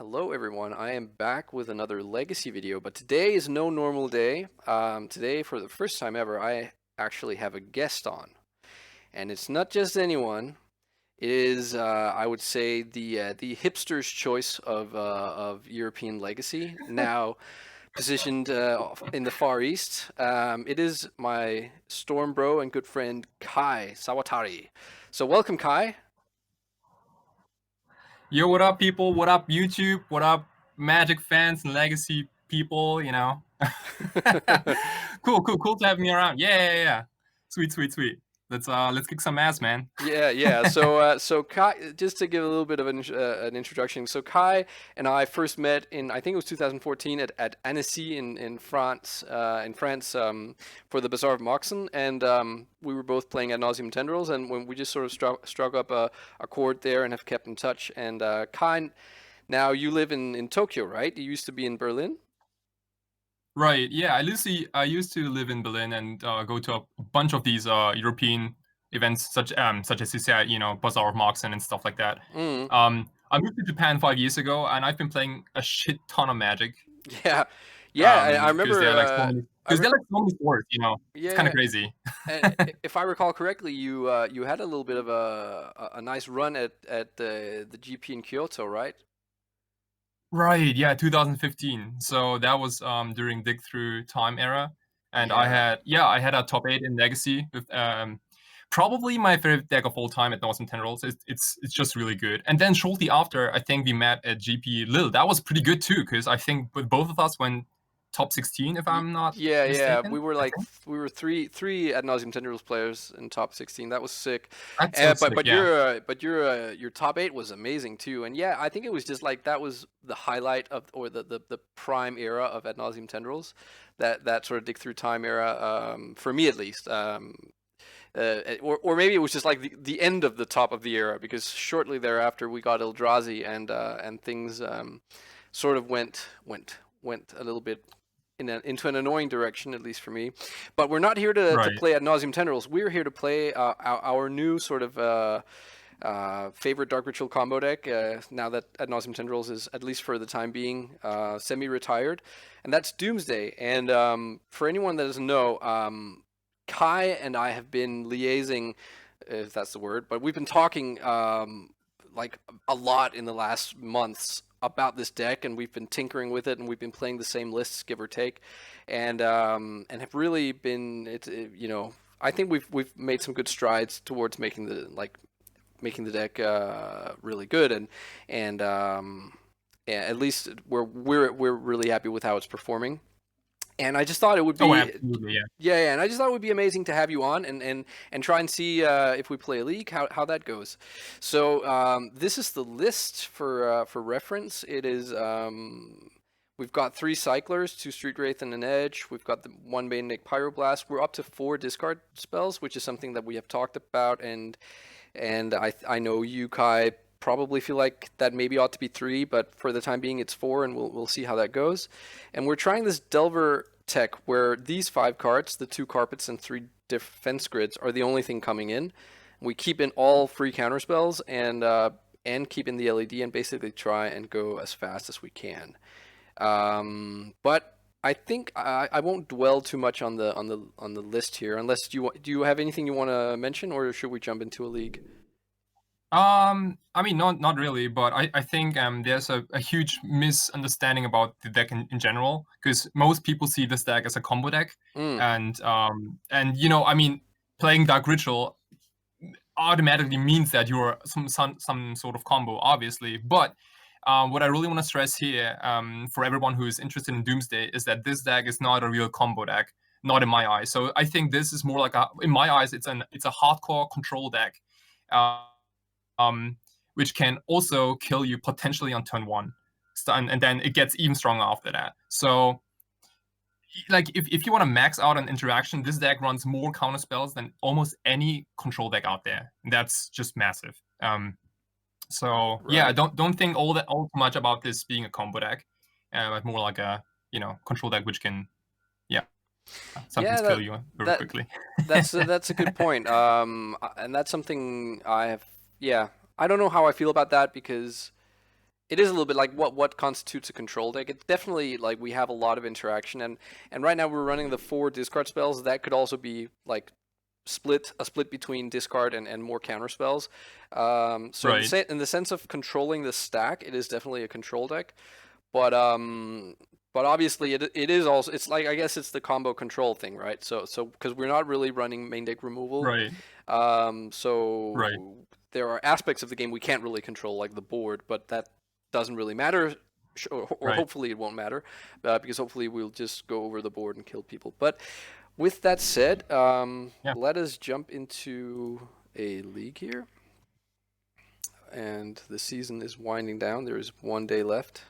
Hello everyone, I am back with another Legacy video, but today is no normal day. Today, for the first time ever, I actually have a guest on. And it's not just anyone, it is, I would say, the hipster's choice of European Legacy, now positioned in the Far East. It is my Storm Bro and good friend Kai Sawatari. So welcome, Kai. Yo, what up, people? What up, YouTube? What up, Magic fans and Legacy people? Cool to have me around. Yeah. Sweet. Let's kick some ass, man. Yeah. So Kai, just to give a little bit of an introduction. So Kai and I first met in, I think it was 2014 at Annecy in France, for the Bazaar of Moxon, and we were both playing Ad Nauseam Tendrils, and when we just sort of struck up a chord there and have kept in touch. And Kai, now you live in Tokyo, right? You used to be in Berlin. Right. Yeah. I used to live in Berlin and go to a bunch of these European events, such as you said, Bazaar of Moxon and stuff like that. Mm. I moved to Japan 5 years ago, and I've been playing a shit ton of Magic. Yeah. I Because remember. there are like so many. Because there are like so many sports, It's kind Yeah. of crazy. And if I recall correctly, you had a little bit of a nice run at the GP in Kyoto, right? Right, yeah, 2015. So that was during Dig Through Time era, and Yeah. I had a top 8 in Legacy with probably my favorite deck of all time at Northern Tendrils. It's just really good. And then shortly after, I think we met at GP Lille. That was pretty good too, because I think with both of us went top 16, if I'm not Yeah. mistaken. We I think were three Ad Nauseam Tendrils players in top 16. That was sick. that's so sick. But Yeah, your top 8 was amazing too. And yeah, I think it was just like that was the highlight of, or the prime era of Ad Nauseam Tendrils. That sort of Dig Through Time era, for me at least. Or maybe it was just like the end of the top of the era, because shortly thereafter we got Eldrazi, and things sort of went a little bit into an annoying direction, at least for me. But we're not here to right. play Ad Nauseam Tendrils. We're here to play our new sort of favorite Dark Ritual combo deck, now that Ad Nauseam Tendrils is, at least for the time being, semi-retired, and that's Doomsday. And for anyone that doesn't know, Kai and I have been liaising, if that's the word, but we've been talking like a lot in the last months about this deck, and we've been tinkering with it, and we've been playing the same lists, give or take, and have really been I think we've made some good strides towards making the deck really good, and yeah, at least we're really happy with how it's performing. And I just thought it would Oh, be, absolutely, yeah. yeah, and I just thought it would be amazing to have you on, and try and see, if we play a league, how that goes. So this is the list for reference. It is, we've got 3 cyclers, 2 street wraith and an edge. We've got the 1 main Nick pyroblast. We're up to 4 discard spells, which is something that we have talked about, and I know you, Kai, probably feel like that maybe ought to be 3, but for the time being it's 4, and we'll see how that goes. And we're trying this Delver tech where these 5 cards, the 2 carpets and 3 defense grids, are the only thing coming in. We keep in all free counter spells, and keep in the LED, and basically try and go as fast as we can. But I think I won't dwell too much on the list here, unless do you have anything you want to mention, or should we jump into a league? I mean, not really, but I think there's a huge misunderstanding about the deck in general, because most people see this deck as a combo deck, Mm. and I mean, playing Dark Ritual automatically means that you're some sort of combo, obviously. But what I really want to stress here, for everyone who is interested in Doomsday, is that this deck is not a real combo deck, not in my eyes. So I think this is more like in my eyes, it's a hardcore control deck. Which can also kill you potentially on turn 1. And then it gets even stronger after that. So, like, if you want to max out an interaction, this deck runs more counter spells than almost any control deck out there. And that's just massive. So yeah, Right. don't think all too much about this being a combo deck, but more like a control deck which can sometimes Yeah, kill you very that quickly. that's a good point. And that's something I have. Yeah, I don't know how I feel about that, because It is a little bit like what constitutes a control deck. It's definitely like we have a lot of interaction, and right now we're running the 4 discard spells. That could also be like a split between discard and more counter spells. So Right. in the sense of controlling the stack, it is definitely a control deck. But obviously it is also, it's like, I guess it's the combo control thing, right? So because we're not really running main deck removal, Right. so Right. there are aspects of the game we can't really control, like the board, but that doesn't really matter, or Right. hopefully it won't matter, because hopefully we'll just go over the board and kill people. But with that said, Yeah. let us jump into a league here. And the season is winding down. There is 1 day left.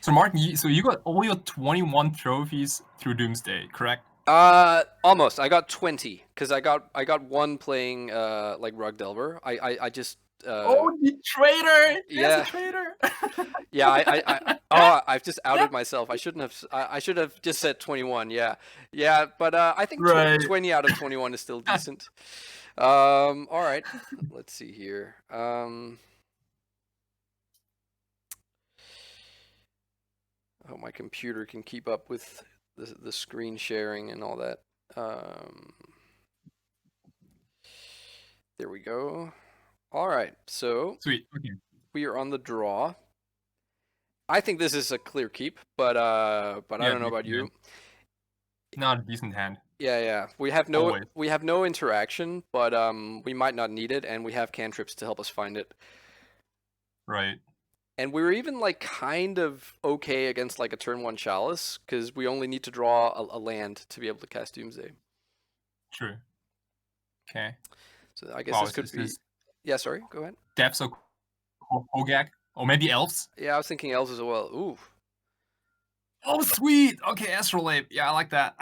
So Martin, you got all your 21 trophies through Doomsday, correct? Almost. I got 20 because I got one playing like Rug Delver. I just Oh, the traitor! yeah. There's a traitor. Yeah, I've just outed myself. I shouldn't have. I should have just said 21. Yeah, yeah. But I think Right. 20 out of 21 is still decent. All right. Let's see here. Oh, my computer can keep up with the screen sharing and all that. There we go. All right. So Sweet. Okay. we are on the draw. I think this is a clear keep, but I don't know about you. Not a decent hand. Yeah. We have no interaction, but we might not need it, and we have cantrips to help us find it. Right. And we're even like kind of okay against like a turn 1 Chalice, because we only need to draw a land to be able to cast Doomsday. True. Okay. So I guess this could be. This Yeah, sorry. Go ahead. Depths of Hogak, or maybe elves. Yeah, I was thinking elves as well. Ooh. Oh, sweet. Okay, Astrolabe. Yeah, I like that.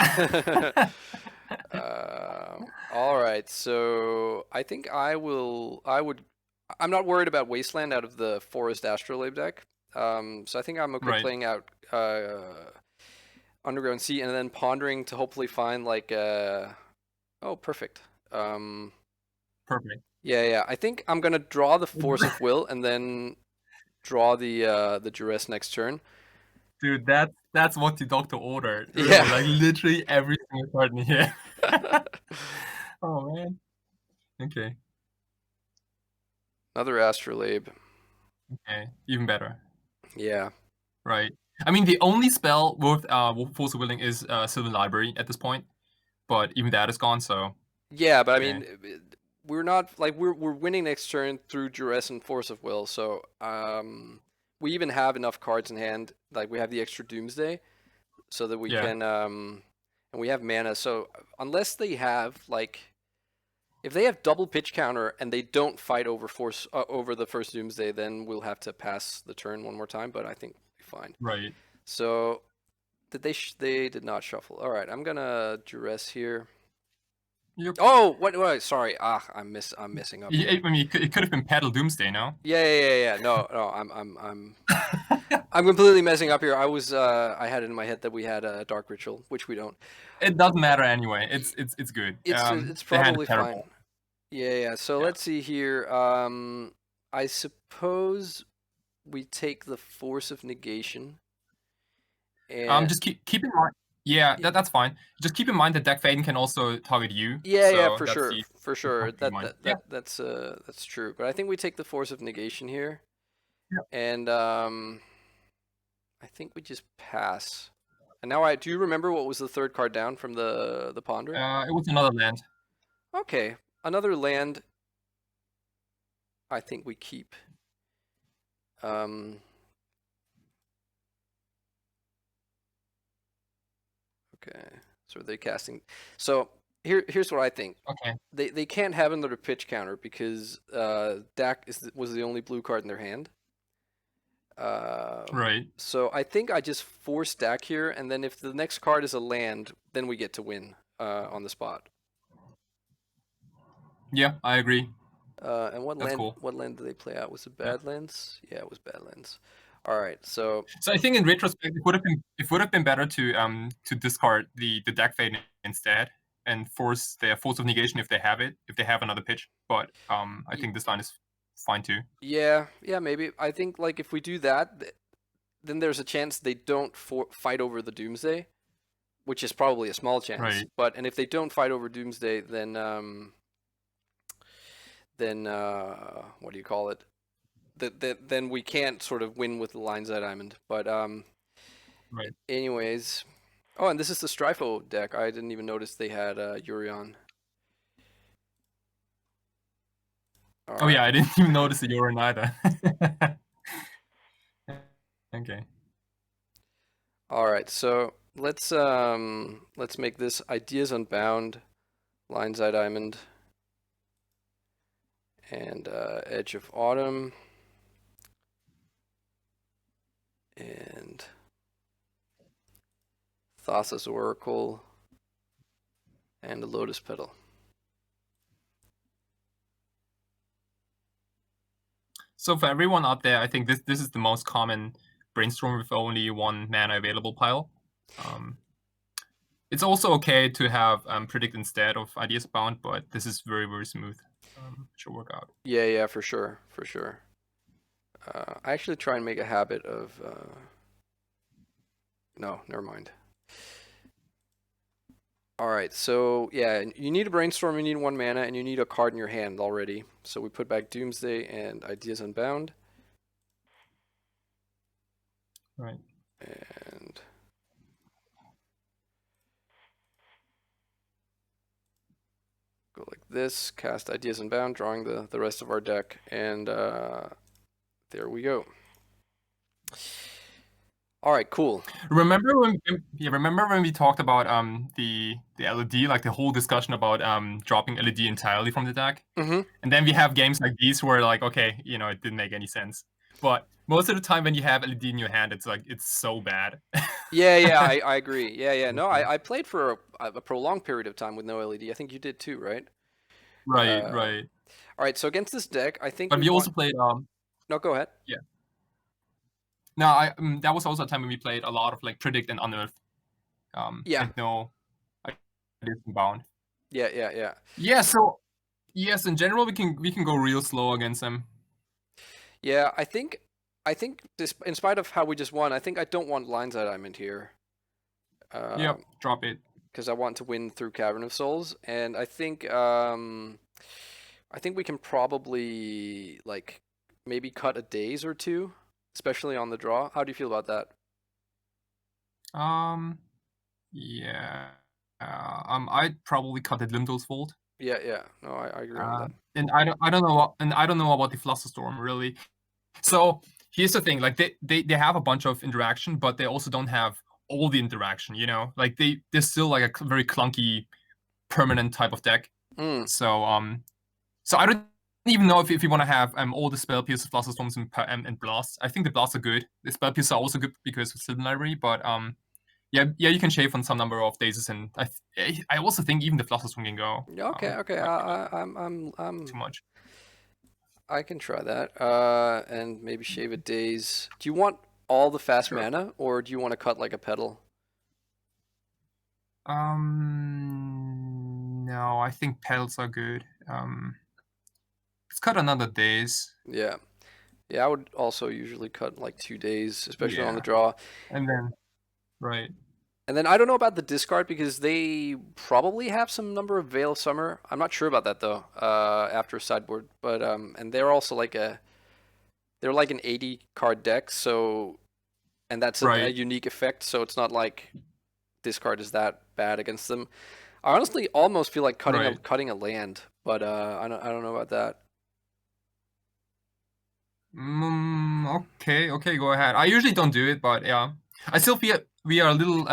All right. So I think I'm not worried about Wasteland out of the Forest Astrolabe deck. So I think I'm okay Right. playing out Underground Sea and then pondering to hopefully find like oh, perfect. Perfect. Yeah. I think I'm gonna draw the Force of Will and then draw the Duress next turn. Dude, that's what the doctor ordered. Really. Yeah. Like literally every single card in here. Oh man. Okay. Another Astrolabe. Okay. Even better. Yeah. Right. I mean, the only spell with Force of Willing is Sylvan Library at this point, but even that is gone. So yeah, but okay. I mean, we're not like we're winning next turn through Duress and Force of Will. So we even have enough cards in hand. Like we have the extra Doomsday, so that we can and we have mana. So unless they have like, if they have double pitch counter and they don't fight over over the first Doomsday, then we'll have to pass the turn one more time. But I think we'll be fine. Right. So did they did not shuffle. All right, I'm gonna Duress here. Yep. Oh, what? Sorry. I'm messing up. I mean, it could have been Paddle Doomsday, no? Yeah. No. I'm completely messing up here. I had it in my head that we had a Dark Ritual, which we don't. It doesn't matter anyway. It's good. It's probably fine. Yeah. So let's see here. I suppose we take the Force of Negation. And just keep in mind. Yeah, that's fine. Just keep in mind that Deck Faden can also target you. Yeah, for sure. That's true. But I think we take the Force of Negation here. Yep. And I think we just pass. And now do you remember what was the third card down from the ponder? It was another land. Okay, another land. I think we keep. Okay, so are they casting? So here's what I think. Okay. They can't have another pitch counter because Dak was the only blue card in their hand. Right. So I think I just force Dak here, and then if the next card is a land, then we get to win on the spot. Yeah, I agree. And what land did they play out? Was it Badlands? Yeah, it was Badlands. All right, so I think in retrospect, it would have been better to discard the Deck Fade instead and force their Force of Negation if they have another pitch. But I think this line is fine too. Yeah, maybe. I think like if we do that, then there's a chance they don't fight over the Doomsday, which is probably a small chance. Right. And if they don't fight over Doomsday, then what do you call it? Then we can't sort of win with the Lion's Eye Diamond. But Right. anyways, oh, and this is the Stryfo deck. I didn't even notice they had Yurion. All Oh right. yeah, I didn't even notice that you were either. Okay. All right. So let's make this Ideas Unbound, Lion's Eye Diamond, and Edge of Autumn, and Thassa's Oracle, and the Lotus Petal. So for everyone out there, I think this is the most common brainstorm with only 1 mana available pile. It's also okay to have predict instead of Ideas Bound, but this is very, very smooth. Should work out. Yeah, for sure. I actually try and make a habit of. No, never mind. All right, so yeah, you need a brainstorm. You need 1 mana, and you need a card in your hand already. So we put back Doomsday and Ideas Unbound. Right. And go like this, cast Ideas Unbound, drawing the rest of our deck, and there we go. All right, cool. Remember when we talked about the LED, like the whole discussion about dropping LED entirely from the deck? Mm-hmm. And then we have games like these where like, okay, it didn't make any sense. But most of the time when you have LED in your hand, it's like it's so bad. Yeah, I agree. Yeah. No, I played for a prolonged period of time with no LED. I think you did too, right? Right. All right, so against this deck, I think But we also played No, go ahead. Yeah. No, that was also a time when we played a lot of like Predict and Unearth. Yeah. And no Ideas Unbound. Yeah. Yeah, so yes, in general we can go real slow against them. Yeah, I think this, in spite of how we just won, I think I don't want Lion's Eye Diamond here. Yep, drop it. Because I want to win through Cavern of Souls, and I think we can probably like maybe cut a days or two, especially on the draw. How do you feel about that? Yeah. I'd probably cut at Limdol's Vault. Yeah. No, I agree on that. And I don't know about the Flusterstorm really. So here's the thing: like they have a bunch of interaction, but they also don't have all the interaction. Like they're still like a very clunky, permanent type of deck. So I don't even know if you want to have all the Spell Pierce, Flusterstorms, and Blasts. I think the Blasts are good. The Spell Pierce are also good because of Sylvan Library, but yeah, you can shave on some number of days, and I also think even the Flusterstorm can go. Okay. I'm too much. I can try that. And maybe shave a days. Do you want all the fast mana, or do you want to cut like a petal? No, I think petals are good. Let's cut another days. Yeah, I would also usually cut like 2 days, especially on the draw. And then, right. And then I don't know about the discard because they probably have some number of Veil of Summer. I'm not sure about that though. After sideboard, but and they're also like they're like an 80 card deck, so, and that's a unique effect. So it's not like discard is that bad against them. I honestly almost feel like cutting a land, but I don't know about that. Okay, go ahead. I usually don't do it, but yeah, I still feel we are a little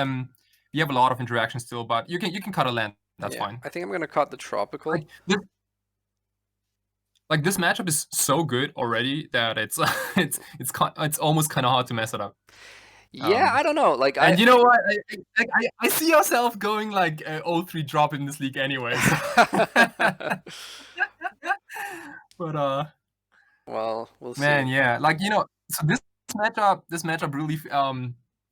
we have a lot of interaction still, but you can cut a land. That's fine. I think I'm gonna cut the tropical. Like this matchup is so good already that it's almost kind of hard to mess it up. Yeah, I don't know. Like, and you know what? I see yourself going like 0-3 drop in this league anyway. But well, we'll see. Man, yeah, like so this matchup really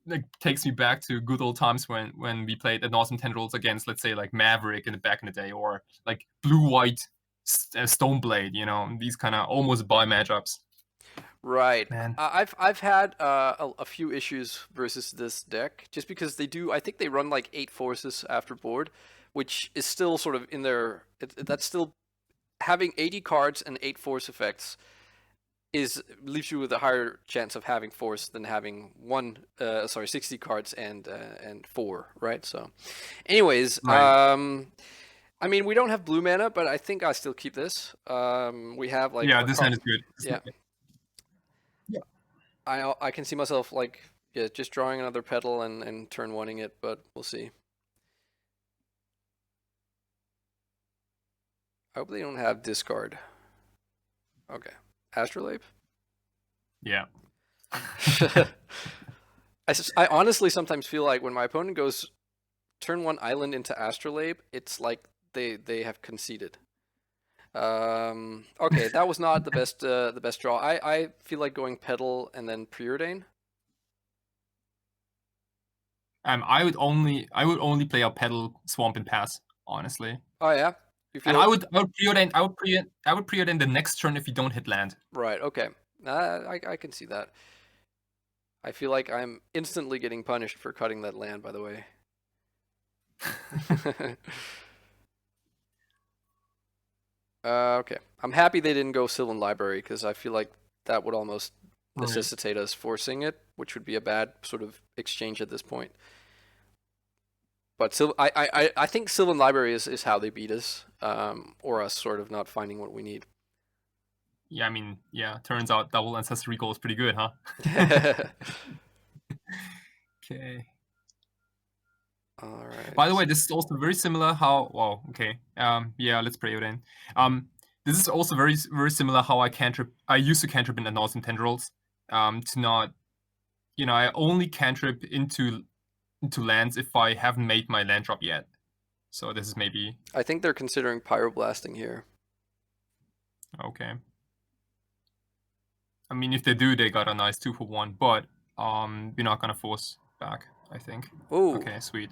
like takes me back to good old times when we played at Awesome Tendrils against, let's say, like Maverick back in the day, or like Blue White Stoneblade, you know, these kind of almost buy matchups. Right. Man. I've had a few issues versus this deck just because they do. I think they run like 8 forces after board, which is still sort of in their. That's still having 80 cards and 8 force effects is leaves you with a higher chance of having force than having 60 cards and 4, right? So, anyways, Right. I mean we don't have blue mana, but I think I still keep this. We have like Yeah, a this hand is good. yeah. Yeah. I can see myself like yeah just drawing another petal and turn oneing it, but we'll see. I hope they don't have discard. Okay, Astrolabe. Yeah. I honestly sometimes feel like when my opponent goes turn 1 island into Astrolabe, it's like they have conceded. Okay, that was not the best draw. I feel like going Petal and then Preordain. I would only play a Petal, Swamp, and Pass, honestly. Oh yeah, you And feel I would preordain the next turn if you don't hit land. right. Okay, I can see that. I feel like I'm instantly getting punished for cutting that land. By the way. Okay, I'm happy they didn't go Sylvan Library because I feel like that would almost Right. necessitate us forcing it, which would be a bad sort of exchange at this point. But I think Sylvan Library is how they beat us, or us sort of not finding what we need. Yeah, I mean, yeah, turns out double ancestry recall is pretty good, huh? Okay. All right. By the way, this is also very similar how well, okay. Yeah, let's pray it in. This is also very similar how I used to cantrip in Ad Nauseam Tendrils. To not, you know, I only cantrip into lands if I haven't made my land drop yet. So this is maybe I think they're considering pyroblasting here. okay. I mean, if they do, they got a nice 2-for-1, but we're not gonna force back, I think. Oh, Okay, sweet.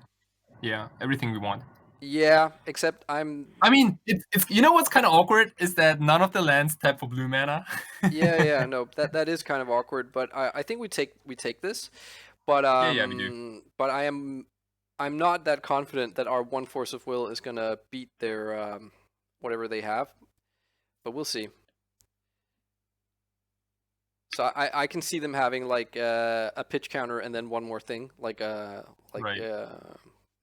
Yeah, everything we want. yeah. Except I'm. I mean, it's you know what's kind of awkward is that none of the lands tap for blue mana. Yeah. No, that is kind of awkward, but I think we take this. But Yeah, we do. but I'm not that confident that our 1 force of will is gonna beat their whatever they have. But we'll see. So I can see them having like a pitch counter and then one more thing like Right.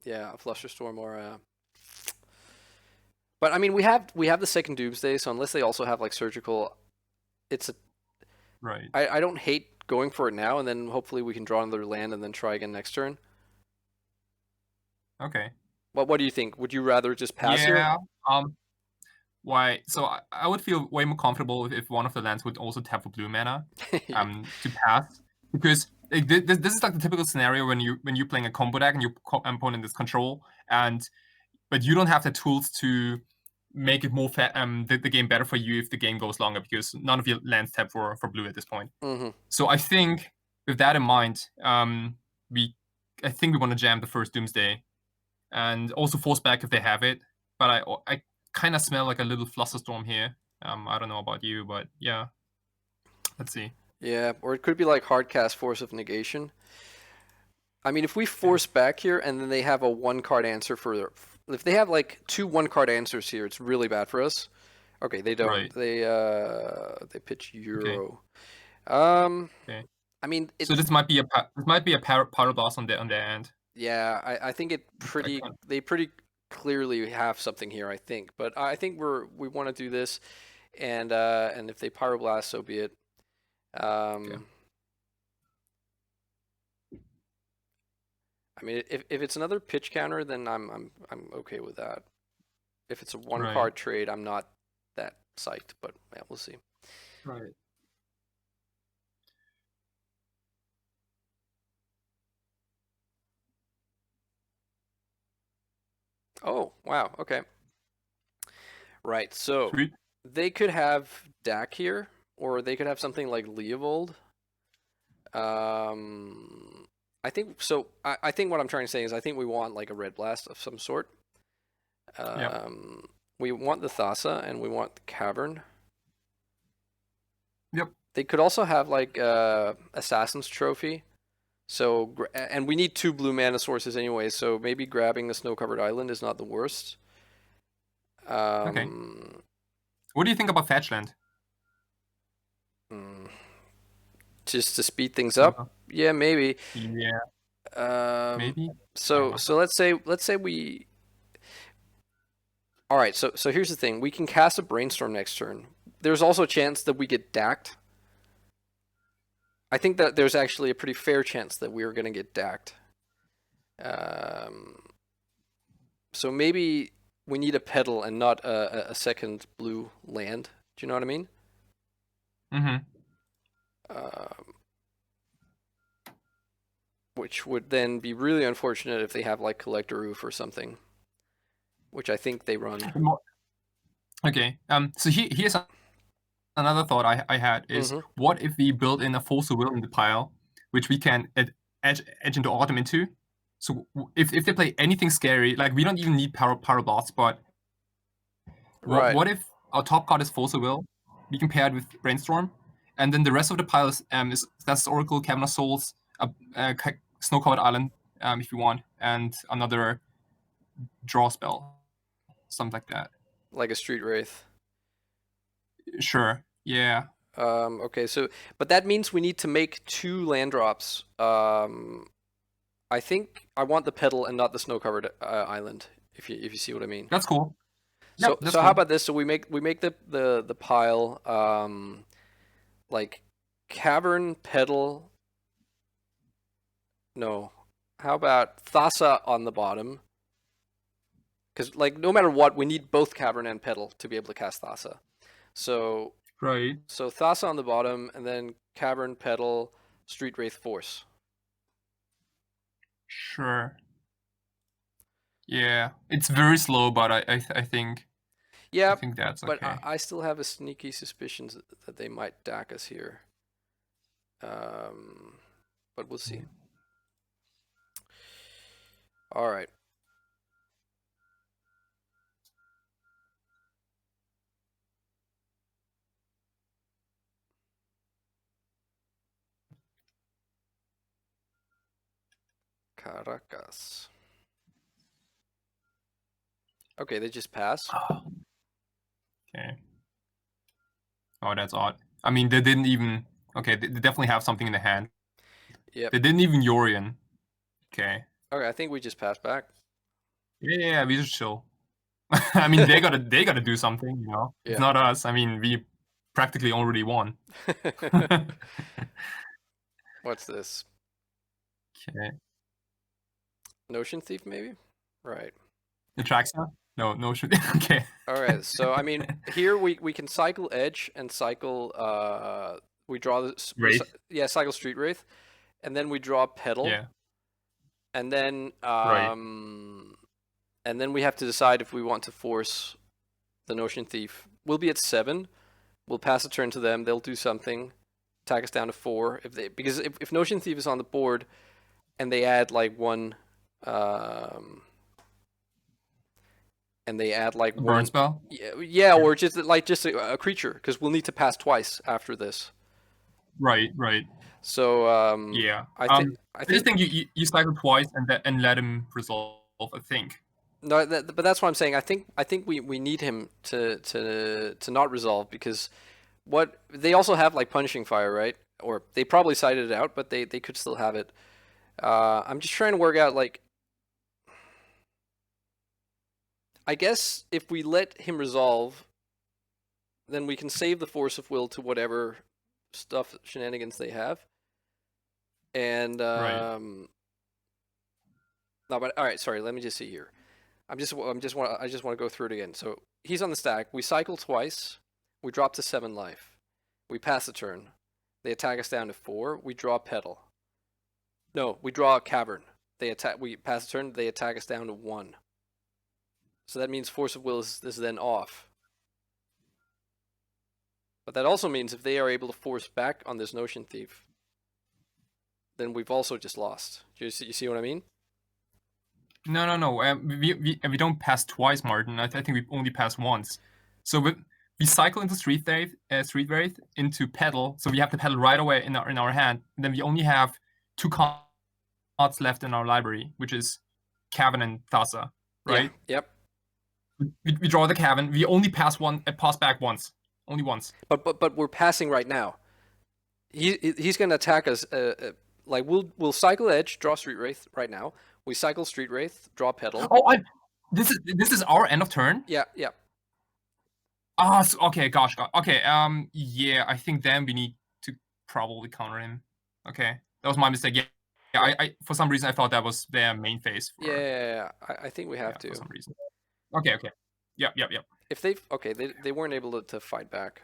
yeah, a Flusterstorm or a. But I mean we have the second Doomsday, so unless they also have like surgical, it's a. Right. I don't hate going for it now, and then hopefully we can draw another land and then try again next turn. Okay. What do you think? Would you rather just pass here? Yeah. Why? So I would feel way more comfortable if one of the lands would also tap for blue mana, to pass, because like, this is like the typical scenario when you're playing a combo deck and your opponent is control, but you don't have the tools to make it more the game better for you if the game goes longer because none of your lands tap for blue at this point. Mm-hmm. So I think with that in mind, I think we want to jam the first Doomsday and also force back if they have it. But I kind of smell like a little Flusterstorm here. I don't know about you, but yeah. Let's see. Yeah, or it could be like hardcast Force of Negation. I mean, if we force back here and then they have a 1 card answer for, if they have like 2 1 card answers here, it's really bad for us. Okay, they don't. Right. They pitch Okay. Euro. Okay. I mean, So this might be a Pyroblast on their end. yeah, I think they pretty clearly have something here. I think, but I think we want to do this, and if they Pyroblast, so be it. Okay. I mean, if it's another pitch counter, then I'm okay with that. If it's a 1 card Right. trade, I'm not that psyched, but yeah, we'll see. Right. Oh, wow. Okay. Right. So Sweet. they could have Dak here, or they could have something like Leovold. I think so. I think what I'm trying to say is I think we want like a red blast of some sort. Yeah. We want the Thassa and we want the Cavern. Yep. They could also have like Assassin's Trophy. So and we need 2 blue mana sources anyway. So maybe grabbing the Snow-Covered Island is not the worst. Okay. What do you think about Fetchland? Just to speed things up. Yeah, maybe. Yeah. Maybe. So let's say we. All right. So here's the thing. We can cast a Brainstorm next turn. There's also a chance that we get dacked. I think that there's actually a pretty fair chance that we're going to get dacked. So maybe we need a pedal and not a second blue land. Do you know what I mean? Which would then be really unfortunate if they have like Collector Roof or something, which I think they run. Okay. So here's another thought I had is what if we build in a Force of Will in the pile, which we can edge into Autumn into. So if they play anything scary, like we don't even need power blasts, but what if our top card is Force of Will? We can pair it with Brainstorm, and then the rest of the pile is that's Oracle, Cavern of Souls, Snow-Covered Island, if you want, and another draw spell, something like that. Like a Street Wraith. Sure. Yeah. Okay. So, but that means we need to make 2 land drops. I think I want the pedal and not the Snow-Covered Island. If you see what I mean. That's cool. So yep, so how about this? So we make the pile like Cavern, pedal. No. How about Thassa on the bottom? Because like no matter what, we need both Cavern and pedal to be able to cast Thassa. So right. So Thassa on the bottom, and then Cavern, pedal, Street Wraith, Force. Sure. Yeah, it's very slow, but I think. Yeah, I think that's okay. But I still have a sneaky suspicion that they might dack us here. But we'll see. All right. Caracas. Okay, they just pass. Okay. Oh, that's odd. I mean, they didn't even. Okay, they definitely have something in the hand. Yep. They didn't even Yorion. Okay. Okay, I think we just pass back. Yeah, we just chill. I mean, they gotta do something, you know. Yeah. It's not us. I mean, we practically already won. What's this? Okay. Notion Thief, maybe? Right. Atraxa? No, Notion. Okay. All right. So I mean, here we can cycle Edge and cycle. We draw this. Wraith. Yeah, cycle Street Wraith, and then we draw Pedal. Yeah. And then Right. and then we have to decide if we want to force the Notion Thief. We'll be at 7. We'll pass a turn to them. They'll do something. Attack us down to 4 because if Notion Thief is on the board, and they add like one. And they add like burn spell. Yeah, or just a creature, because we'll need to pass twice after this. Right. So yeah, I just think you cycle twice and let him resolve. I think. No, but that's what I'm saying. I think we need him to not resolve, because what they also have like Punishing Fire, right? Or they probably sided it out, but they could still have it. I'm just trying to work out like. I guess if we let him resolve, then we can save the Force of Will to whatever shenanigans they have. And right. No, but all right. Sorry, let me just see here. I just want to go through it again. So he's on the stack. We cycle twice. We drop to 7 life. We pass a turn. They attack us down to 4. We draw Pedal. No, we draw a Cavern. They attack. We pass a turn. They attack us down to 1. So that means Force of Will is then off. But that also means if they are able to force back on this Notion Thief, then we've also just lost. You see what I mean? No. We don't pass twice, Martin. I think we only pass once. So we cycle into Street Wraith into Pedal. So we have the Pedal right away in our hand. And then we only have 2 cards left in our library, which is Cavern and Thassa, right? Yeah. Yep. We draw the Cavern. We only pass back once, only once. But we're passing right now. He's gonna attack us. Like we'll cycle Edge, draw Street Wraith right now. We cycle Street Wraith, draw Pedal. Oh, this is our end of turn. Yeah. Okay, gosh. Okay, yeah, I think then we need to probably counter him. Okay, that was my mistake. Yeah, I for some reason I thought that was their main phase. Yeah. I think we have to. For some reason. Okay. Yep. If they weren't able to fight back.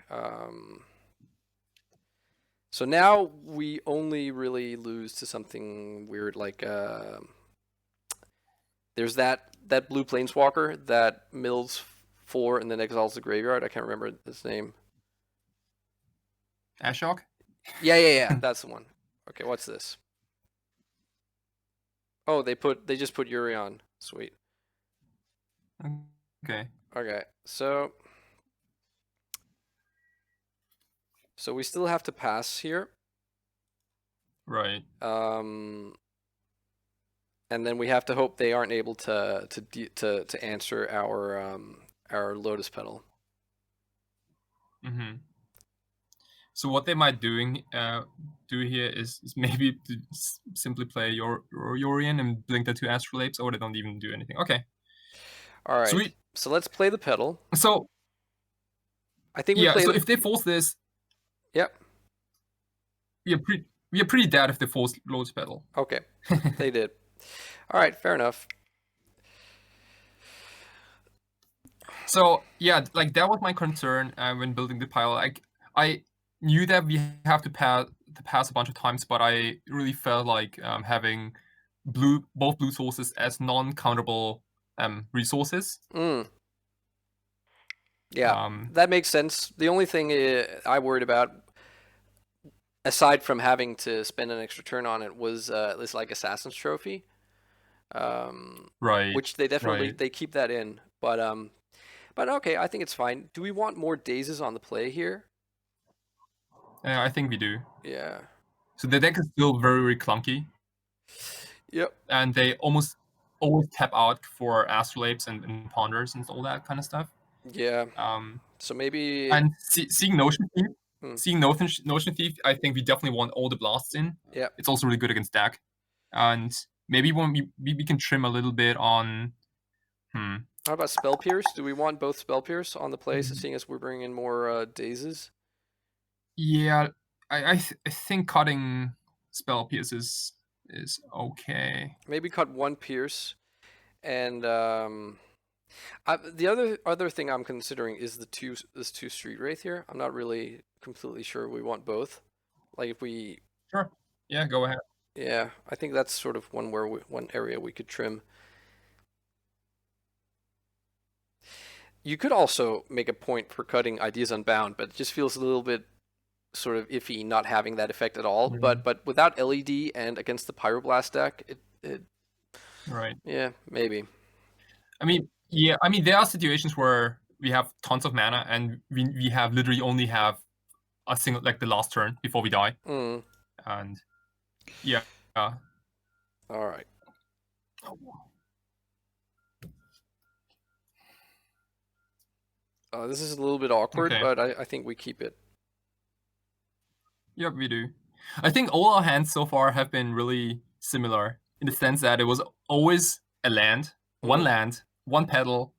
So now we only really lose to something weird like there's that blue planeswalker that mills 4 and then exiles the graveyard. I can't remember his name. Ashok? Yeah. That's the one. Okay, what's this? Oh, they just put Yuri on. Sweet. Okay. So we still have to pass here. Right. And then we have to hope they aren't able to answer our Lotus Petal. Mm-hmm. So what they might do here is maybe to simply play your Yorion and blink the 2 Astrolapes, or they don't even do anything. Okay. All right. Sweet. So let's play the Petal. So I think so if they force this, yep, we are pretty dead if they force Lotus Petal. Okay, they did. All right, fair enough. So yeah, like that was my concern when building the pile. Like I knew that we have to pass a bunch of times, but I really felt like having both blue sources as non-counterable resources. Yeah, that makes sense. The only thing I worried about, aside from having to spend an extra turn on it, was this like Assassin's Trophy. Right. Which they definitely they keep that in, but okay, I think it's fine. Do we want more Dazes on the play here? I think we do. Yeah. So the deck is still very, very clunky. Yep. And they almost always tap out for Astrolapes and Ponders and all that kind of stuff. Yeah. So maybe. And seeing Notion Thief, I think we definitely want all the blasts in. Yeah. It's also really good against deck. And maybe when we can trim a little bit on. How about Spell Pierce? Do we want both Spell Pierce on the play, seeing as we're bringing in more Dazes? Yeah, I think cutting Spell Pierce is okay. Maybe cut 1 Pierce, and the other thing I'm considering is this 2 Street Wraith here. I'm not really completely sure we want both. Like if we. Sure. Yeah, go ahead. Yeah, I think that's sort of one area we could trim. You could also make a point for cutting Ideas Unbound, but it just feels a little bit sort of iffy not having that effect at all. Mm-hmm. But without LED and against the Pyroblast deck, it right. Yeah, maybe. I mean, there are situations where we have tons of mana and we have literally only have a single, like the last turn before we die. And yeah. All right. This is a little bit awkward, but I think we keep it. Yep, we do. I think all our hands so far have been really similar in the sense that it was always a land, one pedal,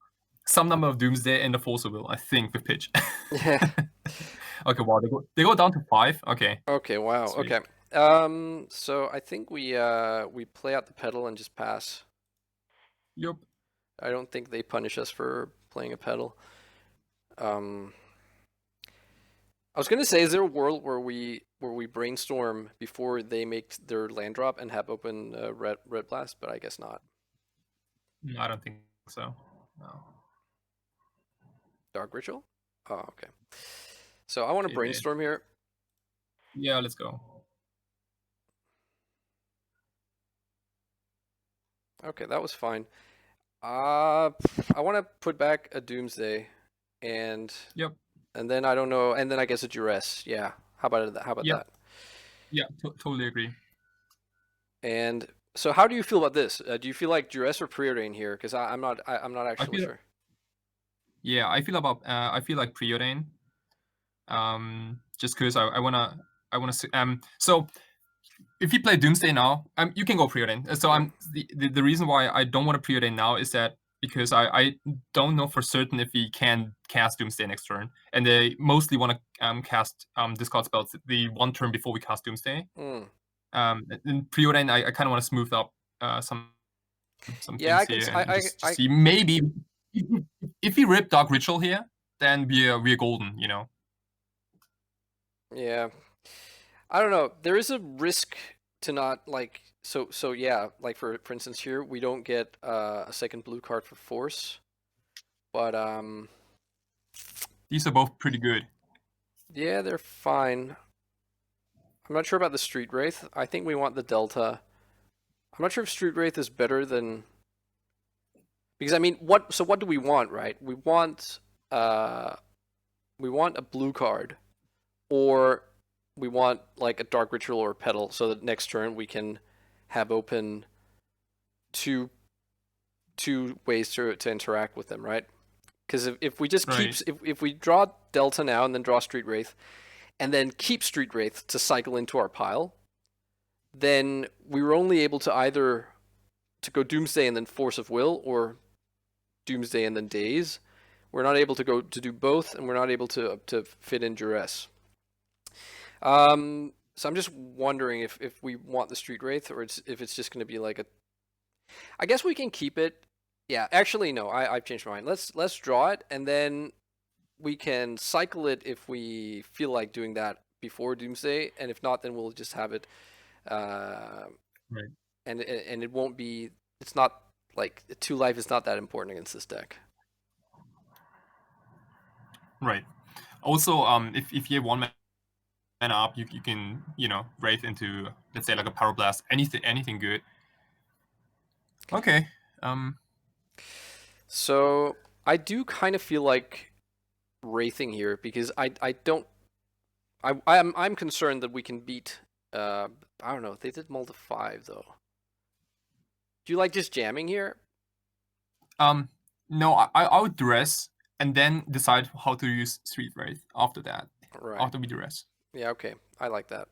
some number of Doomsday, and a Force of Will, I think, with pitch. Yeah. Okay, wow, they go down to 5. Okay. Okay, wow. Sweet. Okay. So I think we play out the pedal and just pass. Yep. I don't think they punish us for playing a pedal. I was gonna say, is there a world where we brainstorm before they make their land drop and have open red blast? But I guess not. I don't think so. No. Dark Ritual? Oh, okay. So I want to brainstorm here. Yeah, let's go. Okay, that was fine. I want to put back a Doomsday, and Yep. then I don't know, and then I guess a Duress. Yeah. How about that? How about Yep. that? Yeah. Totally agree. And so, how do you feel about this? Do you feel like Duress or Preordain here? Because I'm not I actually feel. sure. Yeah. I feel like Preordain. Just because I wanna see. So if you play Doomsday now, you can go Preordain. So Mm, the reason why I don't want to Preordain now is that because I don't know for certain if we can cast Doomsday next turn, and they mostly want to cast discard spells the one turn before we cast Doomsday. mm. In Preordain, I kind of want to smooth up some Yeah, things here and just I see maybe if we rip Dark Ritual here, then we're golden, you know. yeah. I don't know. There is a risk to not like so yeah, like for instance here we don't get a second blue card for force, but These are both pretty good. yeah, they're fine. I'm not sure about the Street Wraith. I think we want the Delta. I'm not sure if Street Wraith is better than because I mean what do we want, right? Uh we want a blue card or we want like a Dark Ritual or a Petal so that next turn we can have open two ways to interact with them, right? Because if we just keep Right. if we draw Delta now and then draw Street Wraith and then keep Street Wraith to cycle into our pile, then we were only able to either to go Doomsday and then Force of Will or Doomsday and then Daze. We're not able to go to do both, and we're not able to fit in Duress. So I'm just wondering if we want the Street Wraith or if it's just going to be like a. I guess we can keep it. Yeah, actually no, I've changed my mind. Let's draw it and then we can cycle it if we feel like doing that before Doomsday, and if not, then we'll just have it. Uh, Right. and it won't be. It's not like 2 life is not that important against this deck. Right. Also, if you have one mana up, you can wraith into, let's say, like a power blast, anything good. Okay. So I do kind of feel like wraithing here because I don't I'm concerned that we can beat I don't know, they did mull to 5 though. Do you like just jamming here? No, I would dress and then decide how to use Street Wraith after that. Right. After we dress. Yeah, okay. I like that.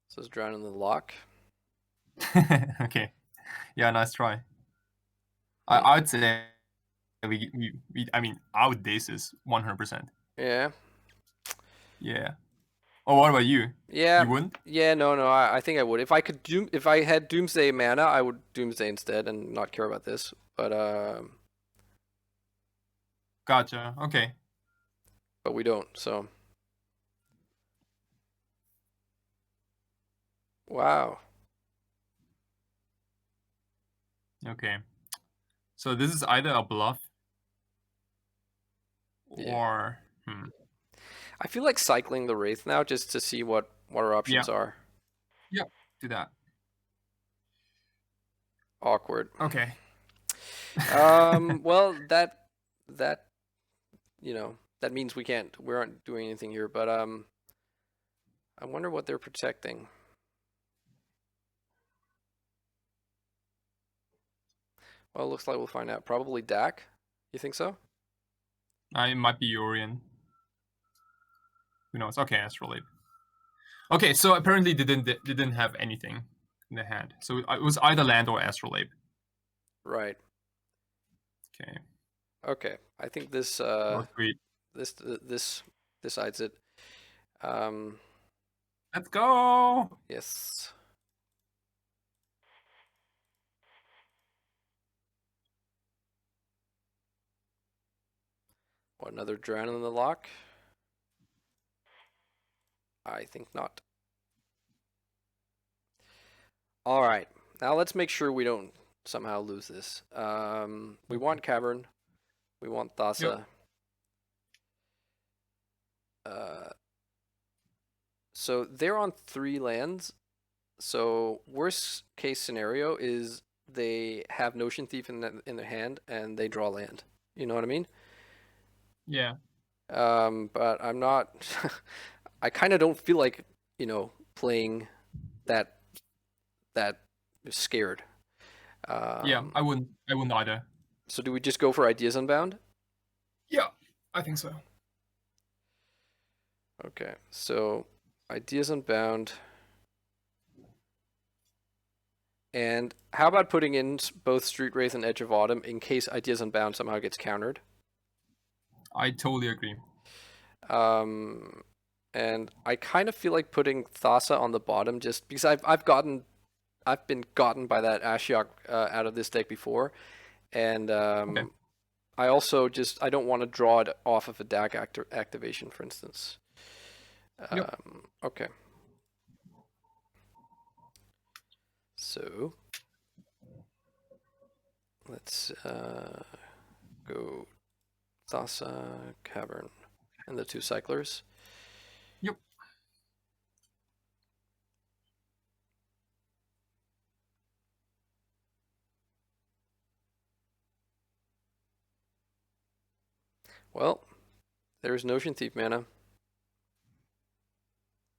So it's drown in the lock. Okay. Yeah, nice try. Hmm. I would say I mean I would dace this 100%. Yeah. Yeah. Oh, what about you? Yeah. You wouldn't? Yeah, no, I think I would. If I could if I had Doomsday mana, I would Doomsday instead and not care about this. Gotcha. Okay. But we don't, so wow. Okay. So this is either a bluff Yeah. or I feel like cycling the Wraith now just to see what our yeah. options are. Yeah. Do that. Awkward. Okay. Well, that that means we aren't doing anything here, but I wonder what they're protecting. Well, it looks like we'll find out. Probably Dak. You think so? It might be Orion. Who knows? Okay, Astrolabe. Okay, so apparently they didn't have anything in the hand. So it was either land or Astrolabe. Right. Okay. Okay. I think this Oh, sweet. this decides it. Um, Let's go. yes. What, another drown in the lock? I think not. All right. Now let's make sure we don't somehow lose this. We want Cavern. We want Thassa. Yep. Uh, So they're on 3 lands. So worst case scenario is they have Notion Thief in their hand and they draw land. You know what I mean? Yeah. But I'm not. I kind of don't feel like playing that that scared. Yeah, Um, I wouldn't either. so do we just go for Ideas Unbound? Yeah, I think so. Okay, so Ideas Unbound. And how about putting in both Street Wraith and Edge of Autumn in case Ideas Unbound somehow gets countered? I totally agree. Um, and I kind of feel like putting Thassa on the bottom just because I've been gotten by that Ashiok out of this deck before, and Okay. I also I don't want to draw it off of a DAC activation, for instance. Yep. Okay. So let's go Thassa, Cavern, and the 2 cyclers. Yep. Well, there's Notion Thief mana.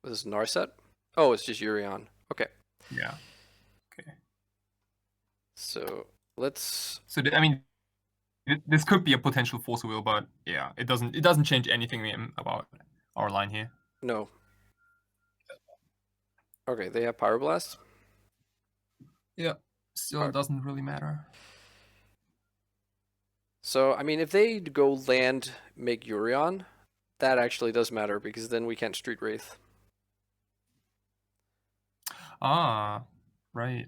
This is Narset? Oh, it's just Urion. Okay. Yeah. Okay. So let's. So I mean, this could be a potential force of will, but yeah, it doesn't change anything about our line here. No. Okay, they have Pyroblast. Yeah. Still doesn't really matter. So, I mean, if they go land, make Urion, that actually does matter because then we can't Street Wraith. Ah, right.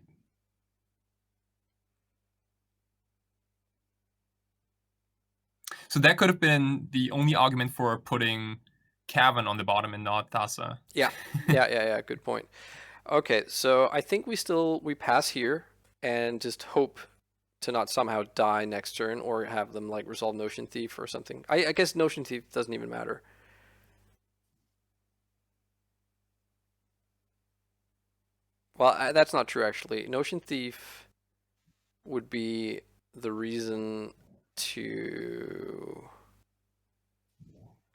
So that could have been the only argument for putting Cavern on the bottom and not Thassa. Yeah. Yeah. Good point. Okay, so I think we pass here and just hope to not somehow die next turn or have them like resolve Notion Thief or something. I guess Notion Thief doesn't even matter. Well, that's not true actually. Notion Thief would be the reason to.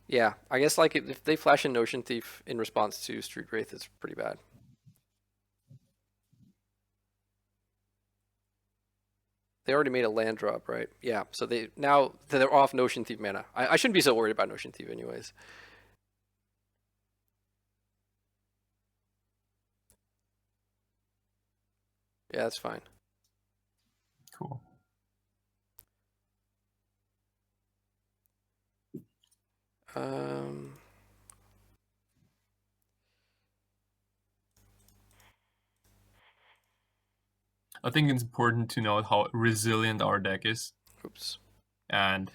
Yeah, I guess like if they flash a Notion Thief in response to Street Wraith, it's pretty bad. They already made a land drop, right? Yeah, so they're off Notion Thief mana. I shouldn't be so worried about Notion Thief anyways. Yeah, that's fine. Cool. I think it's important to note how resilient our deck is. Oops. And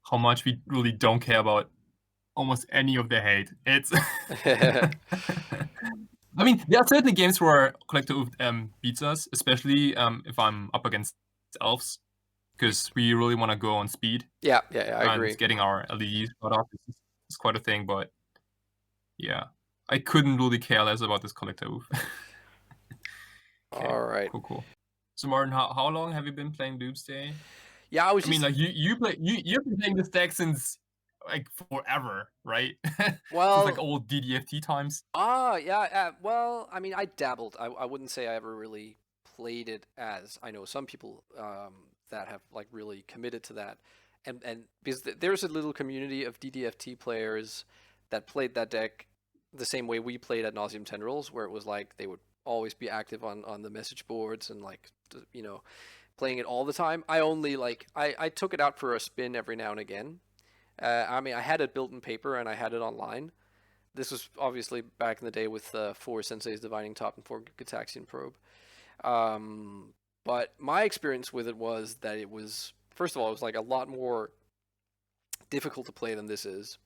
how much we really don't care about almost any of the hate. It's I mean, there are certainly games where Collective beats us, especially if I'm up against elves, because we really want to go on speed. Yeah, I agree. And getting our LEDs cut off is quite a thing, but yeah, I couldn't really care less about this Collective. Okay. All right. Cool. So Martin, how long have you been playing Doomsday? Yeah, I mean, like you've been playing this deck since like forever, right? Well, since like old DDFT times. Yeah. Well, I mean, I dabbled. I wouldn't say I ever really played it as. I know some people that have like really committed to that, and because there's a little community of DDFT players that played that deck the same way we played at Nauseam Tendrils, where it was like they would always be active on the message boards and like playing it all the time. I only I took it out for a spin every now and again. I mean, I had it built in paper and I had it online. This was obviously back in the day with 4 Sensei's Divining Top and 4 Gitaxian Probe. But my experience with it was that it was, first of all, it was like a lot more difficult to play than this is.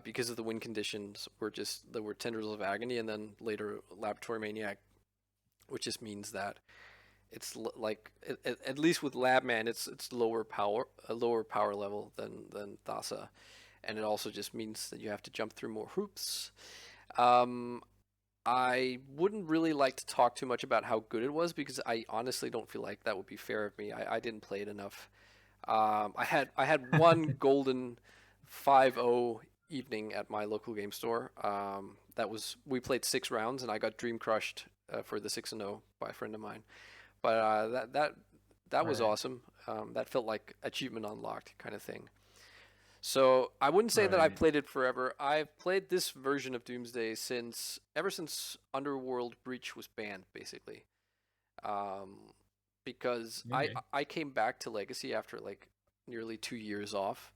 Because of the win conditions, there were Tendrils of Agony and then later Laboratory Maniac, which just means that it's like at least with Labman, it's a lower power level than Thassa, and it also just means that you have to jump through more hoops. Um, I wouldn't really like to talk too much about how good it was because I honestly don't feel like that would be fair of me. I didn't play it enough. I had one golden 5-0 evening at my local game store. We played 6 rounds and I got dream crushed for the 6-0 by a friend of mine. But that was Right. awesome. That felt like achievement unlocked kind of thing. So I wouldn't say that I've Right. played it forever. I've played this version of Doomsday ever since Underworld Breach was banned, basically. Um, because Okay. I came back to Legacy after like nearly 2 years off,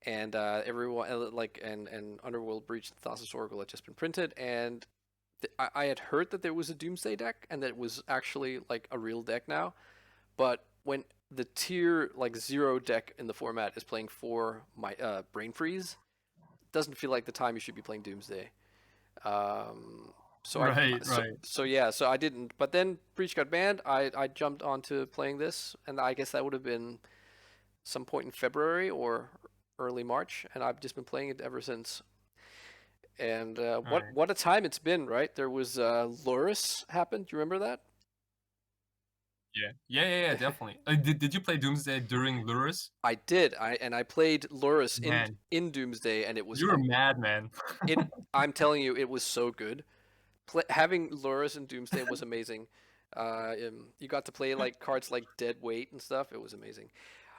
and everyone and Underworld Breach and Thassa's Oracle had just been printed, and I had heard that there was a Doomsday deck and that it was actually like a real deck now, but when the tier like 0 deck in the format is playing for my Brain Freeze, it doesn't feel like the time you should be playing Doomsday. Um, so I Right. so Right. so yeah, so I didn't. But then Breach got banned. I jumped onto playing this, and I guess that would have been some point in February or early March, and I've just been playing it ever since. And what Right. what a time it's been, right? There was Loris happened. Do you remember that? Yeah. Yeah. Yeah. Yeah. Definitely. Did you play Doomsday during Luris? I did. I played Loris in Man, in Doomsday, and it was you're a madman. it. I'm telling you, it was so good. Having Loris in Doomsday was amazing. You got to play like cards like Dead Weight and stuff. It was amazing.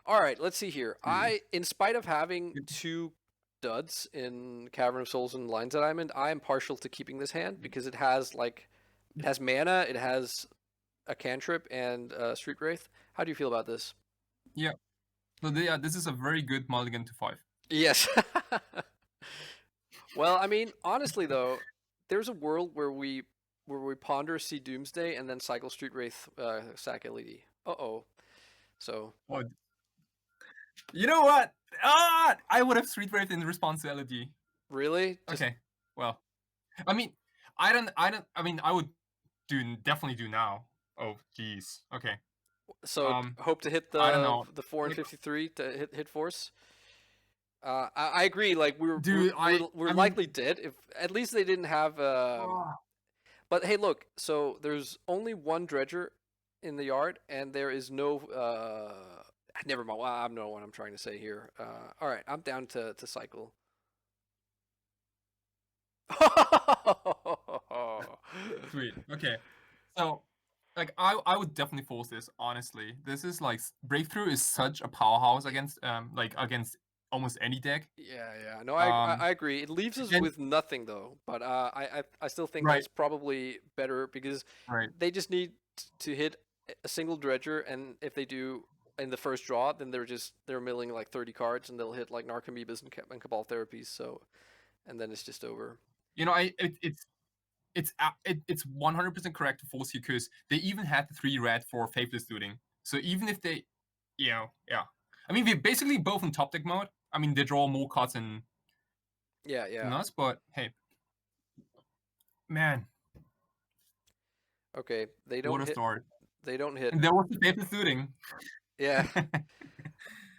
All right, let's see here. Sweet. In spite of having 2 duds in Cavern of Souls and Lines of Diamond, I am partial to keeping this hand because it has mana, it has a cantrip and Street Wraith. How do you feel about this? Yeah. So yeah, this is a very good mulligan to 5. Yes. Well, I mean, honestly though, there's a world where we ponder, see Doomsday, and then cycle Street Wraith, sack LED. Uh-oh. So Oh, you know what? I would have Street Wraith in response to LED. really, just Okay. Well, I mean, I mean, I would definitely do now. Oh, jeez. Okay. hope to hit I don't the know. 4 and 53 to hit force. I agree. Like Dude, we're I mean, likely dead if at least they didn't have. ah, But hey, look. So there's only one dredger in the yard, and there is no. Never mind. Well, I don't know what I'm trying to say here. All right, I'm down to cycle. sweet. Okay. So, like, I would definitely force this. Honestly, this is like Breakthrough is such a powerhouse against against almost any deck. Yeah. No, Um, I agree. It leaves us and with nothing though, but I still think right, that's probably better because right. they just need to hit a single dredger, and if they do in the first draw, then they're milling like 30 cards, and they'll hit like Narcomoebas and Cabal Therapies. So, and then it's just over. You know, it's 100% correct to force you because they even had the 3 red for Faithless Looting. So even if they, yeah. I mean, we're basically both in top deck mode. I mean, they draw more cards than Yeah. us, but hey, man, Okay, they what don't a hit. start! They don't hit. And there was the Faithless Looting. Yeah,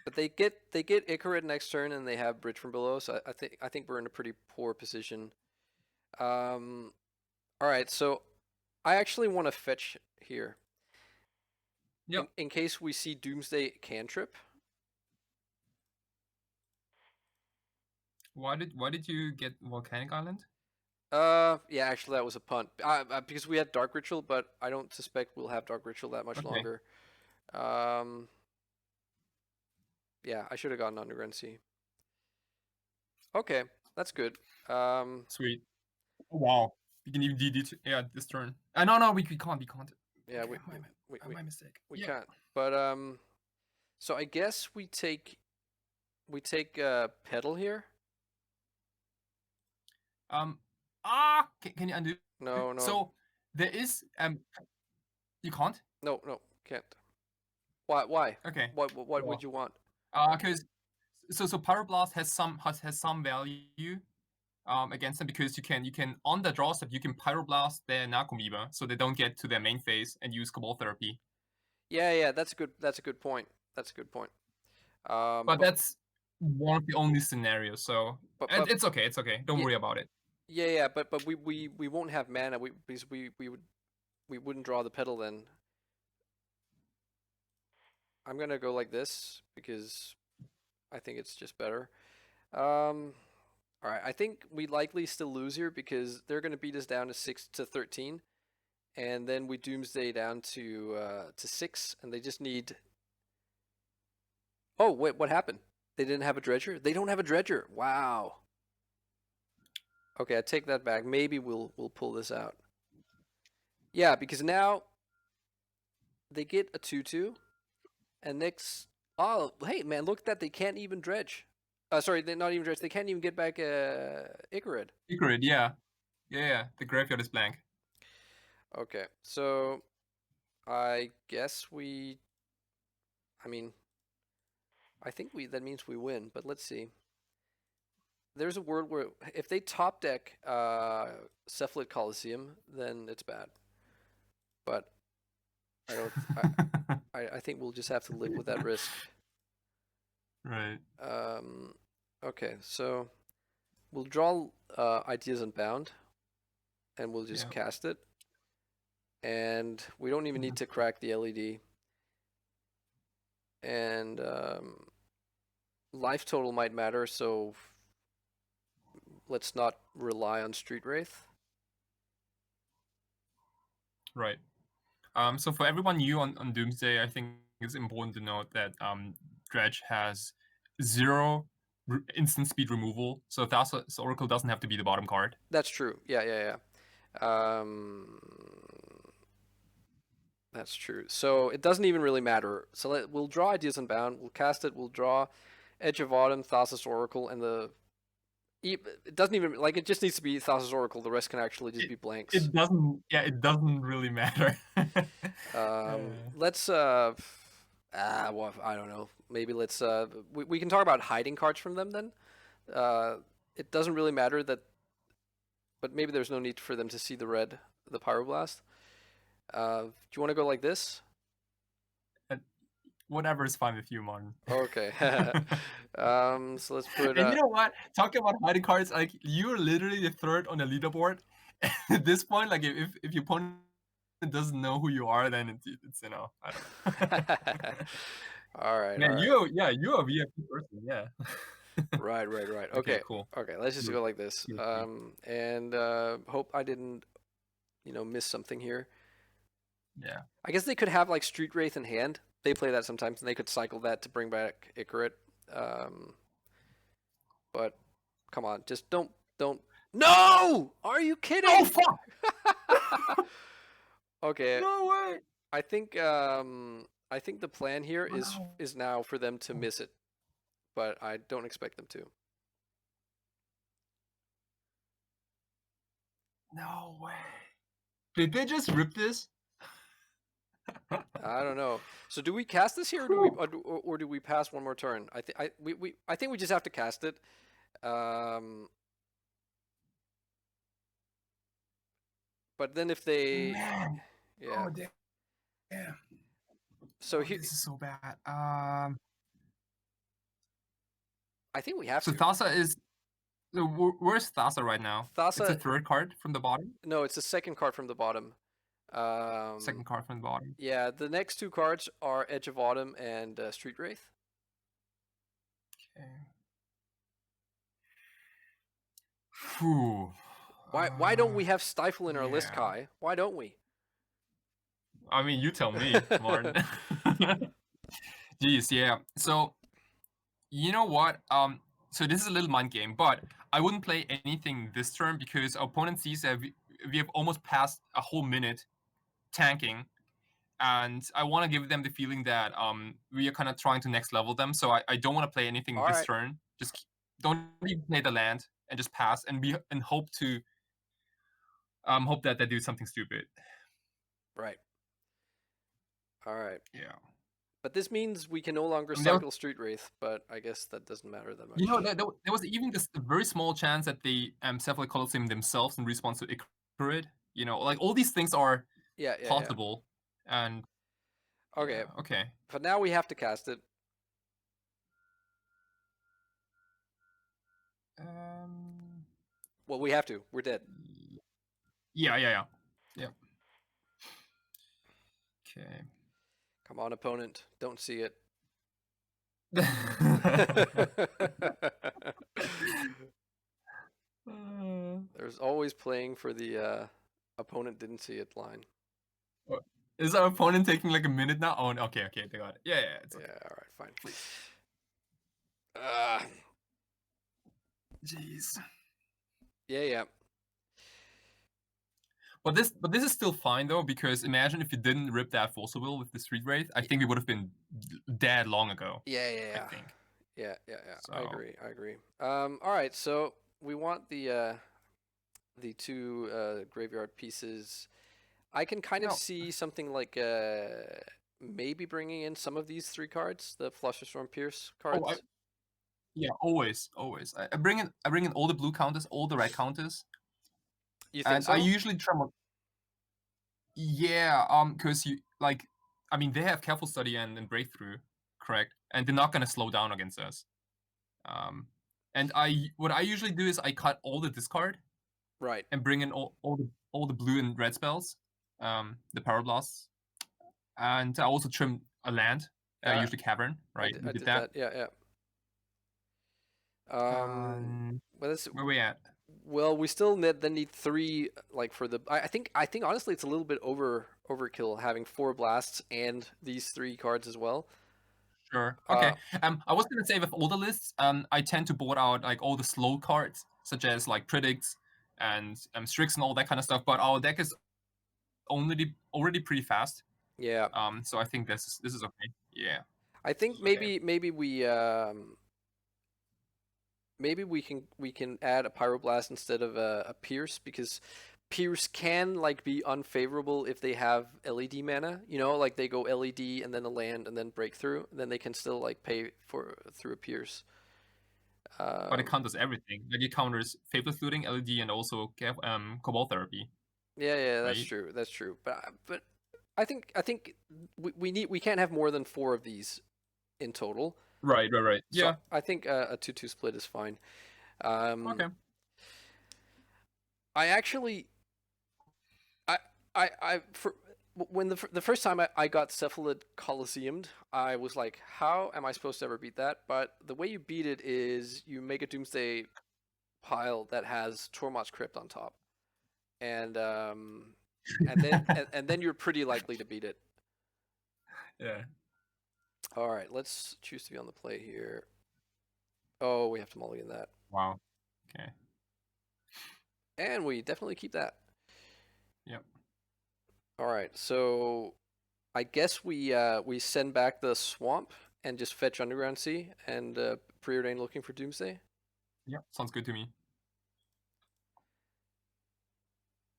but they get Icarid next turn, and they have Bridge from below. So I think we're in a pretty poor position. Um, all right, so I actually want to fetch here Yep. in case we see Doomsday cantrip. Why did you get Volcanic Island? Yeah, actually that was a punt. Because we had Dark Ritual, but I don't suspect we'll have Dark Ritual that much Okay. longer. Um, yeah, I should have gotten Underground Sea. Okay, that's good. Sweet. Oh, wow. We can even DD this turn. No, we can't. Yeah, Okay, my mistake. we Yeah. can't. But so I guess we take pedal here. Can you undo? No. So there is you can't. No, can't. Why? Okay. What Well, would you want? because so Pyroblast has some value against them because you can on the draw step you can Pyroblast their Narcomoeba so they don't get to their main phase and use Cabal Therapy. Yeah, that's a good point. That's a good point. But that's one of the only scenarios, so but it's okay. Don't yeah, worry about it. Yeah, but we won't have mana. Because we wouldn't draw the pedal then. I'm gonna go like this because I think it's just better. All right, I think we likely still lose here because they're gonna beat us down to 6-13, and then we Doomsday down to 6, and they just need. Oh wait, what happened? They didn't have a dredger. They don't have a dredger. Wow. Okay, I take that back. Maybe we'll pull this out. Yeah, because now they get a 2/2, and next. Oh, hey man, look at that! They can't even dredge. Sorry, they're not even dredge. They can't even get back Icarid. Secret, yeah. Yeah, the graveyard is blank. Okay, so I guess we. I mean, I think that means we win, but let's see. There's a word where if they top deck Cephalid Coliseum, then it's bad. But I don't. I think we'll just have to live with that risk. Right. Okay, so we'll draw Ideas Unbound, and we'll just cast it. And we don't even need to crack the LED. And life total might matter, so let's not rely on Street Wraith. Right. So for everyone new on Doomsday, I think it's important to note that Dredge has 0 instant speed removal, so Thassa's Oracle doesn't have to be the bottom card. That's true. Yeah. That's true. So it doesn't even really matter. So we'll draw Ideas Unbound. We'll cast it. We'll draw Edge of Autumn, Thassa's Oracle, and it doesn't even like it just needs to be Thassa's Oracle. The rest can actually just be blanks. It doesn't. Yeah, it doesn't really matter. Let's well, I don't know. Maybe let's we can talk about hiding cards from them then. It doesn't really matter that, but maybe there's no need for them to see the Pyroblast. Do you want to go like this? Whatever is fine with you, Martin. Okay. So let's put. And you know what? Talking about hiding cards, like you're literally the third on the leaderboard. At this point, like if your opponent doesn't know who you are, then it's I don't know. All right. Man, all right. you're a VIP person, yeah. Right. Okay, cool. Okay, let's just go like this. And hope I didn't, miss something here. Yeah. I guess they could have like Street Wraith in hand. They play that sometimes, and they could cycle that to bring back Icarid. But come on, just don't. No! Are you kidding? Oh fuck! Okay. No way. I think the plan here is now for them to miss it, but I don't expect them to. No way. Did they just rip this? I don't know. So do we cast this here, or do we pass one more turn? I think we just have to cast it. But then if they, Man. yeah. Oh, damn. So here, this is so bad. I think we have so to. Thassa is. Where's Thassa right now? Thassa. It's the third card from the bottom. No, it's the second card from the bottom. Second card from the bottom. Yeah, the next two cards are Edge of Autumn and Street Wraith. Okay. Whew. Why don't we have Stifle in our list, Kai? Why don't we? I mean, you tell me, Martin. Jeez, yeah. So, you know what? So this is a little mind game, but I wouldn't play anything this turn because our opponent sees that we have almost passed a whole minute tanking, and I want to give them the feeling that we are kind of trying to next level them. So I don't want to play anything this turn. Just don't even play the land and just pass and hope that they do something stupid. Right. All right. Yeah. But this means we can no longer cycle Street Wraith, but I guess that doesn't matter that much. You know, there was even this very small chance that they Cephalid Coliseum themselves in response to Icarid. You know, like all these things are possible. Yeah. And okay. Okay. But now we have to cast it. Well, we have to. We're dead. Yeah. Okay. Come on, opponent. Don't see it. There's always playing for the opponent didn't see it line. Is our opponent taking like a minute now? Oh, okay, they got it. Yeah, it's okay. Yeah, all right, fine. Jeez. Yeah. But this is still fine though, because imagine if you didn't rip that Fossil Will with the Street Wraith, I think we would have been dead long ago. Yeah. I think. Yeah. So. I agree. All right, so we want the two graveyard pieces. I can kind of see something like maybe bringing in some of these 3 cards, the Flusterstorm Pierce cards. Yeah, always. I bring in all the blue counters, all the red counters. You think so? I usually try. Yeah, because you like, I mean, they have Careful Study and Breakthrough, correct? And they're not gonna slow down against us. And what I usually do is I cut all the discard, right, and bring in all the blue and red spells, the Power Blasts, and I also trim a land, usually Cavern, right? I did that. Yeah. Where we at? Well, we still need 3 like for the. I think honestly it's a little bit overkill having 4 blasts and these 3 cards as well. Sure. Okay. I was gonna say with all the lists, I tend to board out like all the slow cards, such as like Predicts and Strix and all that kind of stuff. But our deck is already pretty fast. Yeah. So I think this is okay. Yeah. I think maybe we maybe we can add a Pyroblast instead of a Pierce, because Pierce can like be unfavorable if they have LED mana. You know, like they go LED and then a land and then Breakthrough, then they can still like pay through a Pierce. But it counters everything. Like it counters Faithless Looting, LED, and also Cobalt Therapy. Yeah, that's true. That's true. But I think we can't have more than 4 of these in total. Right. Yeah. So I think a 2-2 split is fine. Okay. I actually, when the first time I got Cephalid Colosseum'd, I was like, how am I supposed to ever beat that? But the way you beat it is you make a Doomsday pile that has Tormod's Crypt on top, and then and then you're pretty likely to beat it. Yeah. All right, let's choose to be on the play here. Oh, we have to mulligan that. Wow. Okay. And we definitely keep that. Yep. All right, so I guess we send back the swamp and just fetch Underground Sea and preordain looking for Doomsday. Yep, sounds good to me.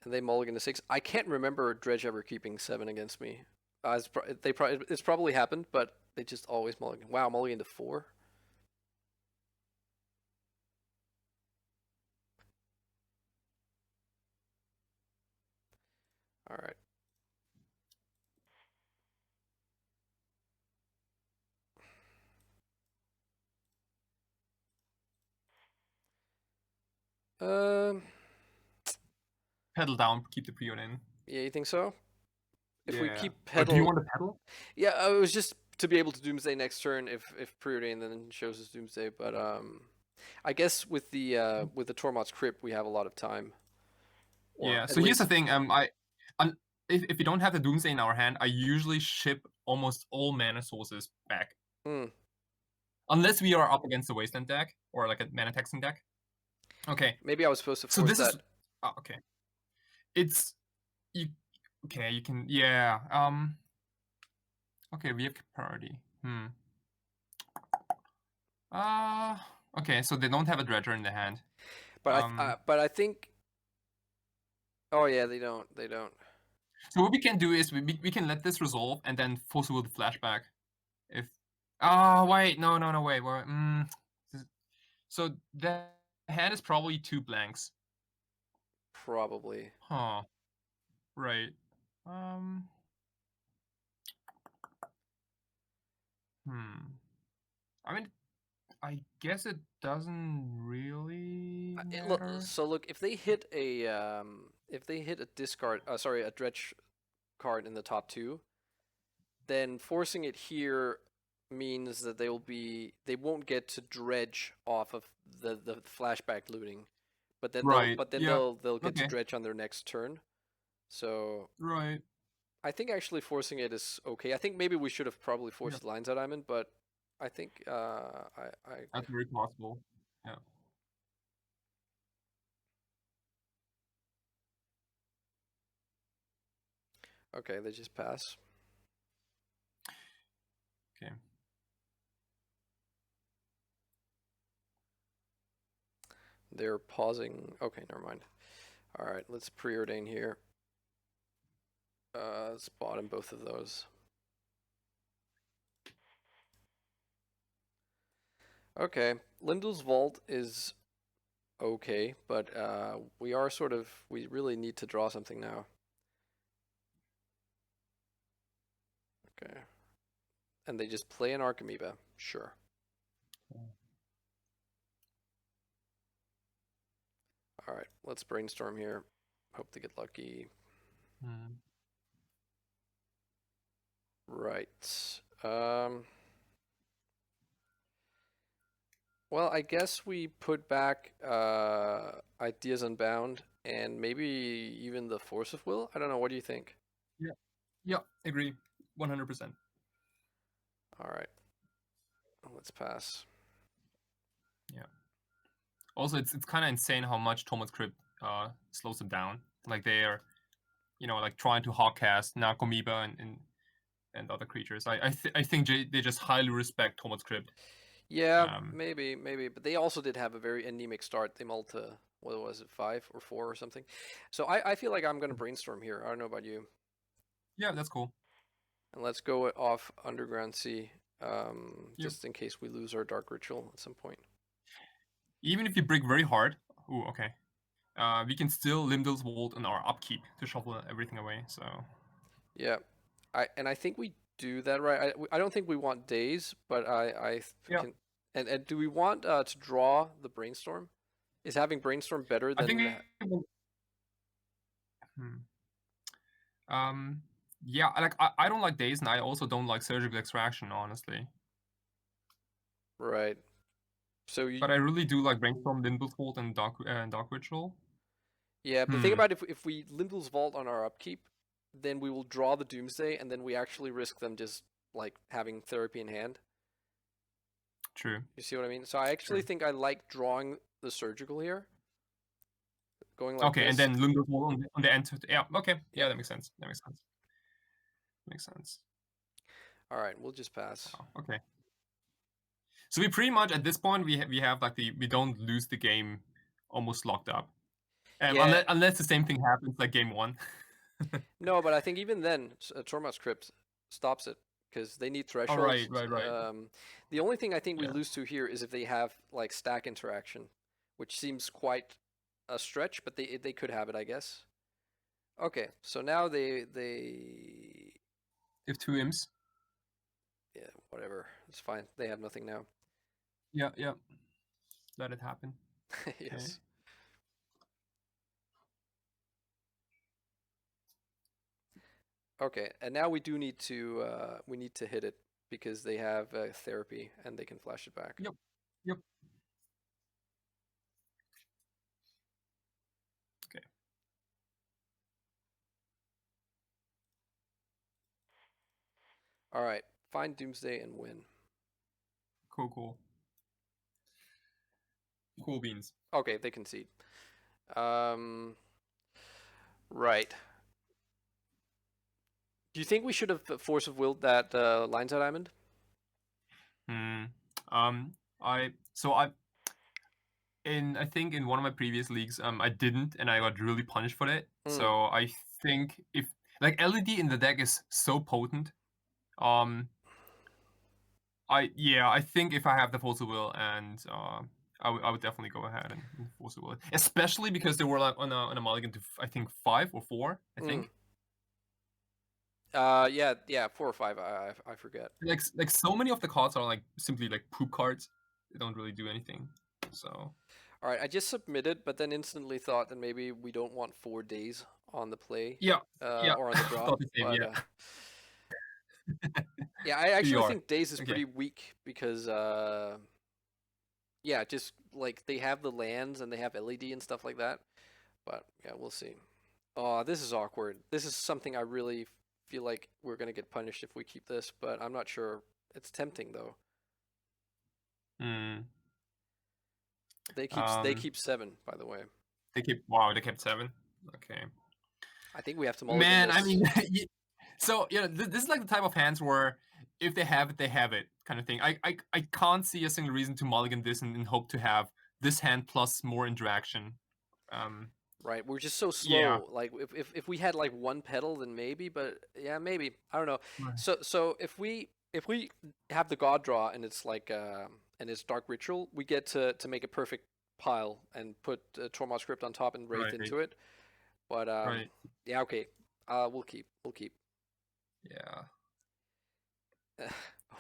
And they mulligan to 6. I can't remember Dredge ever keeping 7 against me. It's probably happened, but they just always mulligan. Wow, mulligan to 4. All right. Pedal down, keep the preordain. Yeah, you think so? If we keep pedal. Do you want to pedal? Yeah, it was just to be able to Doomsday next turn if preordain then shows us Doomsday. But I guess with the Tormod's Crypt we have a lot of time. Yeah. So here's the thing. If you don't have the Doomsday in our hand, I usually ship almost all mana sources back. Unless we are up against the Wasteland deck or like a mana taxing deck. Okay. Maybe I was supposed to force that. Okay. It's you. Okay, you can. Yeah. Okay, we have priority. Okay, so they don't have a Dredger in the hand. But I think. Oh yeah, they don't. So what we can do is we can let this resolve and then force will the flashback. If wait, no, wait. So the hand is probably 2 blanks. Probably. Huh. Right. I mean, I guess it doesn't really matter. So look, if they hit a discard, sorry, a dredge card in the top two, then forcing it here means that they won't get to dredge off of the flashback looting, but then Right. they'll get to Okay. dredge on their next turn. So Right. I think actually forcing it is okay. I think maybe we should have probably forced lines out Diamond, but I think That's very possible. Yeah. okay, they just pass. Okay. They're pausing. Okay, never mind. All right, let's preordain here. Let's bottom both of those. Okay, Lindell's Vault is okay, but we really need to draw something now. Okay. And they just play an Archimedes. Sure. All right, let's brainstorm here. Hope to get lucky. Right. Well, I guess we put back Ideas Unbound and maybe even the Force of Will. I don't know. What do you think? Yeah, agree. 100%. All right. Let's pass. Yeah. Also, it's kind of insane how much Thomas Crypt slows them down. Like they're, like trying to hawkcast Narcomoeba and other creatures. I think they just highly respect Thomas Crypt. Yeah, maybe, but they also did have a very anemic start. They mulled to, what was it, 5 or 4 or something. So I feel like I'm going to brainstorm here. I don't know about you. Yeah, that's cool. And let's go off Underground Sea, just in case we lose our Dark Ritual at some point. Even if you break very hard, ooh, okay, we can still Limdal's Vault in our upkeep to shuffle everything away. So yeah, I think we do that right. I don't think we want days, but I can. And do we want to draw the brainstorm? Is having brainstorm better than? I think. Yeah, I don't like days, and I also don't like surgical extraction, honestly. Right. So but I really do like brainstorm, Limdal's Vault, and Dark Ritual. Yeah, but the thing about if we Limdal's Vault on our upkeep, then we will draw the Doomsday, and then we actually risk them just like having therapy in hand. True. You see what I mean? So I actually think I like drawing the surgical here. Going like okay, this. And then Limdal's Vault on the end. Yeah, okay. Yeah, that makes sense. Makes sense. All right, we'll just pass. Oh, okay. So we pretty much at this point we have like we don't lose the game almost locked up, unless the same thing happens like game 1. No, but I think even then Tormod's Crypt stops it because they need thresholds. Oh, right. The only thing I think we lose to here is if they have like stack interaction, which seems quite a stretch, but they could have it, I guess. Okay, so now they have 2 imps. Yeah, whatever. It's fine. They have nothing now. Yeah. Let it happen. Yes. Okay, and now we do need to hit it because they have therapy and they can flash it back. Yep. Okay. All right, find Doomsday and win. Cool. Cool beans. Okay, they concede. Right. Do you think we should have force of willed that lines out diamond? I think in one of my previous leagues, I didn't, and I got really punished for it. So I think if like LED in the deck is so potent, I think if I have the force of will, and I would definitely go ahead and force of will, especially because they were like on a mulligan to I think 5 or 4. I think. Yeah, 4 or 5. I forget. Like so many of the cards are like simply like poop cards. don't really do anything. So All right, I just submitted, but then instantly thought that maybe we don't want 4 days on the play, yeah, or on the draw. thought the same. But Yeah, yeah, I here you actually are. think days is Okay. pretty weak because yeah, just like they have the lands and they have LED and stuff like that. But yeah, we'll see. Oh, this is awkward. This is something I really feel like we're gonna get punished if we keep this, but I'm not sure. It's tempting though. Hmm. They Um, keep 7, by the way. they kept 7. Okay. I think we have to mulligan Man, I this. mean, so this is like the type of hands where if they have it, they have it, kind of thing. I can't see a single reason to mulligan this and hope to have this hand plus more interaction. Right, we're just so Yeah. slow. Like if we had like one pedal, then maybe. But yeah, maybe I don't know. Right. So if we have the god draw and it's like and it's dark ritual, we get to make a perfect pile and put Tormod's Crypt on top and wraith Right. into it. But Right. yeah, okay. We'll keep. Yeah.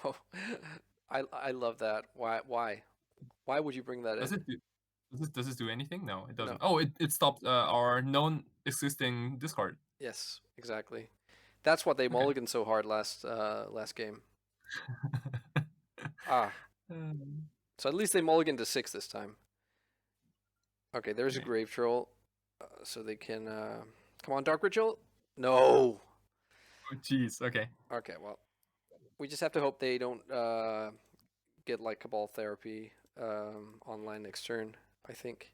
Oh, I love that. Why would you bring that Does in? it do? Does this do anything? No, it No. doesn't. Oh, it stopped our known existing discard. Yes, exactly. That's what they Okay. mulliganed so hard last game. Ah, so at least they mulliganed to 6 this time. Okay, there's a Okay. grave troll, so they can come on, dark ritual. No. Oh, jeez. Okay. Okay, well, we just have to hope they don't get like Cabal Therapy online next turn. I think,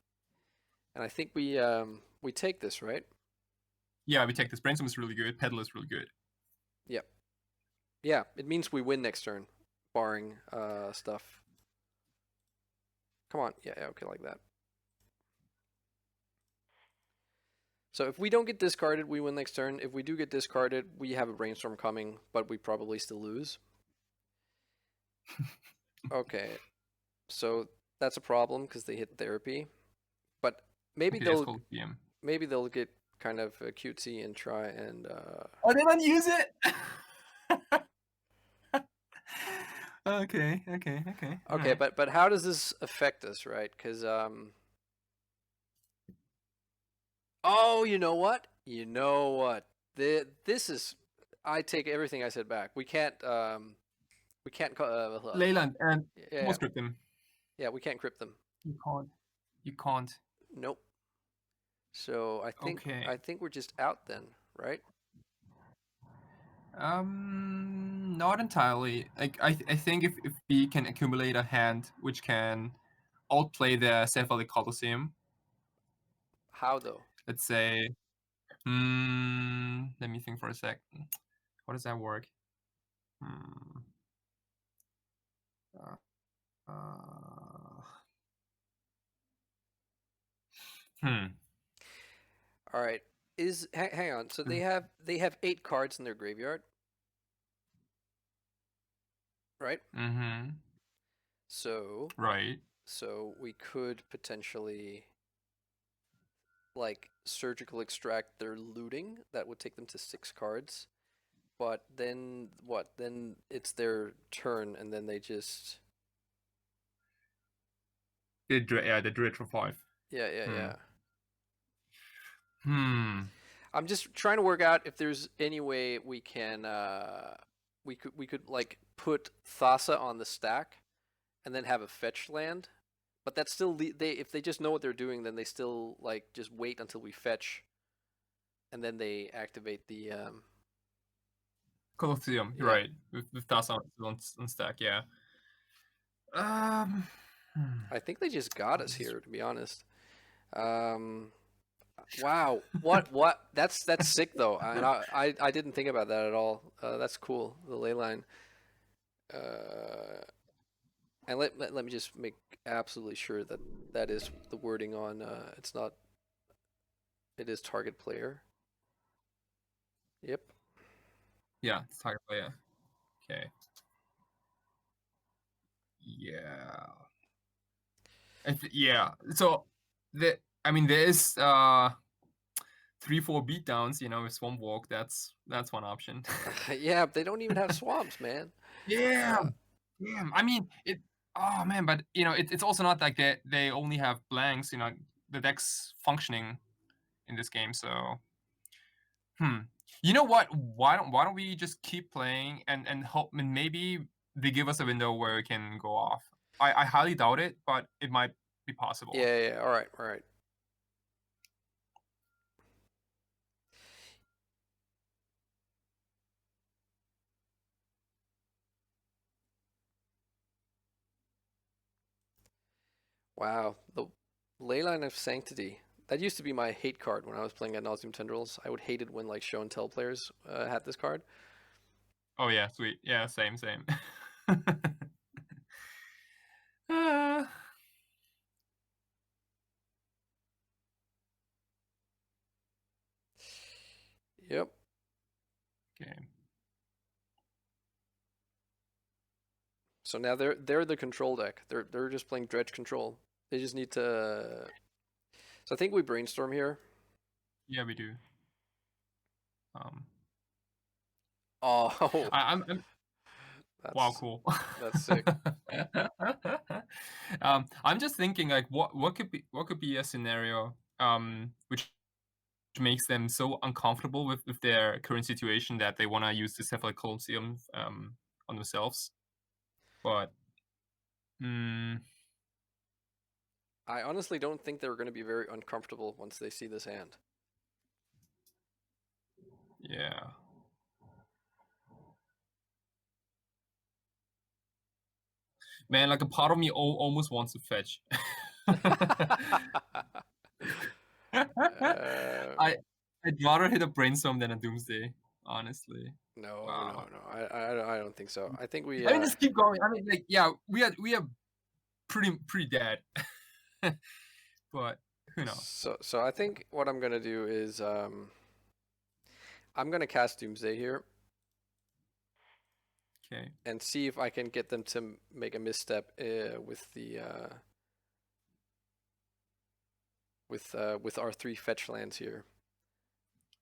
and I think we take this, right? Yeah, we take this. Brainstorm is really good. Pedal is really good. Yep. Yeah, it means we win next turn, barring stuff. Come on, yeah, okay, like that. So if we don't get discarded, we win next turn. If we do get discarded, we have a brainstorm coming, but we probably still lose. Okay, so that's a problem because they hit therapy, but maybe Okay, they'll get kind of cutesy and try and. Oh, they don't use it. Okay. Okay, Right. but how does this affect us, right? Because oh, you know what? This is. I take everything I said back. We can't. Leyland and Yeah, most crypt them. yeah, we can't crypt them. You can't. Nope. So Okay. I think we're just out then, right? Not entirely. Like I think if we can accumulate a hand which can outplay the Cephalic Colosseum. How though? Let's say. Let me think for a sec. How does that work? All right. Hang on. So they have 8 cards in their graveyard, right? Mm-hmm. So Right. so we could potentially like surgical extract their looting. That would take them to 6 cards. But then what? Then it's their turn, and then they just The Dredge for 5. yeah. I'm just trying to work out if there's any way we can we could like put Thassa on the stack, and then have a fetch land. But that's still if they just know what they're doing, then they still like just wait until we fetch, and then they activate the Colosseum, yeah. right? With Thassa on stack, yeah. I think they just got us here, to be honest. Wow, what? That's sick though. I didn't think about that at all. That's cool. The ley line. And let me just make absolutely sure that that is the wording on. It's not. It is target player. Yep. Yeah, it's target player. Okay. Yeah. Yeah. So there is 3-4 beatdowns. With Swamp Walk. That's one option. Yeah, they don't even have swamps, man. Yeah. I mean, Oh man, but it's also not like they only have blanks. The deck's functioning in this game, so You know what? Why don't we just keep playing and hope, and maybe they give us a window where we can go off. I highly doubt it, but it might be possible. Yeah. All right. All right. Wow. The Leyline of Sanctity. That used to be my hate card when I was playing at Nauseam Tendrils. I would hate it when like show and tell players had this card. Oh yeah, sweet. Yeah, same. Uh, Yep. okay. So now they're the control deck. They're just playing Dredge control. They just need to. So I think we brainstorm here. Yeah, we do. Um, Oh, I'm wow, that's cool. that's sick. I'm just thinking like what could be a scenario which makes them so uncomfortable with their current situation that they want to use the Cephalic Colosseum on themselves. But I honestly don't think they're going to be very uncomfortable once they see this hand. yeah. Man, like a part of me almost wants to fetch. uh, I'd rather hit a brainstorm than a Doomsday, honestly. no, no, Wow. no. I don't think so. I think we I mean, just keep going. I mean, like, yeah, we are pretty dead, but who knows? so I think what I'm gonna do is I'm gonna cast Doomsday here Okay. and see if I can get them to make a misstep with our 3 fetch lands here.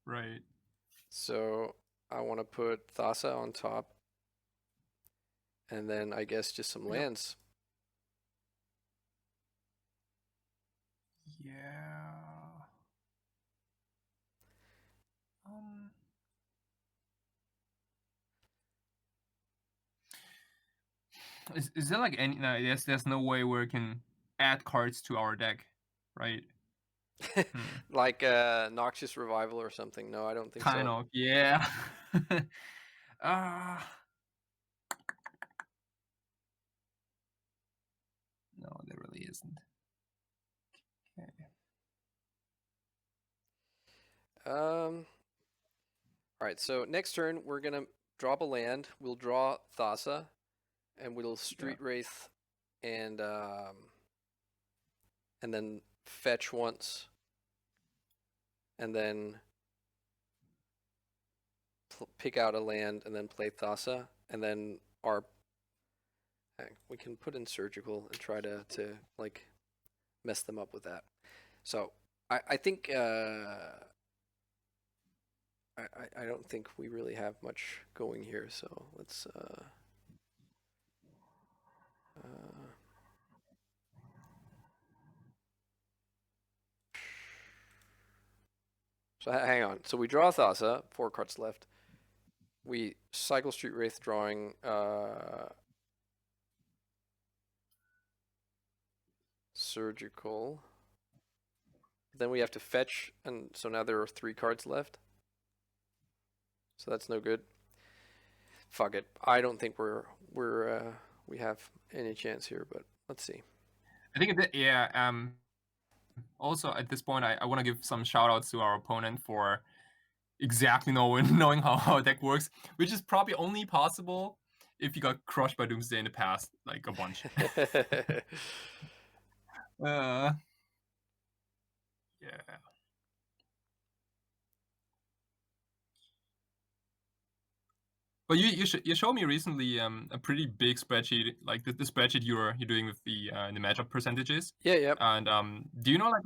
Right. So I want to put Thassa on top, and then I guess just some Yep. lands. Yeah. Um. Is there like any? No, there's no way where we can add cards to our deck, right? Like Noxious Revival or something. No, I don't think Kind so. of. Yeah. Ah. No, there really isn't. Okay. All right, so next turn we're gonna drop a land. We'll draw Thassa, and we'll Street Wraith, and then fetch once, and then pick out a land, and then play Thassa, and then we can put in Surgical and try to like mess them up with that. So I think I don't think we really have much going here. So let's so hang on. So we draw Thassa, 4 cards left. We cycle Street Wraith, drawing Surgical. Then we have to fetch, and so now there are 3 cards left. So that's no good. Fuck it. I don't think we have any chance here, but let's see. I think also at this point, I want to give some shout outs to our opponent for exactly knowing how our deck works, which is probably only possible if you got crushed by Doomsday in the past, like a bunch. Yeah. But you showed me recently a pretty big spreadsheet, like the spreadsheet you're doing with the matchup percentages. Yeah. And do you know like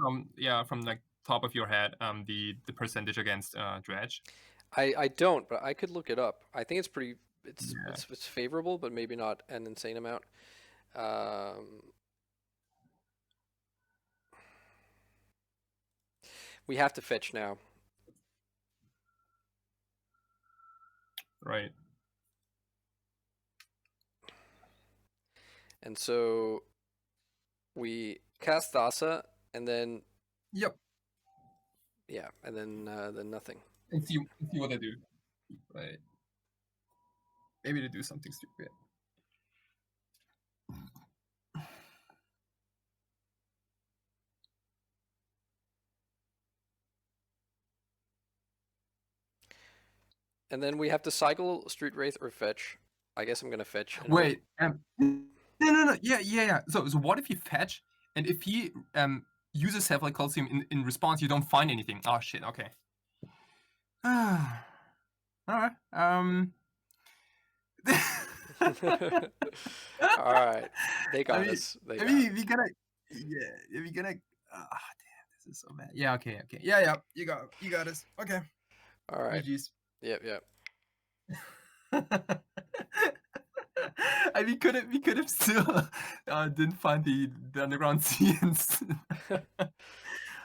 from like top of your head the percentage against Dredge? I don't, but I could look it up. I think it's pretty. Yeah. It's favorable, but maybe not an insane amount. We have to fetch now. Right. And so we cast Thassa, and then Yep. yeah, and then nothing. And see what they do. Right. Maybe they do something stupid. And then we have to cycle Street Wraith or fetch. I guess I'm gonna fetch. And Wait. No. Yeah. So what if you fetch, and if he uses Sapphire Coliseum in response, you don't find anything? Oh shit. Okay. All right. All right, they got us. They got us. we gotta. Yeah, we gotta. Ah, damn, this is so bad. Yeah. Okay. Yeah. You got us. Okay. All right. GG's. Yep. And we could have still didn't find the underground sea.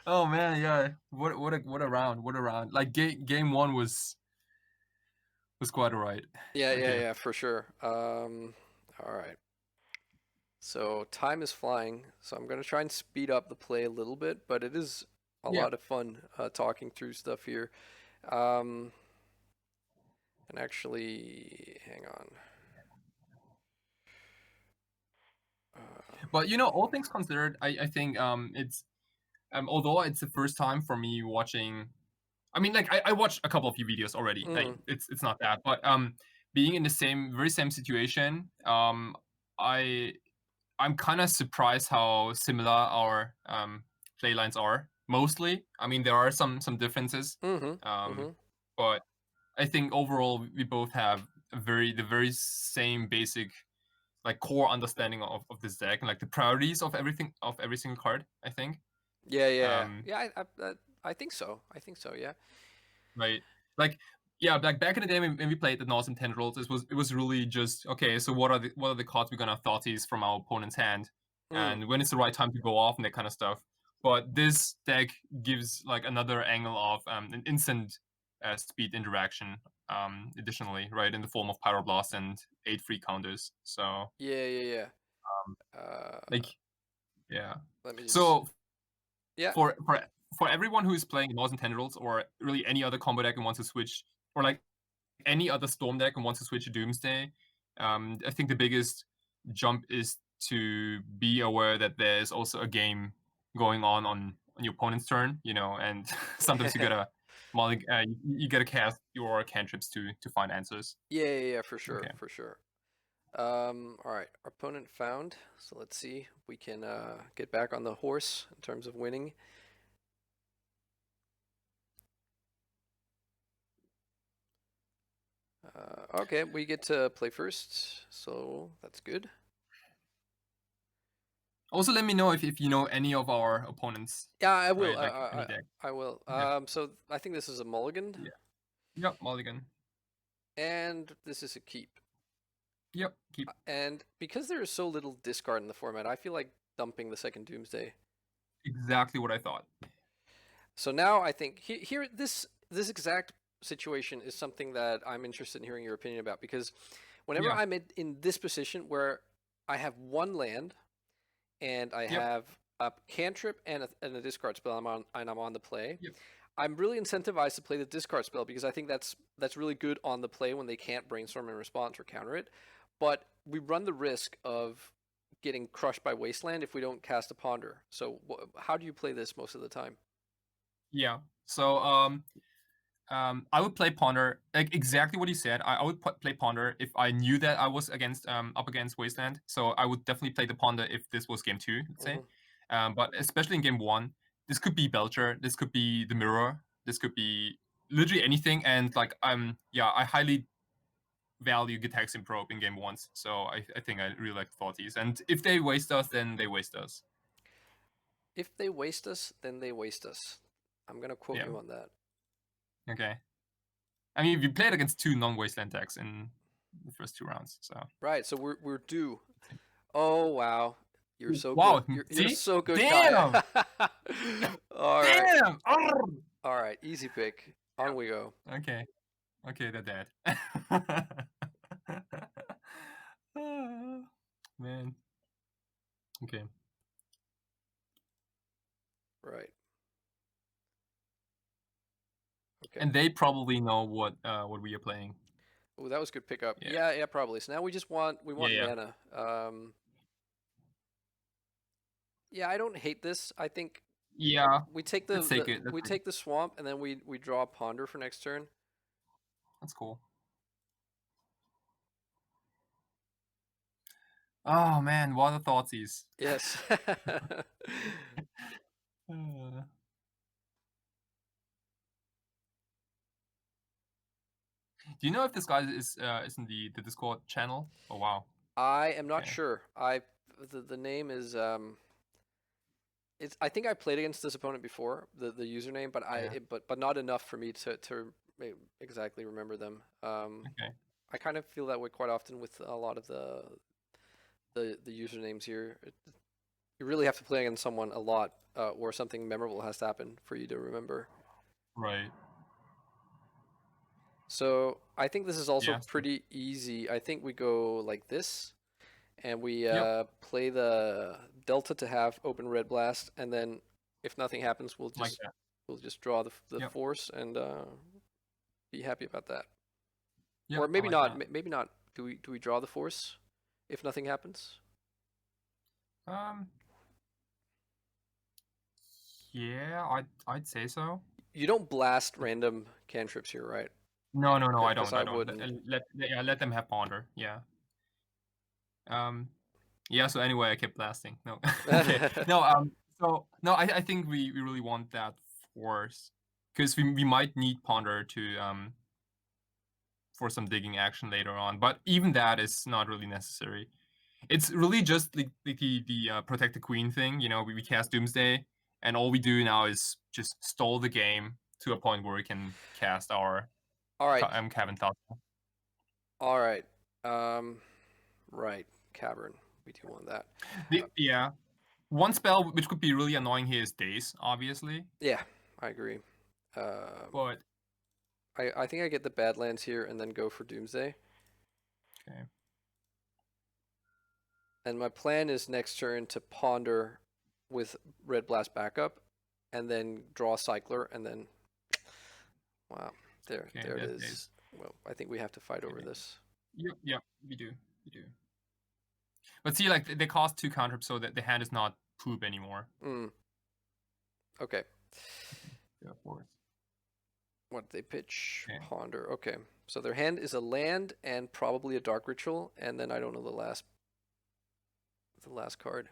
Oh man, yeah. What a round. Like game one was quite alright. Yeah, for sure. All right. So time is flying, so I'm gonna try and speed up the play a little bit, but it is a Yeah. lot of fun talking through stuff here. And actually, hang on. But all things considered, I think it's although it's the first time for me watching. I mean, like I watched a couple of your videos already. Like it's not that, but being in the very same situation, I'm kind of surprised how similar our play lines are. Mostly, I mean, there are some differences, but I think overall we both have the very same basic like core understanding of this deck and like the priorities of every single card. I think. Yeah. I think so. Yeah. Right. Like yeah, like back in the day when we played the Northern Tendrils, it was really just okay. So what are the cards we're gonna thoughties from our opponent's hand, and when is the right time to go off and that kind of stuff. But this deck gives like another angle of an instant speed interaction. Additionally, right, in the form of Pyroblast and 8 free counters. So Yeah. like yeah. Let me just. So Yeah. For everyone who is playing Northern Tendrils or really any other combo deck and wants to switch, or like any other Storm deck and wants to switch to Doomsday, I think the biggest jump is to be aware that there's also a game going on your opponent's turn, and sometimes you gotta you gotta cast your cantrips to find answers. Yeah, for sure, Okay. for sure. All right, our opponent found. So let's see if we can get back on the horse in terms of winning. Okay, we get to play first, so that's good. Also, let me know if you know any of our opponents. Yeah, I will. Right, like any deck. I will. Yeah. So I think this is a mulligan. Yeah. Yep, mulligan. And this is a keep. Yep, keep. And because there is so little discard in the format, I feel like dumping the second Doomsday. Exactly what I thought. So now I think here this exact situation is something that I'm interested in hearing your opinion about, because whenever I'm in this position where I have one land and I have a cantrip and a discard spell, I'm on the play. I'm really incentivized to play the discard spell because I think that's really good on the play when they can't brainstorm in response or counter it. But we run the risk of getting crushed by Wasteland if we don't cast a Ponder. So how do you play this most of the time? Yeah. So I would play Ponder, like exactly what you said. I would play Ponder if I knew that I was up against Wasteland. So I would definitely play the Ponder if this was game 2, let's say. But especially in game 1, this could be Belcher, this could be the Mirror, this could be literally anything. And like I highly value Gitaxian Probe in game 1. So I think I really like Thoughties. And if they waste us, then they waste us. If they waste us, then they waste us. I'm gonna quote you on that. Okay. I mean, we played against 2 non-wasteland decks in the first 2 rounds, so right. So we're due. Oh wow, you're so good. Wow, You're see? so good, Damn! Kai. All right, Damn! Arr! all right. Easy pick. On we go. Okay. Okay, they're dead. Ah, man. Okay. Right. Okay. And they probably know what we are playing. Oh, that was a good pickup. Yeah. Yeah, yeah, probably. So now we just want Yeah, yeah. mana. Yeah, I don't hate this. I think Yeah. we take Let's take it. we take the swamp and then we draw a ponder for next turn. That's cool. Oh man, what are the thoughtseies? Yes. Uh, do you know if this guy is in the Discord channel? Oh wow. I am not Okay. sure. The name is it's I think I played against this opponent before, the username, but Yeah. but not enough for me to exactly remember them. Okay. I kind of feel that way quite often with a lot of the usernames here. You really have to play against someone a lot, or something memorable has to happen for you to remember. Right. So I think this is also Yeah. pretty easy. I think we go like this, and we Yep. play the Delta to have open Red Blast, and then if nothing happens, Like that. we'll just draw the Yep. force and be happy about that. Yep. Or maybe I like not. that. Maybe not. Do we draw the force if nothing happens? Yeah, I'd say so. You don't blast random cantrips here, right? No, I Because don't. I I don't. wouldn't. Let them have ponder. Yeah. Yeah. So anyway, I kept blasting. No. Okay. No. So no, I think we really want that force because we might need ponder to for some digging action later on. But even that is not really necessary. It's really just the protect the queen thing. You know, we cast Doomsday, and all we do now is just stall the game to a point where we can cast our All right. Cavern Thought. All right. Right. Cavern. We do want that. Yeah. One spell which could be really annoying here is Daze, obviously. Yeah, I agree. But I think I get the Badlands here and then go for Doomsday. okay. And my plan is next turn to ponder with Red Blast backup, and then draw a Cycler, and then wow, there Okay, it that's is. Daze. Well, I think we have to fight over Okay. this. Yep, we do. But see, like they cost 2 cantrips, so that the hand is not poop anymore. Okay. Yeah, of course. What they pitch? Okay. Ponder. Okay. So their hand is a land and probably a Dark Ritual, and then I don't know the last card.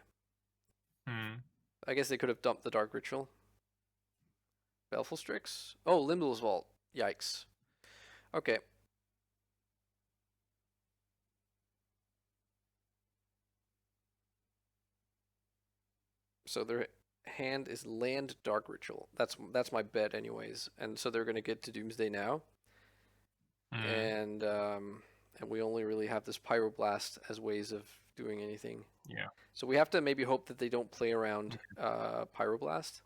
I guess they could have dumped the Dark Ritual. Baleful Strix. Oh, Limbal's Vault. Yikes. Okay. So their hand is land Dark Ritual. That's my bet anyways. And so they're gonna get to Doomsday now. And we only really have this Pyroblast as ways of doing anything. Yeah. So we have to maybe hope that they don't play around Pyroblast.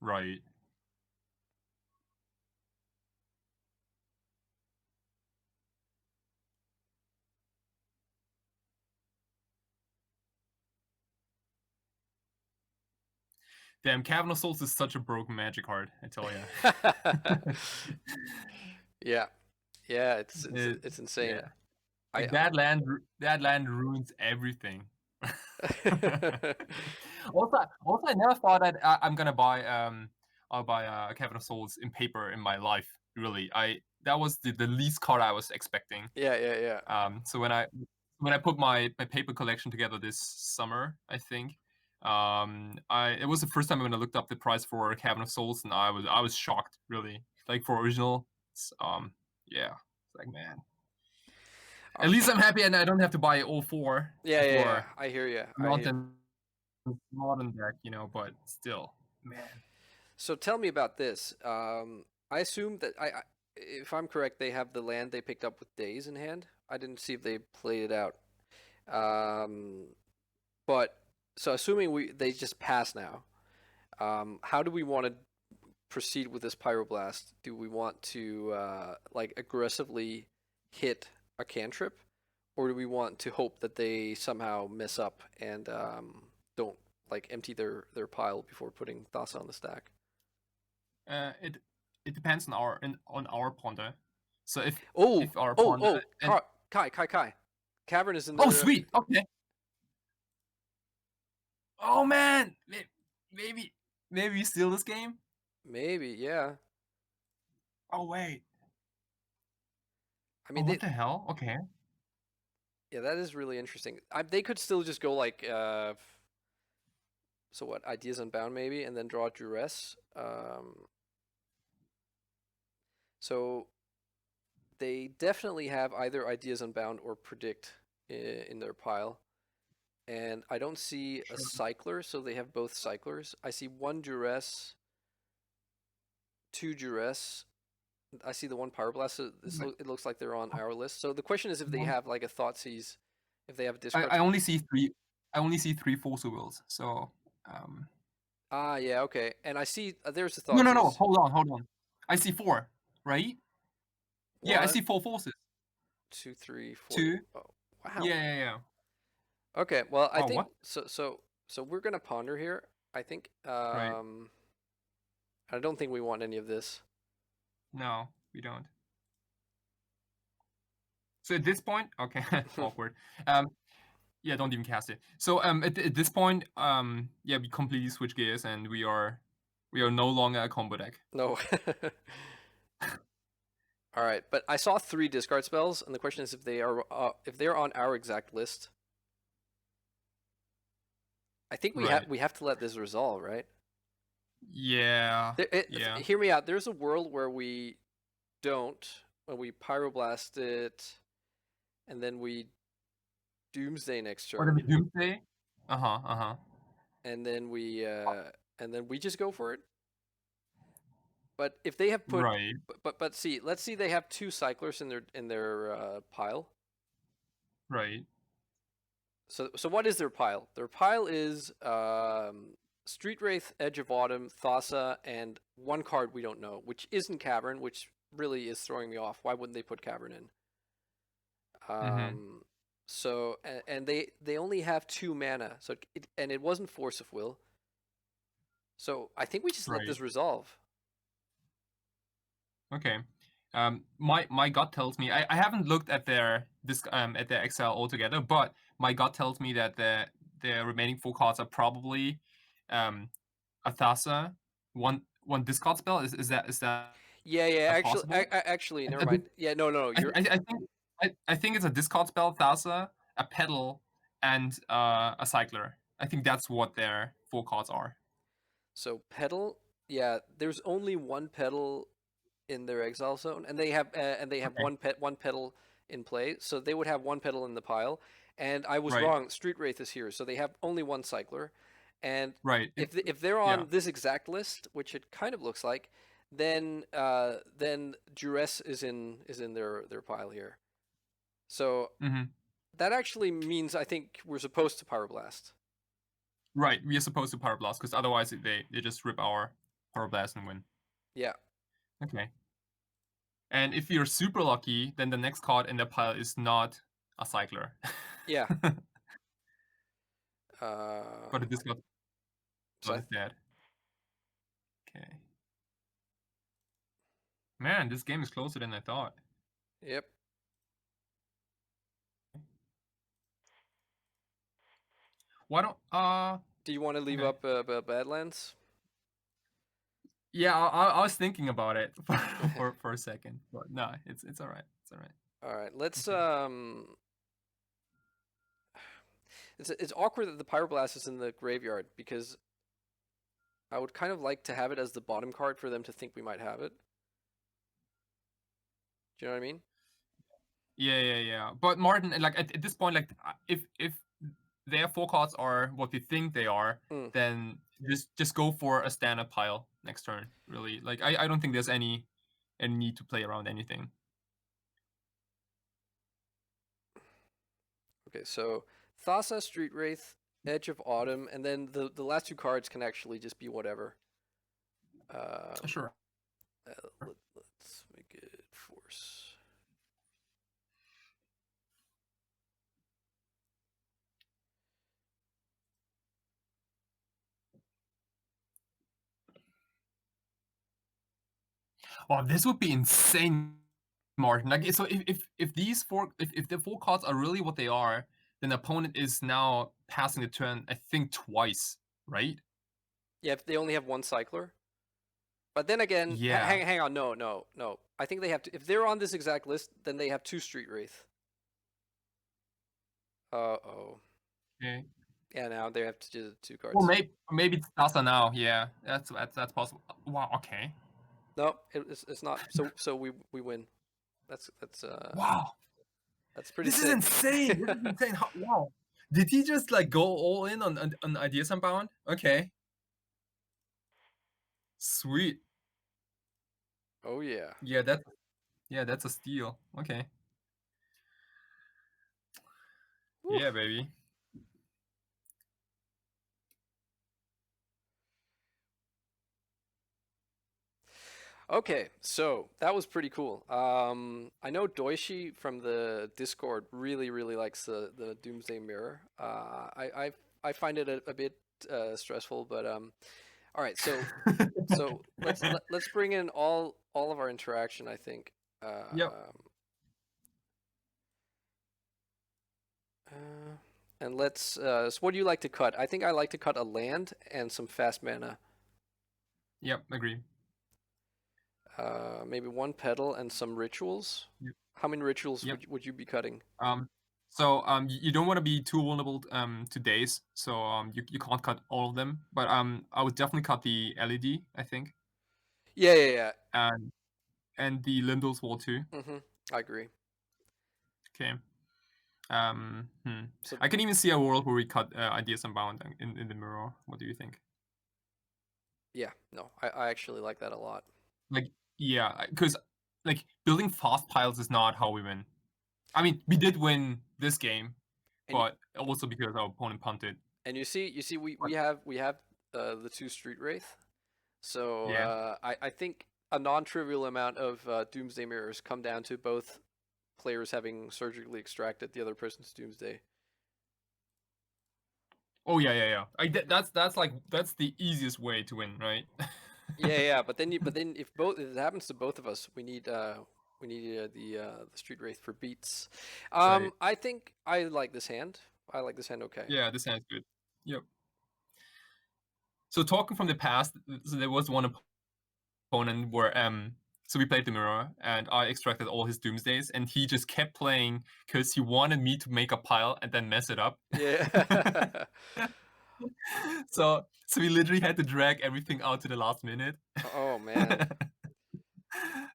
Right. Damn, Cavern of Souls is such a broken magic card, I tell you. Yeah, it's insane. Yeah. Like that land ruins everything. Also, I never thought that I'm gonna buy I'll buy a Cavern of Souls in paper in my life. Really, that was the least card I was expecting. Yeah. So when I put my paper collection together this summer, I think, it was the first time when I looked up the price for Cavern of Souls, and I was shocked, really. Like for original, yeah, it's like, man. At least I'm happy, and I don't have to buy all 4. Yeah. I hear you. Modern deck, you know, but still, man. So tell me about this. I assume that if I'm correct, they have the land they picked up with Daze in hand. I didn't see if they played it out. But so assuming they just pass now, how do we want to proceed with this pyroblast? Do we want to like aggressively hit a cantrip, or do we want to hope that they somehow mess up and don't like empty their pile before putting Thassa on the stack? It depends on our ponder. So Oh, if our oh, ponder oh, and Kai. Cavern is in oh the. sweet, okay. Oh man, maybe we steal this game. Maybe, yeah. Oh wait. I Oh, mean, what the hell? Okay. yeah, that is really interesting. They could still just go like, so what? Ideas Unbound maybe, and then draw Duress. So they definitely have either Ideas Unbound or Predict in their pile. And I don't see a cycler, so they have both cyclers. I see one Duress, two Duress. I see the one Pyroblast. So it looks like they're on our list. So the question is if they have like a Thoughtseize, if they have a discard. I only see three. I only see three Force of Wills. So. Yeah, okay. And I see there's a No. Thoughtseize. Hold on. I see four, right? Yeah, I One, see four forces. 2, 3, 4. Two. Oh, wow. Yeah. Okay, well, I Oh, think what? so we're gonna ponder here. I think Right. I don't think we want any of this. No, we don't. So at this point, okay, awkward. Yeah, don't even cast it. So at this point, yeah, we completely switch gears and we are no longer a combo deck. No. All right, but I saw 3 discard spells, and the question is if they're on our exact list. I think we have to let this resolve, right? Yeah. Yeah. Hear me out. There's a world where we don't, when we pyroblast it, and then we Doomsday next Or turn, the Doomsday. Uh-huh. and then we just go for it. But if they have put, Right. but see, let's see, they have 2 cyclers in their pile. Right. So what is their pile? Their pile is Street Wraith, Edge of Autumn, Thassa, and one card we don't know, which isn't Cavern, which really is throwing me off. Why wouldn't they put Cavern in? So and they only have 2 mana, so it wasn't Force of Will. So I think we just let this resolve. Okay. My gut tells me I haven't looked at their Excel altogether, but my gut tells me that the remaining 4 cards are probably a Thassa, one discard spell. Is that Yeah. possible? Actually, never mind. Yeah, no. I think it's a discard spell, Thassa, a pedal, and a cycler. I think that's what their 4 cards are. So pedal, yeah. There's only one pedal in their exile zone, and they have Okay. one pedal in play, so they would have one pedal in the pile. And I was Right. wrong. Street Wraith is here, so they have only one cycler. And Right. if they're Yeah. on this exact list, which it kind of looks like, then Duress is in their pile here. So that actually means I think we're supposed to Pyroblast. Right, we are supposed to Power Blast because otherwise they just rip our Power Blast and win. Yeah. Okay. And if you're super lucky, then the next card in the pile is not a cycler. Yeah. But it is got is dead. Okay. Man, this game is closer than I thought. Yep. Why don't Do you want to leave up Badlands? Yeah, I was thinking about it for a second, but no, it's all right. It's all right. All right, let's It's awkward that the Pyroblast is in the graveyard because I would kind of like to have it as the bottom card for them to think we might have it. Do you know what I mean? Yeah. But Martin, like at this point, like if their 4 cards are what we think they are, then just go for a standard pile next turn. Really, like I don't think there's any need to play around anything. Okay, so Thassa, Street Wraith, Edge of Autumn, and then the last two cards can actually just be whatever. Sure. Let's make it force. Wow, this would be insane, Martin. Like, so if these four, if the four cards are really what they are, then the opponent is now passing the turn, I think, twice, right? Yeah, if they only have one cycler. But then again, Yeah. hang on, no. I think they have to. If they're on this exact list, then they have two Street Wraith. Oh. Okay. Yeah, now they have to do two cards. Well, maybe it's Thassa now. Yeah, that's possible. Wow. Okay. No, it's not. So we win. That's Wow. that's pretty This is sick. insane. This is insane. Wow. Did he just like go all in on Ideas Unbound? Okay. Sweet. Oh yeah. That's a steal. Okay. Woo. Yeah, baby. Okay, so that was pretty cool. I know Doishi from the Discord really likes the Doomsday Mirror. I find it a bit stressful, but all right. So let's bring in all of our interaction. I think. Yep. And let's. So what do you like to cut? I think I like to cut a land and some fast mana. Yep. Agree. Maybe one petal and some rituals. Yep. How many rituals Yep. would you be cutting? So you don't want to be too vulnerable to days, so you can't cut all of them. But I would definitely cut the LED, I think. Yeah. And the Lindell's wall too. I agree. Okay. So I can even see a world where we cut Ideas Unbound in the mirror. What do you think? yeah, no, I actually like that a lot. Like, yeah, because like building fast piles is not how we win. I mean, we did win this game, And but also because our opponent punted. and you see we have the two Street Wraith. So Yeah. I think a non-trivial amount of Doomsday mirrors come down to both players having surgically extracted the other person's Doomsday. Oh yeah. That's the easiest way to win, right? Yeah, but then if it happens to both of us, we need the Street Wraith for beats. Right. I think I like this hand. I like this hand. Okay. Yeah, this hand's good. Yep. So talking from the past, so there was one opponent where so we played the mirror and I extracted all his Doomsdays and he just kept playing because he wanted me to make a pile and then mess it up. Yeah. So we literally had to drag everything out to the last minute. Oh man.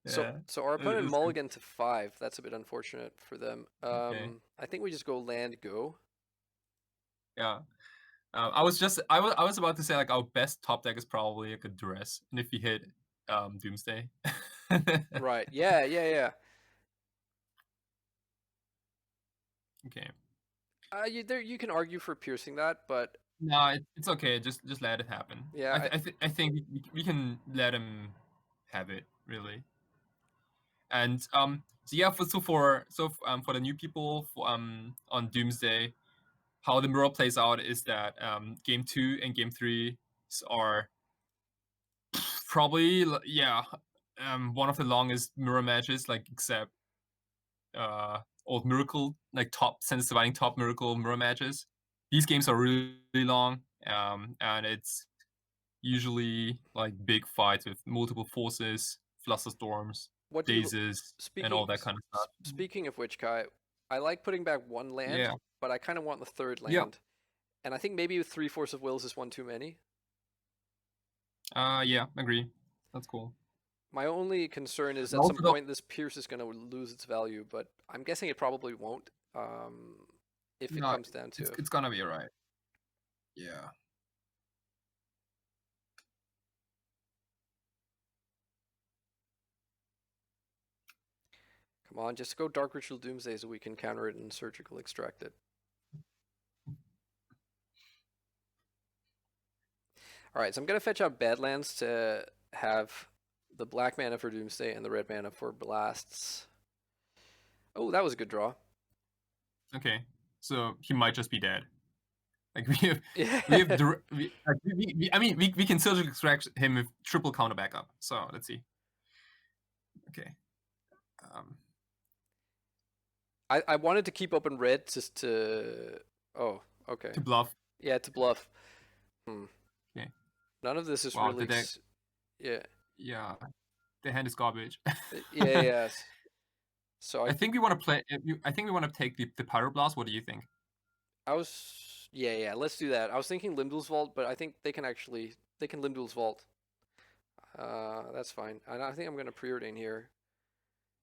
Yeah, So our it opponent was good. mulliganed to 5. That's a bit unfortunate for them. Okay. I think we just go land go. Yeah. I was about to say like our best top deck is probably like a dress, and if we hit Doomsday. Right. Yeah. Okay. You can argue for piercing that, but No, it's okay. Just let it happen. yeah, I think we can let him have it really. And so yeah, for the new people on Doomsday, how the mirror plays out is that game 2 and game 3 are probably one of the longest mirror matches, like except old Miracle, like top sense dividing top Miracle mirror matches. These games are really long, and it's usually like big fights with multiple forces, flusterstorms, what do you dazes, and speaking all that kind of stuff. speaking of which, Kai, I like putting back one land, Yeah. but I kind of want the third Yep. land, and I think maybe with 3 Force of Wills is one too many. Yeah, agree. That's cool. My only concern is And at some also, point this Pierce is going to lose its value, but I'm guessing it probably won't. If it no, comes down to it's gonna be alright. Yeah. Come on, just go Dark Ritual Doomsday so we can counter it and surgical extract it. All right, so I'm gonna fetch out Badlands to have the black mana for Doomsday and the red mana for blasts. Oh, that was a good draw. Okay, so he might just be dead. Like we have, Yeah. I mean, we can surgically extract him with triple counter backup. So let's see. Okay. I wanted to keep open red just to. Oh, okay. To bluff. Yeah, to bluff. Okay. None of this is Wow, really. the deck. Yeah. Yeah, the hand is garbage. Yeah. Yes. So I think we want to play. I think we want to take the Pyroblast. What do you think? I was. Yeah. Let's do that. I was thinking Limdul's Vault, but I think they can Limdul's Vault. That's fine. I think I'm gonna preordain here.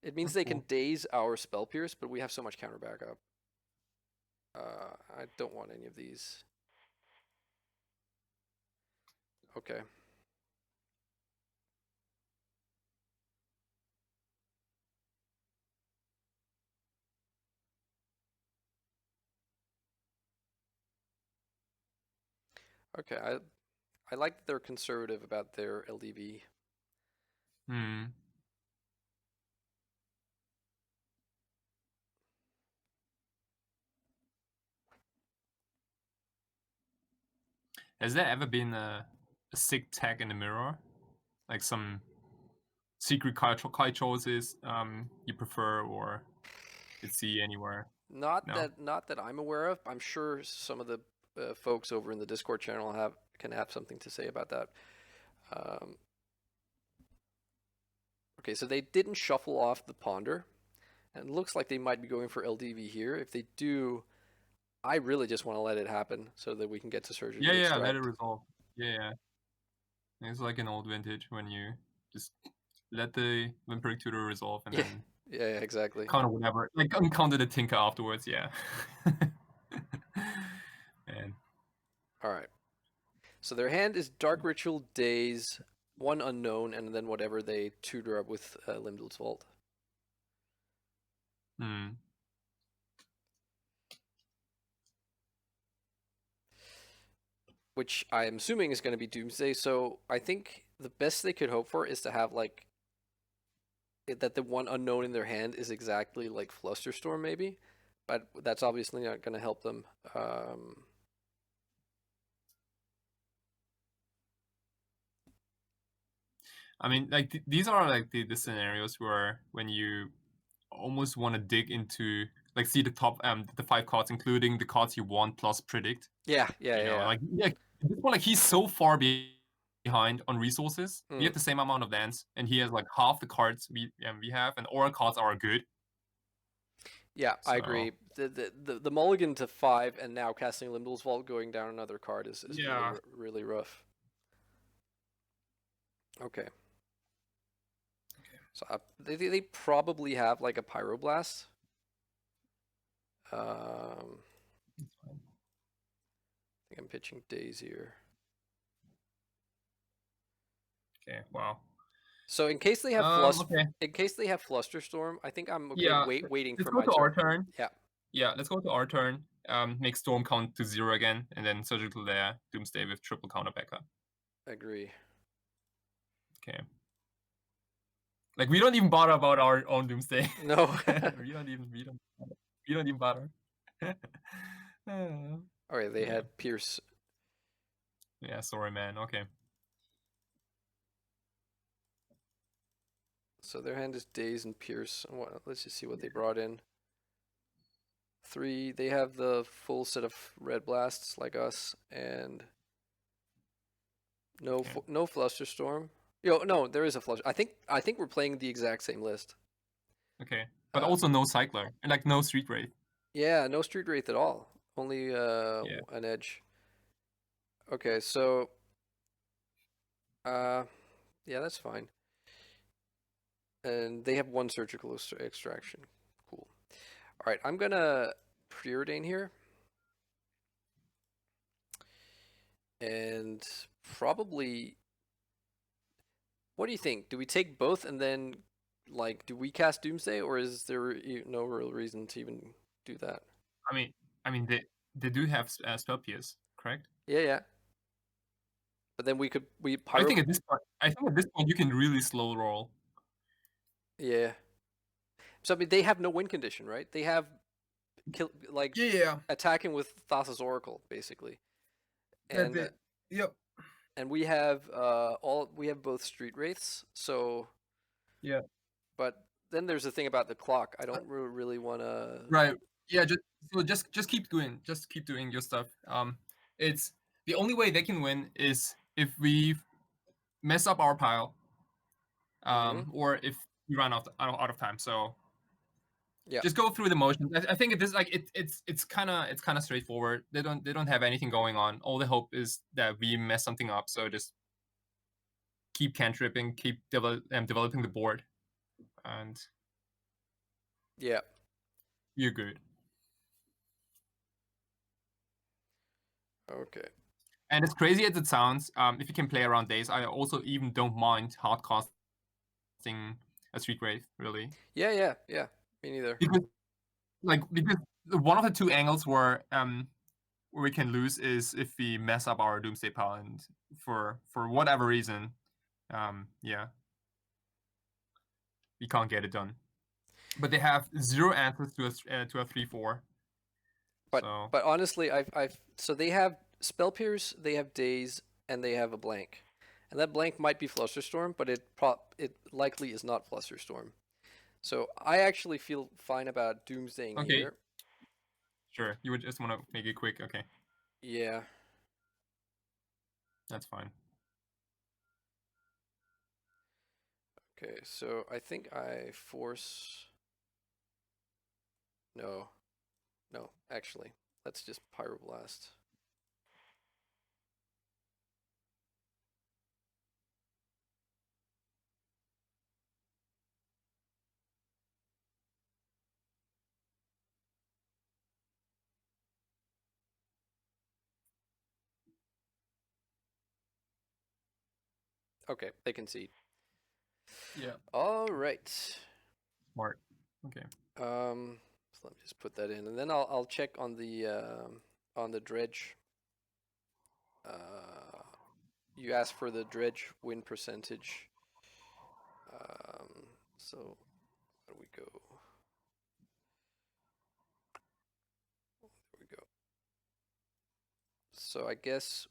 It means they can daze our Spell Pierce, but we have so much counter backup. I don't want any of these. Okay. Okay, I like that they're conservative about their LDV. Has there ever been a sick tag in the mirror? Like some secret Kai choices you prefer or you see anywhere? Not No? that I'm aware of. I'm sure some of the folks over in the Discord channel can have something to say about that. Okay, so they didn't shuffle off the Ponder, and it looks like they might be going for LDV here. If they do, I really just want to let it happen so that we can get to surgery. Yeah, let it resolve. Yeah. It's like an old vintage when you just let the Vampiric Tutor resolve and then yeah, exactly. counter whatever, like uncounter the Tinker afterwards. Yeah. Man. All right. So their hand is Dark Ritual, Daze, one unknown, and then whatever they tutor up with Limdul's Vault. Which I am assuming is going to be Doomsday. So I think the best they could hope for is to have like that the one unknown in their hand is exactly like Flusterstorm, maybe, but that's obviously not going to help them. I mean, like these are like the scenarios where when you almost want to dig into like see the top the 5 cards, including the cards you want plus predict. Yeah. Like this one, like he's so far behind on resources. We have the same amount of lands, and he has like half the cards we have, and aura cards are good. Yeah, so. I agree. The mulligan to 5 and now casting Limdul's Vault going down another card is really rough. Okay. So they probably have like a Pyroblast. I think I'm pitching Daze here. Okay, wow. So in case they have Flusterstorm, I think I'm okay waiting for my turn. Let's go to our turn. Yeah, let's go to our turn. Make Storm count to 0 again, and then Surgical there, Doomsday with triple counter backup. Agree. Okay. Like we don't even bother about our own Doomsday. No. we don't even bother. Okay, they had Pierce. Yeah, sorry, man. Okay. So their hand is Daze and Pierce. Let's just see what they brought in. 3. They have the full set of red blasts like us, and no Flusterstorm. No, there is a Fluster. I think we're playing the exact same list. Okay, but also no Cycler and like no Street Wraith. Yeah, no Street Wraith at all. Only an Edge. Okay, so yeah, that's fine. And they have 1 surgical extraction. Cool. All right, I'm gonna preordain here, and probably. What do you think? Do we take both and then, like, do we cast Doomsday, or is there no real reason to even do that? I mean, they do have Spell Pierce, correct? Yeah. But then we I think at this point you can really slow roll. Yeah. So I mean, they have no win condition, right? They have Yeah. attacking with Thassa's Oracle, basically, That's and it. Yep. and we have both Street Wraiths. So Yeah. but then there's the thing about the clock. I don't really want to. Right. Yeah. Just keep doing. Just keep doing your stuff. It's the only way they can win is if we mess up our pile, or if we run out of time. So Yeah. just go through the motions. I think it is like it's kind of straightforward. They don't have anything going on. All they hope is that we mess something up. So just keep cantripping, keep developing the board, and Yeah. you're good. Okay. And as crazy as it sounds, if you can play around days, I also even don't mind hard casting a Street Wraith, really. Yeah. Me neither. Because one of the two angles where we can lose is if we mess up our Doomsday pile, and for whatever reason, yeah, we can't get it done. But they have zero answers to a 3/4. But So honestly, so they have Spell Pierce, they have Daze, and they have a blank, and that blank might be Flusterstorm, but it likely is not Flusterstorm. So I actually feel fine about Doomsdaying okay, here. sure. You would just want to make it quick, okay? Yeah. That's fine. Okay, so I think I force. No, actually, let's just Pyroblast. Okay, they concede. Yeah. All right. Smart. Okay. So let me just put that in, and then I'll check on the Dredge. You asked for the Dredge win percentage. So where do we go? There we go. So I guess.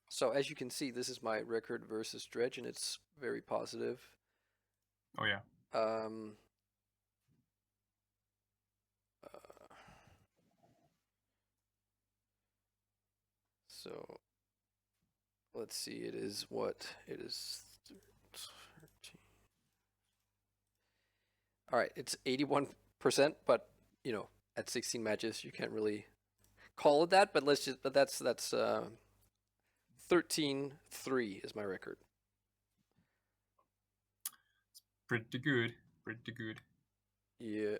So as you can see, this is my record versus Dredge, and it's very positive. Oh yeah. So let's see. It is what it is. 13. All right, it's 81%, but you know, at 16 matches, you can't really call it that. But that's 13-3 is my record. Pretty good. Pretty good. Yeah.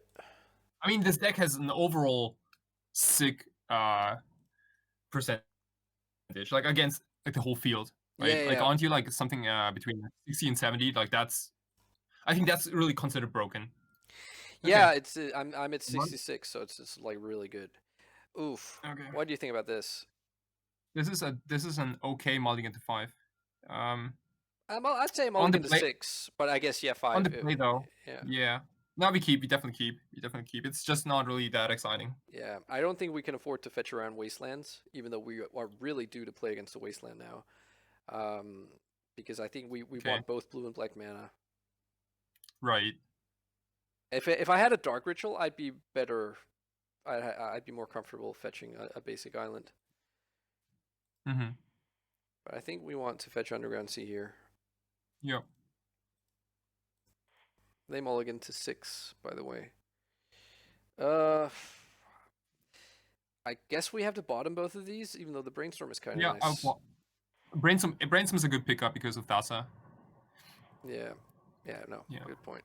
I mean, this deck has an overall sick percentage, like against like the whole field, right? Yeah. Like, aren't you like something between 60 and 70? Like I think that's really considered broken. Yeah, Okay. it's I'm at 66, so it's like really good. Oof. Okay. What do you think about this? This is an okay mulligan to 5. I'd say On the mulligan to play, 6, but I guess 5. on the play though, Yeah. yeah. No, we definitely keep. It's just not really that exciting. Yeah, I don't think we can afford to fetch around Wastelands, even though we are really due to play against the Wasteland now. Because I think we want both blue and black mana. Right. If I had a Dark Ritual, I'd be better. I'd be more comfortable fetching a basic island. Mm-hmm. But I think we want to fetch Underground Sea here. Yep. They mulligan to 6, by the way. I guess we have to bottom both of these, even though the Brainstorm is kind of nice. Brainstorm is a good pickup because of Thassa. Yeah. No. Yeah. Good point.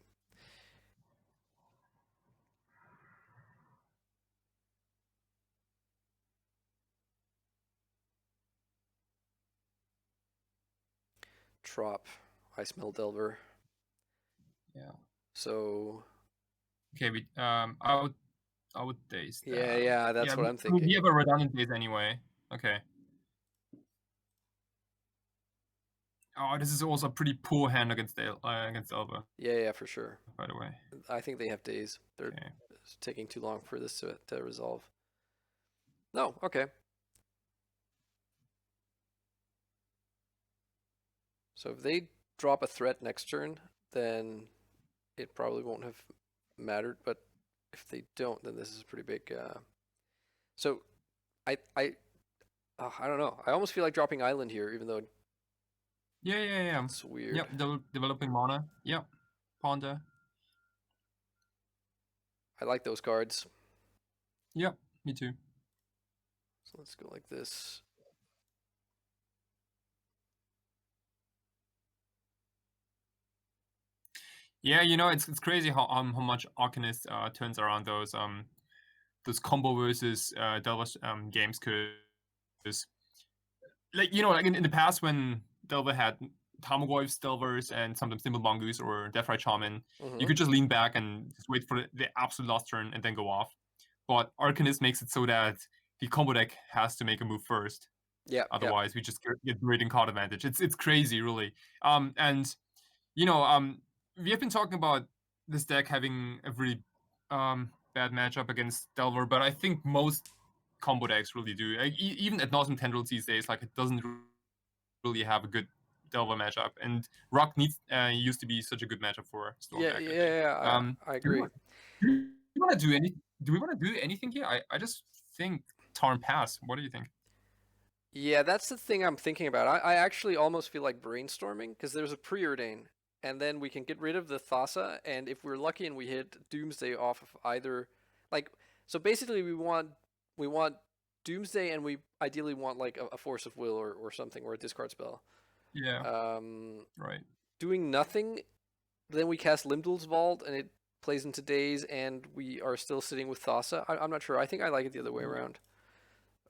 Trop, I smell Delver. Yeah. So. Okay, I would I would daze Yeah, that. yeah, that's what I'm I mean, we thinking. have a redundant daze anyway. Okay. Oh, this is also a pretty poor hand against Elva, Yeah, yeah, for sure. by the way. I think they have days. They're Okay. it's taking too long for this to resolve. No, okay. So if they drop a threat next turn, then it probably won't have mattered. But if they don't, then this is a pretty big. So I don't know. I almost feel like dropping Island here, even though Yeah. it's weird. Yep, developing mana. Yep. Ponder. I like those cards. Yep, me too. So let's go like this. Yeah, it's crazy how much Arcanist turns around those combo versus Delver games, because like like in the past when Delver had Tarmogoyfs, Delvers, and sometimes Nimble Mongoose or Deathray Shaman, you could just lean back and just wait for the absolute last turn and then go off. But Arcanist makes it so that the combo deck has to make a move first. Yeah. Otherwise, we just get great in card advantage. It's crazy, really. And we have been talking about this deck having a really bad matchup against Delver, but I think most combo decks really do. Like, even at Nauseam Tendrils these days, like, it doesn't really have a good Delver matchup. And Rock used to be such a good matchup for Storm Yeah, deck, I yeah, think. yeah. I agree. Do we want to do any? Do we want to do anything here? I just think Tarn pass. What do you think? Yeah, that's the thing I'm thinking about. I actually almost feel like brainstorming because there's a preordain, and then we can get rid of the Thassa, and if we're lucky and we hit Doomsday off of either, like, so basically we want Doomsday, and we ideally want like a Force of Will or something, or a discard spell. Yeah. Um, Right. doing nothing, then we cast Limdul's Vault, and it plays into Daze, and we are still sitting with Thassa. I'm not sure. I think I like it the other way around.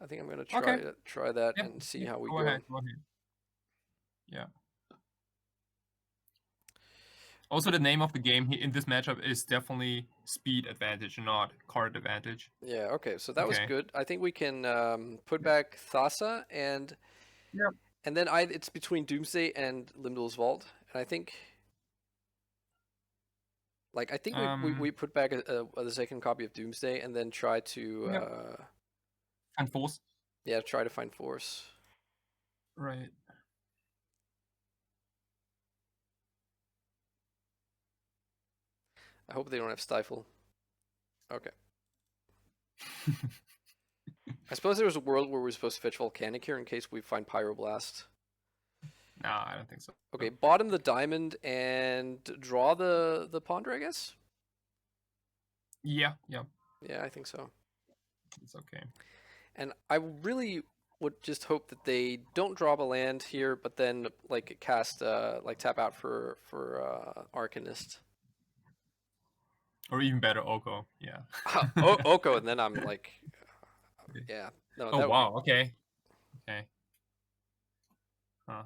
I think I'm gonna try that Yep. and see Yep. how we Go go. ahead. Go ahead. Yeah. Also, the name of the game in this matchup is definitely speed advantage, not card advantage. Yeah, okay, so that was Okay. good. I think we can put Yeah. back Thassa, and Yep. and then it's between Doomsday and Limdul's Vault, and I think we put back the second copy of Doomsday, and then try to Yep. And force. try to find Force. Right. I hope they don't have Stifle. Okay. I suppose there was a world where we're supposed to fetch Volcanic here in case we find Pyroblast. Nah, I don't think so. Okay, bottom the diamond and draw the ponder, I guess? Yeah. Yeah, I think so. It's okay. And I really would just hope that they don't drop a land here, but then like cast like tap out for Arcanist. Or even better, Oko. Yeah. Oko, and then I'm like, yeah. No, Oh that would wow. Okay. Okay. Huh.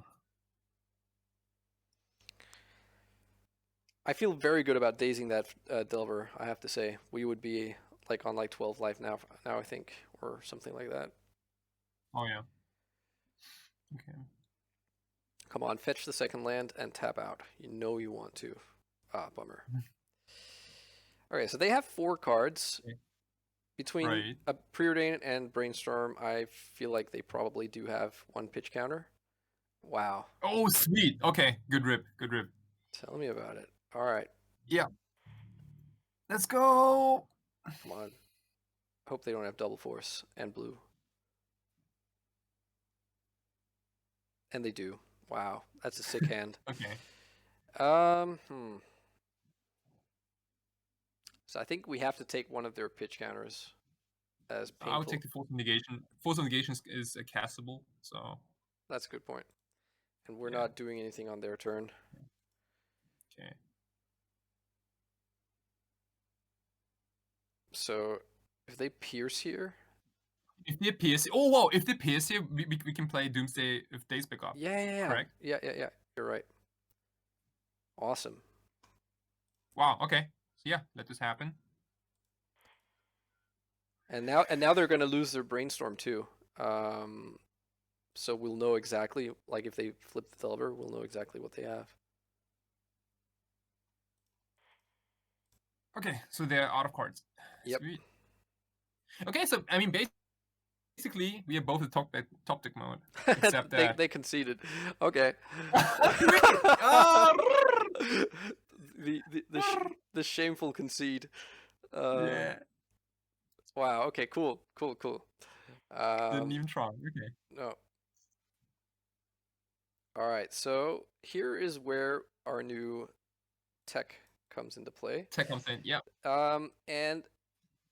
I feel very good about dazing that Delver. I have to say, we would be like on like 12 life now. Now I think, or something like that. Oh yeah. Okay. Come on, fetch the second land and tap out. You know you want to. Ah, bummer. Okay, so they have 4 cards. Between Right. a Preordain and Brainstorm, I feel like they probably do have 1 pitch counter. Wow. Oh sweet. Okay. Good rip. Good rip. Tell me about it. All right. Yeah. Let's go. Come on. Hope they don't have double force and blue. And they do. Wow. That's a sick hand. Okay. So I think we have to take one of their pitch counters as painful. I would take the force of negation. Force of negation is castable, so That's a good point. And we're Yeah. not doing anything on their turn. okay. So if they pierce here, If they pierce, oh wow! If they pierce here, we can play Doomsday if Days pick up. yeah. Correct. Yeah. You're right. Awesome. Wow. Okay. So yeah, let this happen. And now they're gonna lose their brainstorm too. So we'll know exactly, like if they flip the Delver, we'll know exactly what they have. Okay, so they're out of cards. Yep. Sweet. Okay, so I mean, basically, we have both the top deck mode, except they that. they conceded. Okay. Wait! The shameful concede. Uh, Yeah, wow. Okay. Cool. Cool. Cool. didn't even try. Okay. No. All right. So here is where our new tech comes into play. Tech comes in. Yep. And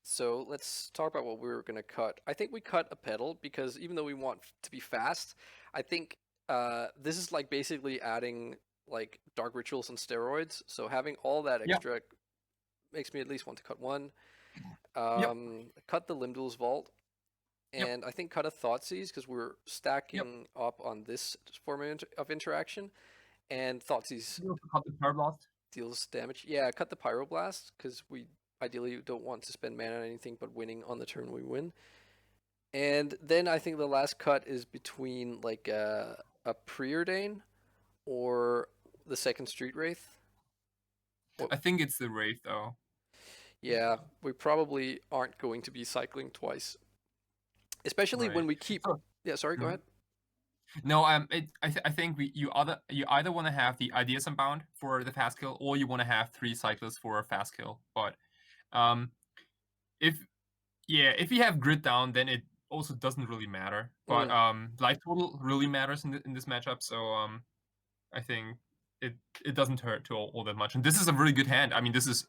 so let's talk about what we were gonna cut. I think we cut a pedal because even though we want to be fast, I think this is like basically adding like dark rituals on steroids. So having all that Yep. extra makes me at least want to cut one. Yep. Cut the Limdual's Vault, Yep. and I think cut a Thoughtseize because we're stacking up on this form of interaction, and Thoughtseize You also cut the Power Blast. deals damage. Yeah, cut the Pyroblast because we ideally don't want to spend mana on anything but winning on the turn we win. And then I think the last cut is between like a Preordain or the second Street Wraith. I think it's the Wraith though. Yeah, we probably aren't going to be cycling twice. Especially when Right. we keep. So- Yeah, sorry, go Mhm. ahead. No, I think you either want to have the Ideas Unbound for the fast kill, or you want to have 3 cyclists for a fast kill. But if you have grid down, then it also doesn't really matter. But life total really matters in this matchup. So I think it doesn't hurt to all that much. And this is a really good hand. I mean, this is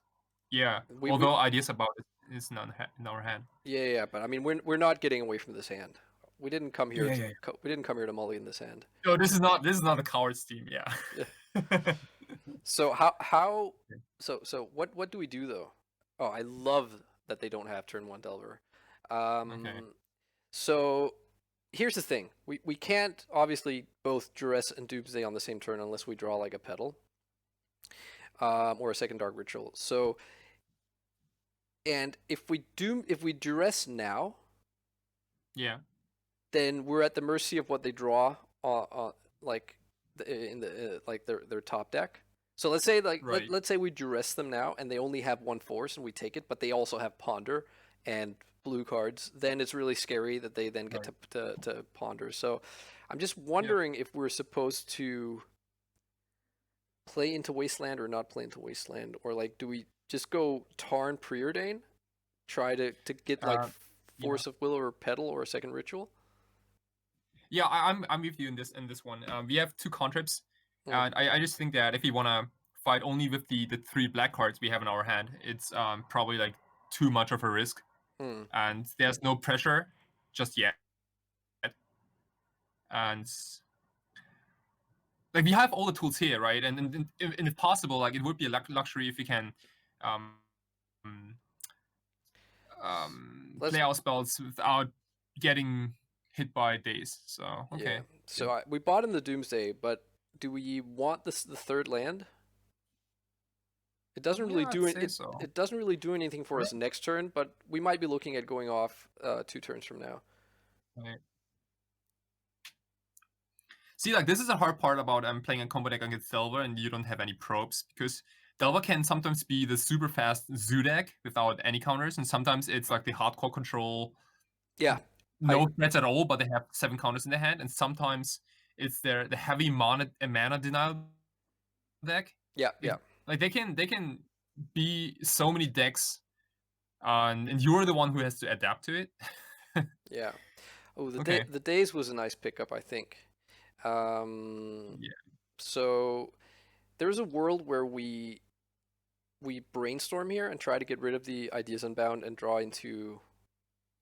although Ideas About it is not in our hand. Yeah, but I mean, we're not getting away from this hand. We didn't come here. Yeah. We didn't come here to mulligan this hand. No, this is not a coward's team. Yeah. So so what do we do though? Oh, I love that they don't have turn 1 Delver. Okay. So here's the thing: we can't obviously both Duress and Doomsday on the same turn unless we draw like a pedal, or a second Dark Ritual. So, and if we Duress now, Yeah. then we're at the mercy of what they draw like in the like their top deck. So let's say like Right. let's say we duress them now and they only have 1 force and we take it, but they also have ponder and blue cards. Then it's really scary that they then get to ponder. So I'm just wondering if we're supposed to play into Wasteland or not play into Wasteland, or like do we just go Tarn Preordain, try to get like Force of Will or Pedal or a second Ritual? Yeah, I'm with you in this one. We have 2 contrips, and I just think that if we want to fight only with the 3 black cards we have in our hand, it's probably like too much of a risk, and there's no pressure just yet. And like we have all the tools here, right? And if possible, like it would be a luxury if we can play our spells without getting hit by days. So okay. Yeah. So we bought in the Doomsday, but do we want the third land? It doesn't really do it. It doesn't really do anything for us next turn, but we might be looking at going off 2 turns from now. Right. See, like this is a hard part about playing a combo deck against Delver and you don't have any probes, because Delver can sometimes be the super fast zoo deck without any counters, and sometimes it's like the hardcore control. Yeah. No threats at all, but they have 7 counters in their hand, and sometimes it's the heavy mana denial deck. Yeah. Like they can be so many decks, and you're the one who has to adapt to it. Yeah. Oh, the Days was a nice pickup, I think. Yeah. So there's a world where we brainstorm here and try to get rid of the Ideas Unbound and draw into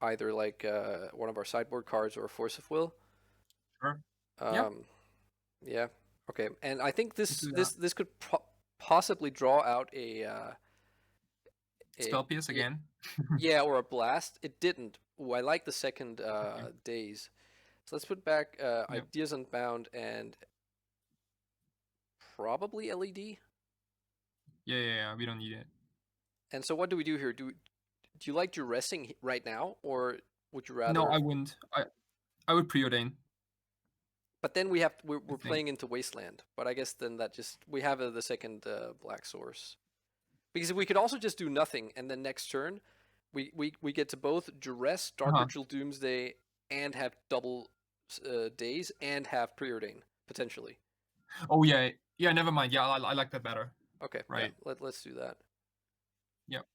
either like one of our sideboard cards or a Force of Will. Sure. Yeah. Okay. And I think this could possibly draw out a Spell Pierce again. Yeah, or a Blast. It didn't. Ooh, I like the second Days. So let's put back Ideas Unbound and probably LED. Yeah. We don't need it. And so what do we do here? do you like duressing right now, or would you No, rather? I wouldn't. I would preordain. But then we're I think. playing into Wasteland. But I guess then that just we have the second black source. Because we could also just do nothing, and then next turn, we get to both duress, Dark Uh-huh. Ritual, Doomsday, and have double days, and have preordain potentially. Oh yeah, yeah. Never mind. Yeah, I like that better. Okay, yeah, Right. let's do that. Yep.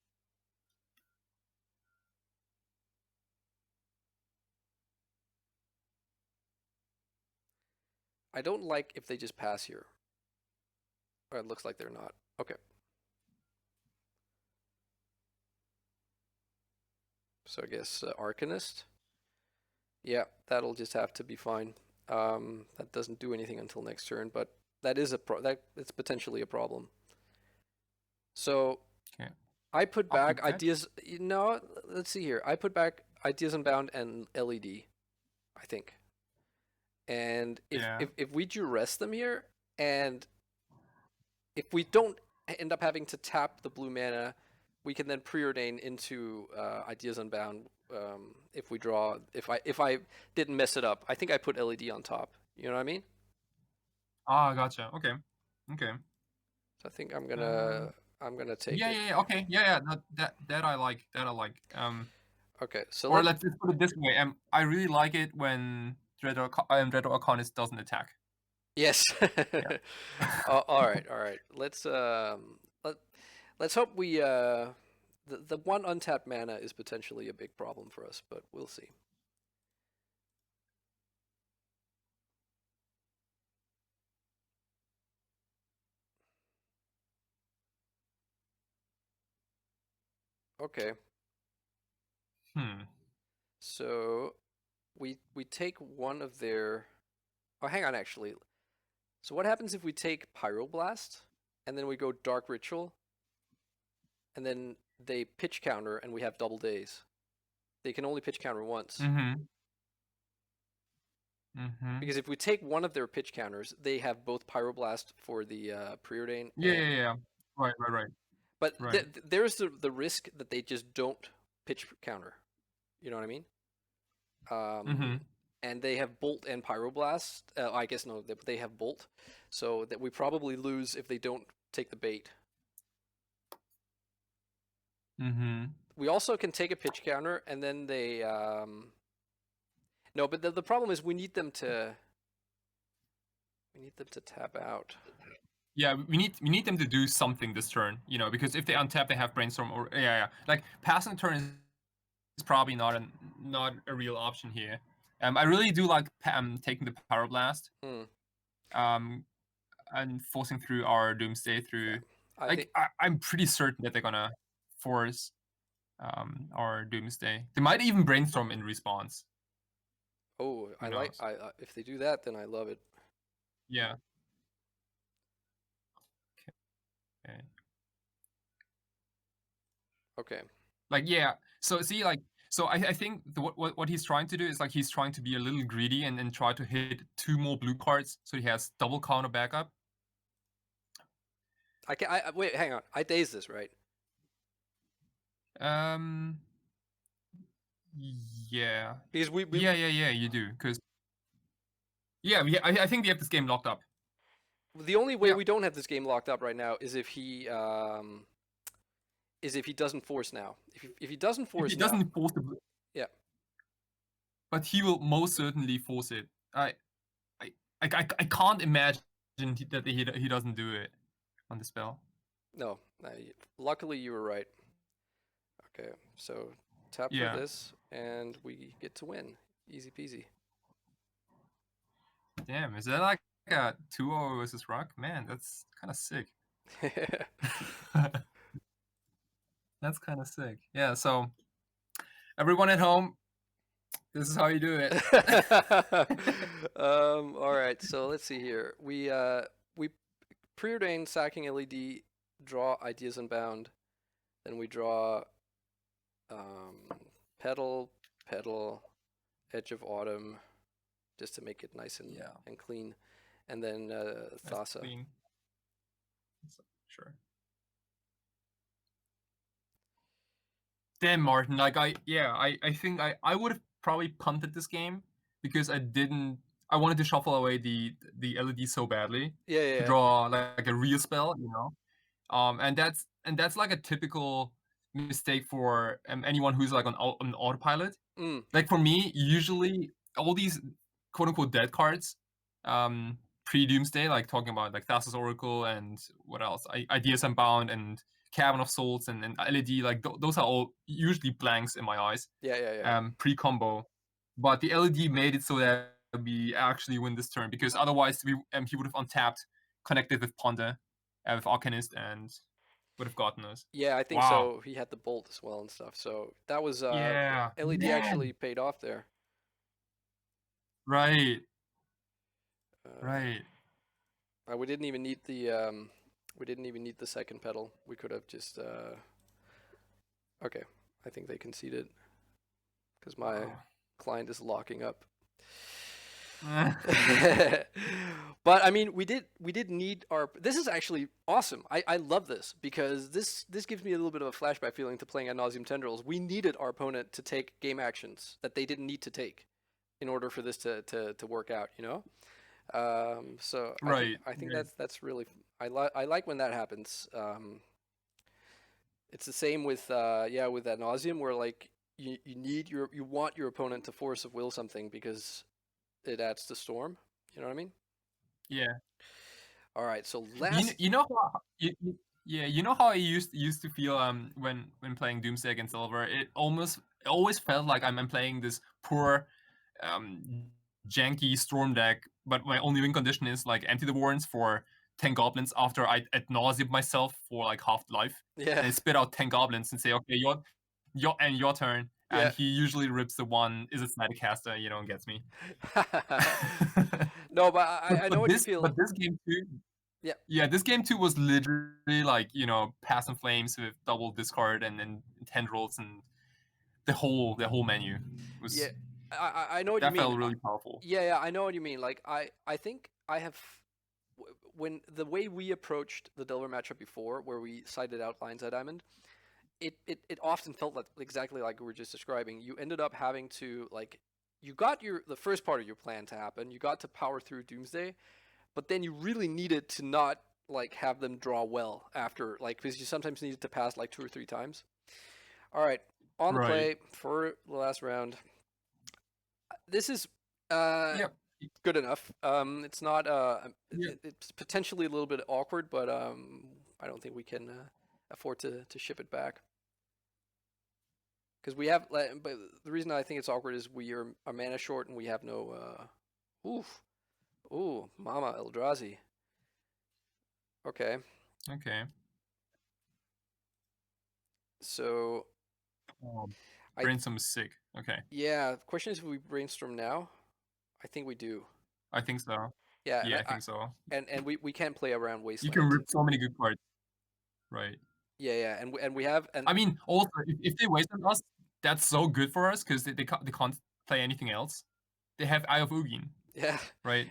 I don't like if they just pass here. Or it looks like they're not. Okay. So I guess Arcanist. Yeah, that'll just have to be fine. That doesn't do anything until next turn, but that is it's potentially a problem. So Okay. I put I'll back keep that. ideas. No, let's see here. I put back Ideas Unbound and LED, I think. And Yeah. if we duress them here, and if we don't end up having to tap the blue mana, we can then preordain into Ideas Unbound. If we draw, if I didn't mess it up, I think I put LED on top. You know what I mean? Ah, gotcha. Okay. Okay. So I think Um. I'm gonna take Yeah, it. yeah, yeah. Okay. Yeah, yeah. That I like. That I like. Okay, so Or let's just put it this way. I really like it when Dread Arcanist doesn't attack. yes. Yeah. All right, all right. Let's hope we the one untapped mana is potentially a big problem for us, but we'll see. Okay, Hmm. so we take one of their. Oh, hang on, actually. So what happens if we take Pyroblast and then we go Dark Ritual, and then they pitch counter and we have double days? They can only pitch counter once. Mm-hmm. Mm-hmm. Because if we take one of their pitch counters, they have both Pyroblast for the Preordain Yeah, and. yeah, yeah. Right, right, right, But right. there's the risk that they just don't pitch counter. You know what I mean? Mm-hmm. And they have Bolt and Pyroblast. I guess no, they have Bolt, so that we probably lose if they don't take the bait. Mm-hmm. We also can take a pitch counter, and then they. No, but the problem is we need them to. We need them to tap out. Yeah, we need them to do something this turn, because if they untap, they have brainstorm or yeah. Like passing turn is probably not a real option here. I really do like taking the Power Blast, Hmm. and forcing through our Doomsday Yeah, through. I think. Like I'm pretty certain that they're gonna force our Doomsday. They might even brainstorm in response. Oh, Who I like. knows? If they do that, then I love it. Yeah. Okay. Okay. Like yeah. So see, like I think what he's trying to do is like he's trying to be a little greedy and try to hit 2 more blue cards so he has double counter backup. I can. Wait. Hang on. I daze this right. Um. Yeah. Because we Yeah. You do because yeah. I think we have this game locked up. the only way Yeah. we don't have this game locked up right now is if he doesn't force now. If he doesn't If force he now, doesn't force the blue, yeah. but he will most certainly force it. I can't imagine that he doesn't do it on the spell. No, luckily you were right. Okay, so tap for Yeah. this, and we get to win. Easy peasy. Damn, is that like a 2-0 versus Rock? Man, that's kind of sick. That's kind of sick. Yeah, so everyone at home, this is how you do it. All right, so let's see here. We preordain sacking LED, draw Ideas Unbound, then we draw Petal, Edge of Autumn, just to make it nice and Yeah. and clean, and then That's Thassa. clean. Sure. Damn, Martin. Like I think I would have probably punted this game because I wanted to shuffle away the LED so badly Yeah, yeah, to yeah. draw like a real spell, you know. And that's like a typical mistake for anyone who's like on autopilot. Mm, Like for me, usually all these quote unquote dead cards, pre Doomsday, like talking about like Thassa's Oracle and what else, Ideas Unbound and Cavern of Souls and LED, like those are all usually blanks in my eyes, yeah, yeah, yeah. pre combo. But the LED made it so that we actually win this turn because otherwise he would have untapped, connected with Ponder, with Arcanist, and would have gotten us. Yeah, I think Wow. so. He had the bolt as well and stuff. So that was Yeah. LED Man. actually paid off there. Right. Uh, Right. we didn't even need the second pedal. We could have just okay. I think they conceded because my Wow. client is locking up. Yeah. But I mean, we did need our. This is actually awesome. I love this because this gives me a little bit of a flashback feeling to playing Ad Nauseam Tendrils. We needed our opponent to take game actions that they didn't need to take in order for this to work out. You know. So Right. I think Right. that's really I like when that happens. It's the same with with Ad Nauseam where like you want your opponent to force of will something because it adds to storm. You know what I mean? Yeah. All right. So You last. you know how yeah, you know how I used to feel when playing Doomsday against Silver. It always felt like I'm playing this poor um janky storm deck, but my only win condition is like empty the warrants for 10 goblins after I ad nauseam myself for like half life. Yeah. And I spit out 10 goblins and say, okay, your turn. And Yeah. he usually rips the one is a Snapcaster, and gets me. No, but but I know but what you this feel. but this game too. Yeah. Yeah, this game too was literally like, Pass and Flames with double discard and then tendrils and the whole menu Yeah. was I know what you that mean. felt really powerful. Yeah, I know what you mean. Like I think I have when the way we approached the Delver matchup before, where we cited out Lions Eye Diamond, it often felt like exactly like we were just describing. You ended up having to like you got the first part of your plan to happen. You got to power through Doomsday, but then you really needed to not like have them draw well after like because you sometimes needed to pass like 2 or 3 times. All right, on the Right. play for the last round. This is uh Yep. good enough. It's not Yep. it's potentially a little bit awkward, but I don't think we can afford to ship it back because we have. But the reason I think it's awkward is we are mana short and we have no. Oof, ooh, Mama Eldrazi. Okay, Okay. so Um, I Brainstorm is sick. Okay. yeah. The question is if we brainstorm now. I think we do. I think so. Yeah, Yeah, I think so. and we can't play around You can Wasteland. rip so many good cards. Right. Yeah, and we have and I mean, also if they waste on us, that's so good for us because they can't play anything else. They have Eye of Ugin, yeah. right?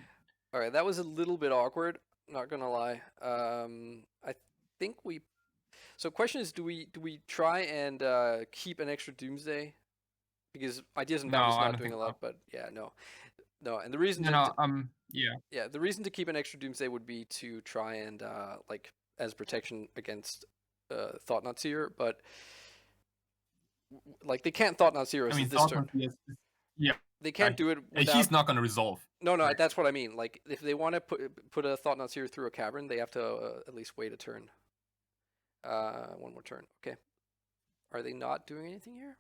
All right, that was a little bit awkward. Not gonna lie. I think we. So, question is, do we try and keep an extra Doomsday? Because Ideas No, Unbound is I not don't doing think a so. lot, but yeah, no, no. And the reason No, no. Yeah. the reason to keep an extra Doomsday would be to try and like as protection against Thought Not Seer, but like they can't Thought Not Seer I us mean, this turn. yeah. They can't do it He's without. not gonna resolve. No, no, Right. that's what I mean. Like if they want to put a Thought Not Seer through a cavern, they have to at least wait a turn. One more turn. Okay. Are they not doing anything here?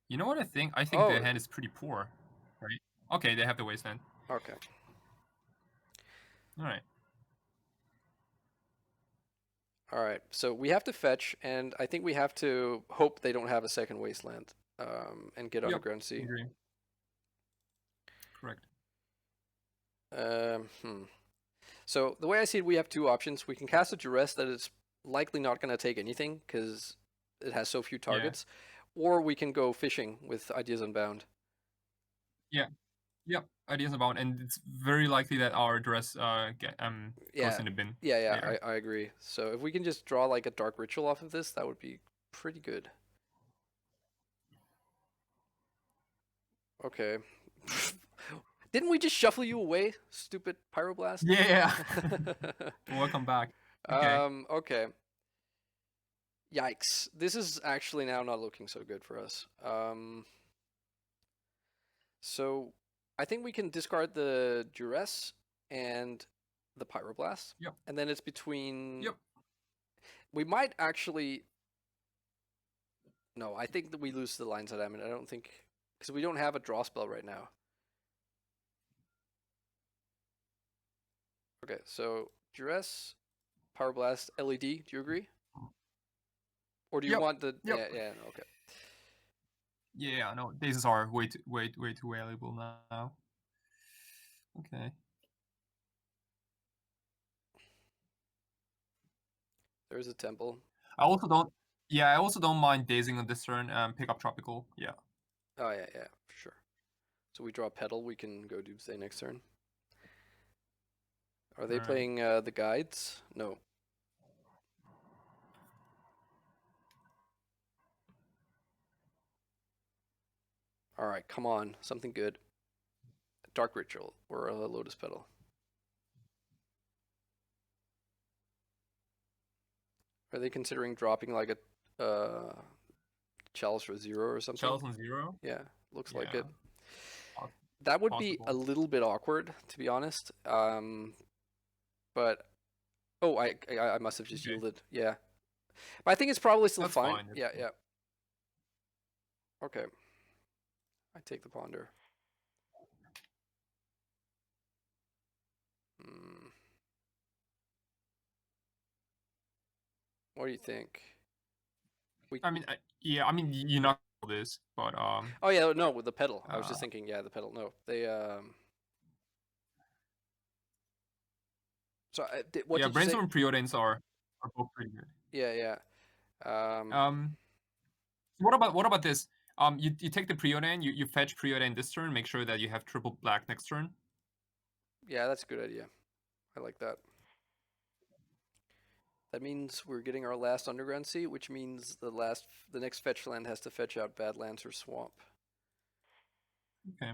You know what I think? I think Oh, their hand is pretty poor. Right. Okay, they have the wasteland. okay. All right. All right. So we have to fetch, and I think we have to hope they don't have a second wasteland and get Yep. Underground Sea. Agree. Correct. So the way I see it, we have two options. We can cast a Duress that is likely not going to take anything because it has so few targets, or we can go fishing with Ideas Unbound. Yeah. Yep. Ideas about, and it's very likely that our dress goes in the bin. Yeah, Later. I agree. So if we can just draw like a Dark Ritual off of this, that would be pretty good. Okay. Didn't we just shuffle you away, stupid pyroblast? Yeah. Welcome back. Okay. Okay. Yikes. This is actually now not looking so good for us. So I think we can discard the duress and the pyroblast. Yep. And then it's between. Yep. We might actually. No, I think that we lose to the lines of diamond. I don't think because we don't have a draw spell right now. Okay, so duress, pyroblast, LED. Do you agree? Or do you Yep. want the? Yep. Yeah. Okay. Yeah. No, these are way too valuable now. Okay. There's a temple. I also don't mind dazing on this turn and pick up tropical. Yeah. Oh yeah, for sure. So we draw petal. We can go Doomsday next turn. Are they Alright. playing the guides? No. All right, come on, something good. Dark Ritual or a Lotus Petal. Are they considering dropping like a Chalice for 0 or something? Chalice on 0? Yeah, looks like Yeah. it. That would be a Possible. little bit awkward, to be honest. But oh, I must have just Okay. yielded. Yeah, but I think it's probably still That's fine. fine. That's Yeah, fine. yeah. Okay. I take the Ponder. What do you think? I mean, yeah. I mean, you know this, but Oh yeah, no, with the pedal. I was just thinking, yeah, the pedal. No, they So what yeah, did you say? brainstorm and preordains are both pretty good. Yeah. What about this? You take the preordain, you fetch preordain this turn, make sure that you have triple black next turn. Yeah, that's a good idea. I like that. That means we're getting our last underground seat, which means the next fetch land has to fetch out Badlands or Swamp. Okay.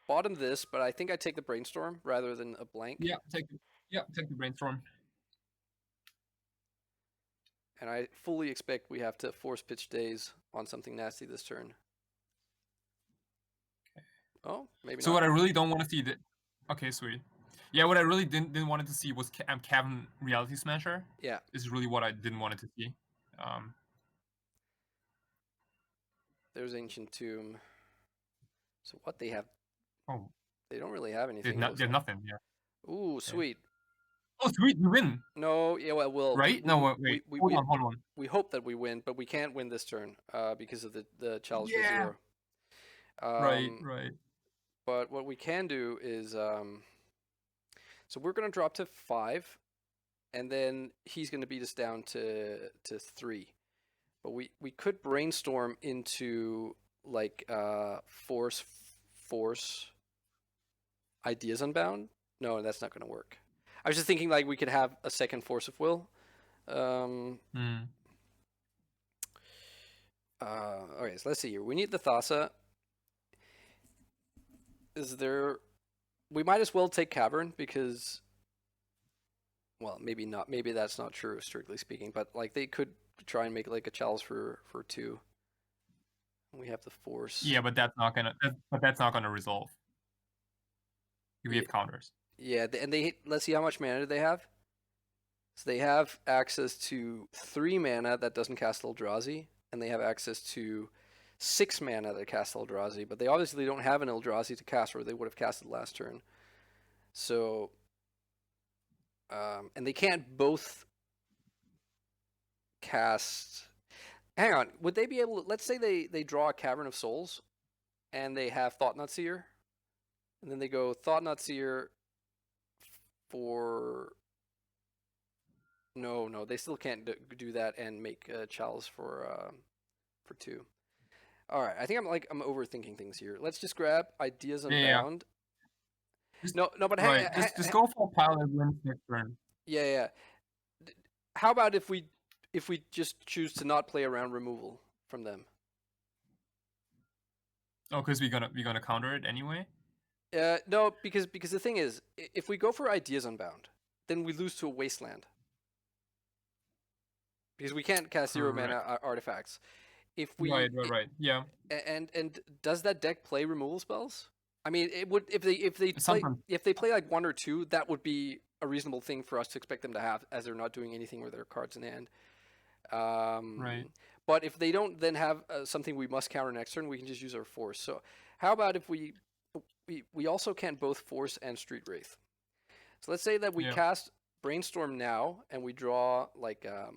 Bottom this, but I think I take the brainstorm rather than a blank. Yeah, take the brainstorm. And I fully expect we have to force pitch days on something nasty this turn. Okay. Oh, maybe so not. What I really don't want to see okay, sweet. Yeah, what I really didn't want to see was Cavern Reality Smasher. Yeah. Is really what I didn't want it to see. There's Ancient Tomb. So what they have? Oh. They don't really have anything. They have nothing. Yeah. Ooh, sweet. Oh, sweet, you win. No, yeah, well, right? Wait. Hold on. We hope that we win, but we can't win this turn because of the challenge for 0. Right. But what we can do is, so we're gonna drop to 5, and then he's gonna beat us down to 3. But we could brainstorm into like force ideas unbound. No, that's not gonna work. I was just thinking like we could have a second force of will. Okay, so let's see here. We need the Thassa. We might as well take Cavern because, well, maybe not. Maybe that's not true, strictly speaking. But like they could try and make like a chalice for 2. We have the force. Yeah, but that's not gonna resolve. We have counters. Yeah, and let's see how much mana do they have. So they have access to 3 mana that doesn't cast Eldrazi, and they have access to 6 mana that cast Eldrazi, but they obviously don't have an Eldrazi to cast, or they would have casted last turn. So, and they can't both cast. Hang on, would they be able to? Let's say they draw a Cavern of Souls, and they have Thought-Knot Seer, and then they go Thought-Knot Seer for. No, they still can't do that and make a chalice for 2. All right, I think I'm overthinking things here. Let's just grab Ideas Unbound. Yeah. No, but just go for a pile of wins next turn. Yeah. How about if we just choose to not play around removal from them? Oh, because we're gonna counter it anyway. No, because the thing is, if we go for Ideas Unbound, then we lose to a Wasteland. Because we can't cast 0 mana artifacts. If we Right. Yeah. And does that deck play removal spells? I mean, it would if they play like 1 or 2, that would be a reasonable thing for us to expect them to have, as they're not doing anything with their cards in hand. Right. But if they don't then have something we must counter next turn, we can just use our Force. So how about if we also can't both Force and Street Wraith? So let's say that we cast Brainstorm now, and we draw like I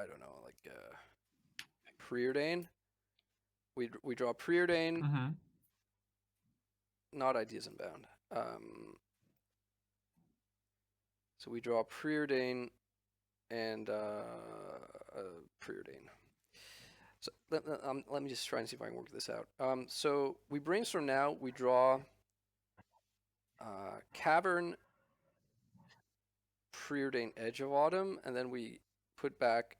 don't know, like Preordain. We draw Preordain, not Ideas Unbound. So we draw Preordain and Preordain. So let me just try and see if I can work this out. So we Brainstorm now. We draw Cavern, Preordain, Edge of Autumn, and then we put back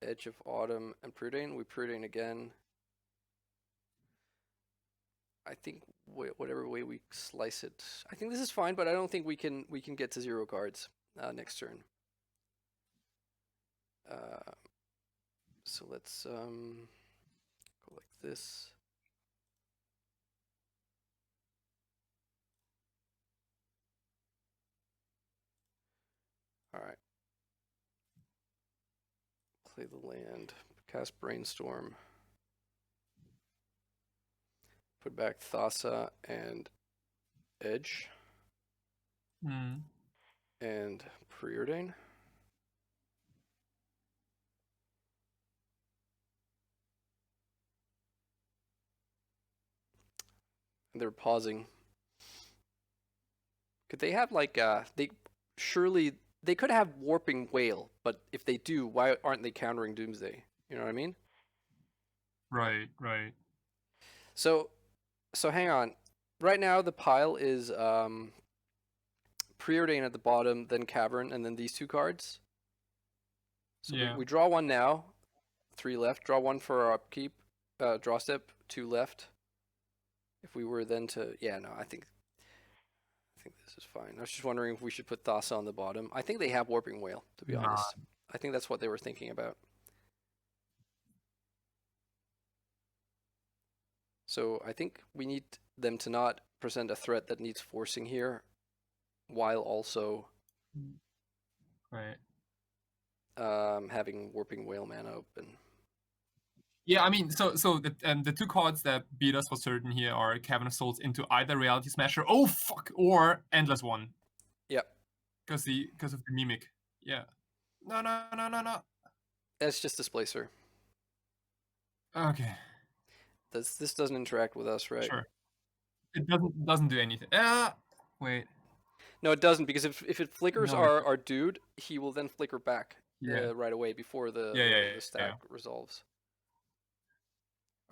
Edge of Autumn and Preordain. We Preordain again. I think whatever way we slice it, I think this is fine, but I don't think we can get to 0 cards next turn. So let's go like this. All right. Play the land, cast Brainstorm, put back Thassa and Edge, and Preordain. And they're pausing. Could they have like they could have Warping Whale, but if they do, why aren't they countering Doomsday? You know what I mean? Right. So hang on. Right now the pile is Preordain at the bottom, then Cavern, and then these 2 cards. So we draw 1 now, 3 left. Draw 1 for our upkeep. Draw step, 2 left. If we were then to I think this is fine. I was just wondering if we should put Thassa on the bottom. I think they have Warping Whale, to be honest. I think that's what they were thinking about. So I think we need them to not present a threat that needs forcing here, while also having Warping Whale mana open. Yeah, I mean, so the 2 cards that beat us for certain here are Cavern of Souls into either Reality Smasher, or Endless One. Yep. Because of the Mimic. Yeah. No. That's just Displacer. Okay. This doesn't interact with us, right? Sure. It doesn't do anything. Wait. No, it doesn't, because if it flickers our dude, he will then flicker back right away before the stack resolves.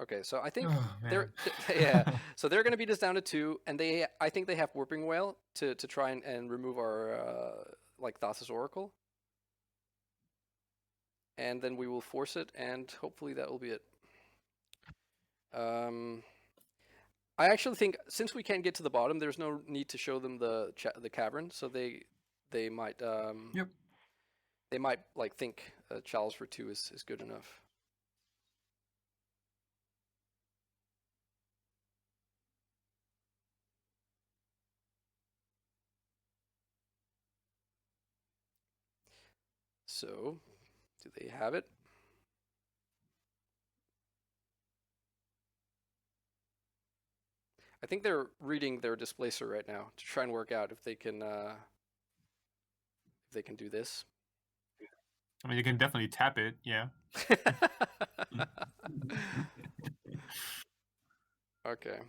Okay, so I think they're so they're going to beat us down to 2, and I think they have Warping Whale to try and remove our like Thassa's Oracle, and then we will force it, and hopefully that will be it. I actually think, since we can't get to the bottom, there's no need to show them the cavern, so they might they might like think Chalice for 2 is good enough. So, do they have it? I think they're reading their Displacer right now to try and work out if they can do this. I mean, you can definitely tap it, yeah. Okay.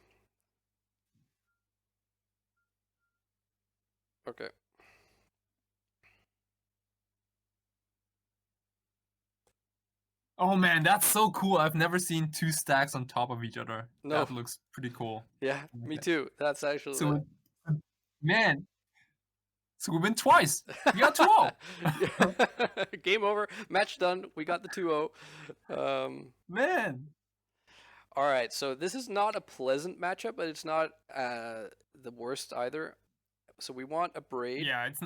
Oh man, that's so cool. I've never seen 2 stacks on top of each other. No. That looks pretty cool. Yeah, me too. That's actually... So Man, so we win twice. We got 2-0. Yeah. Game over. Match done. We got the 2-0. Man. All right, so this is not a pleasant matchup, but it's not the worst either. So we want a Braid Yeah, it's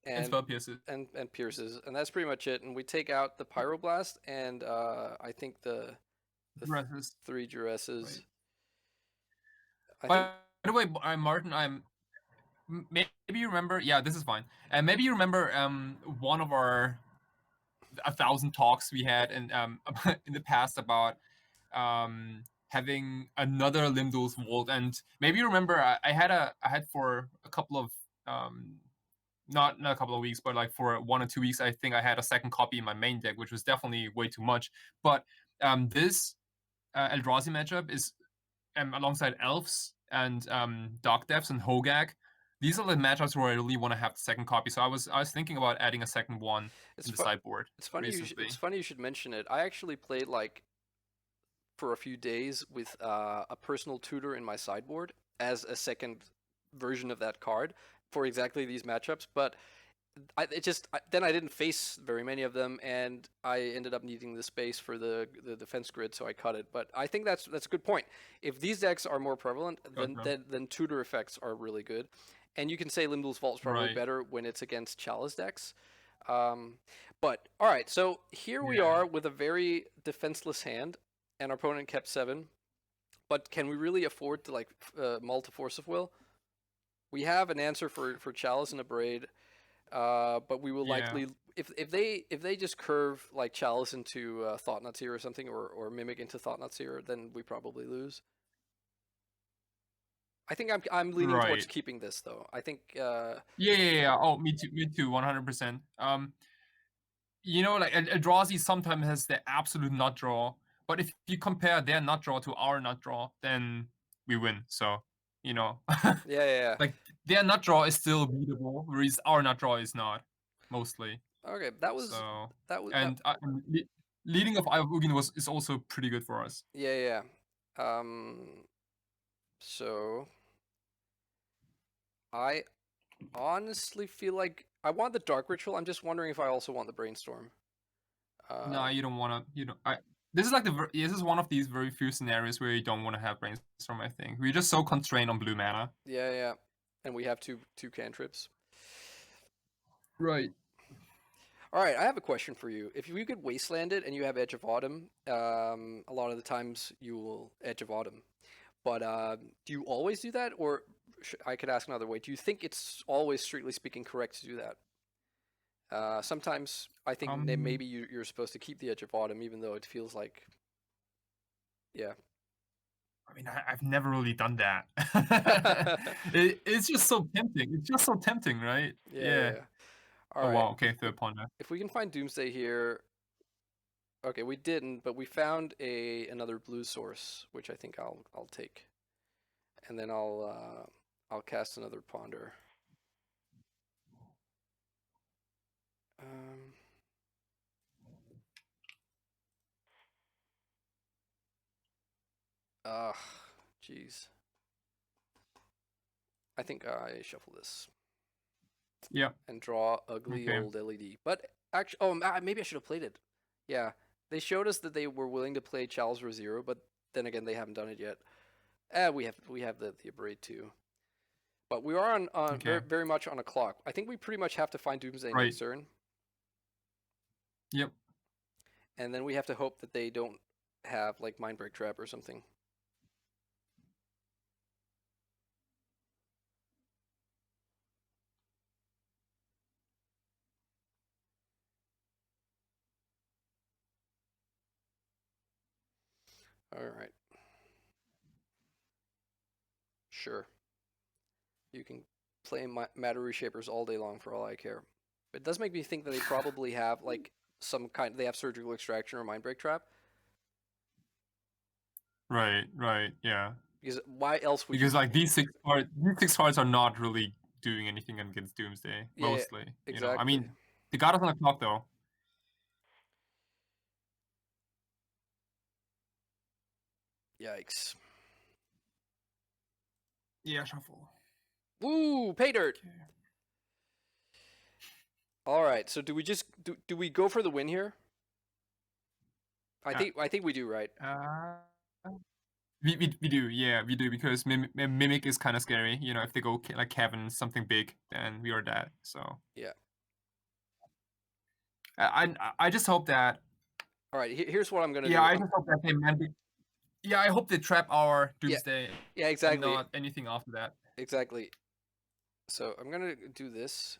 and spell pierces. and pierces, and that's pretty much it. And we take out the Pyroblast and I think the Duresses. 3 Duresses. Right. I think By the way, Martin, maybe you remember. Yeah, this is fine. And maybe you remember one of our 1,000 talks we had in the past about having another Limdol's Vault, and maybe you remember I had for a couple of not a couple of weeks, but like for 1 or 2 weeks, I think I had a second copy in my main deck, which was definitely way too much. But this Eldrazi matchup is alongside Elves and Dark Depths and Hogak. These are the matchups where I really want to have the second copy. So I was thinking about adding a second one in the sideboard. It's funny. Recently. It's funny you should mention it. I actually played like for a few days with a personal tutor in my sideboard as a second version of that card for exactly these matchups. But then I didn't face very many of them, and I ended up needing the space for the defense grid, so I cut it. But I think that's a good point. If these decks are more prevalent, then tutor effects are really good, and you can say Limdol's Vault is probably better when it's against Chalice decks. But all right, so here we are with a very defenseless hand, and our opponent kept 7. But can we really afford to like mull to Force of Will? We have an answer for Chalice and a Braid. But we will likely if they just curve like Chalice into Thought-Knot Seer or something, or Mimic into Thought-Knot Seer, then we probably lose. I think I'm leaning towards keeping this though. I think yeah. Oh, me too, 100%. You know, like Eldrazi sometimes has the absolute nut draw, but if you compare their nut draw to our nut draw, then we win. So, you know. yeah. Like their nut draw is still beatable, whereas our nut draw is not, mostly. Okay, that was and leading of Ugin is also pretty good for us. Yeah. So I honestly feel like I want the Dark Ritual. I'm just wondering if I also want the Brainstorm. No, you don't want to. You know, this is like this is one of these very few scenarios where you don't want to have Brainstorm. I think we're just so constrained on blue mana. Yeah, and we have two cantrips. Right. All right, I have a question for you. If you could wasteland it and you have Edge of Autumn, a lot of the times you will Edge of Autumn. But do you always do that, or I could ask another way? Do you think it's always, strictly speaking, correct to do that? Sometimes I think maybe you're supposed to keep the Edge of Autumn, even though it feels like, yeah. I mean, I've never really done that. It's just so tempting. It's just so tempting, right? Yeah. All right. Wow. Okay, third ponder. If we can find Doomsday here, okay, we didn't, but we found another blue source, which I think I'll take, and then I'll cast another ponder. Jeez. I think I shuffle this. Yeah. And draw ugly old LED. But actually, maybe I should have played it. Yeah, they showed us that they were willing to play Chalice for 0, but then again, they haven't done it yet. We have the Abrade too. But we are on very much on a clock. I think we pretty much have to find Doomsday next turn. Yep. And then we have to hope that they don't have like Mindbreak Trap or something. All right. Sure. You can play Matter Reshapers all day long for all I care. But it does make me think that they probably have like they have Surgical Extraction or Mindbreak Trap. Right, yeah. Because why else would because like these six cards are not really doing anything against Doomsday, mostly. Exactly. You know? I mean, they got us on the clock though. Yikes. Yeah, shuffle. Woo, pay dirt. Okay. All right. So do we just do we go for the win here? I think we do, right? Uh, we do, yeah, we do, because Mimic is kind of scary. You know, if they go like Kevin, something big, then we are dead. So Yeah. I just hope that. All right. Here's what I'm gonna Yeah, do. I just hope that they manage. Yeah, I hope they trap our Yeah. Doomsday Yeah. and Exactly. not anything after that. Exactly. So I'm gonna do this.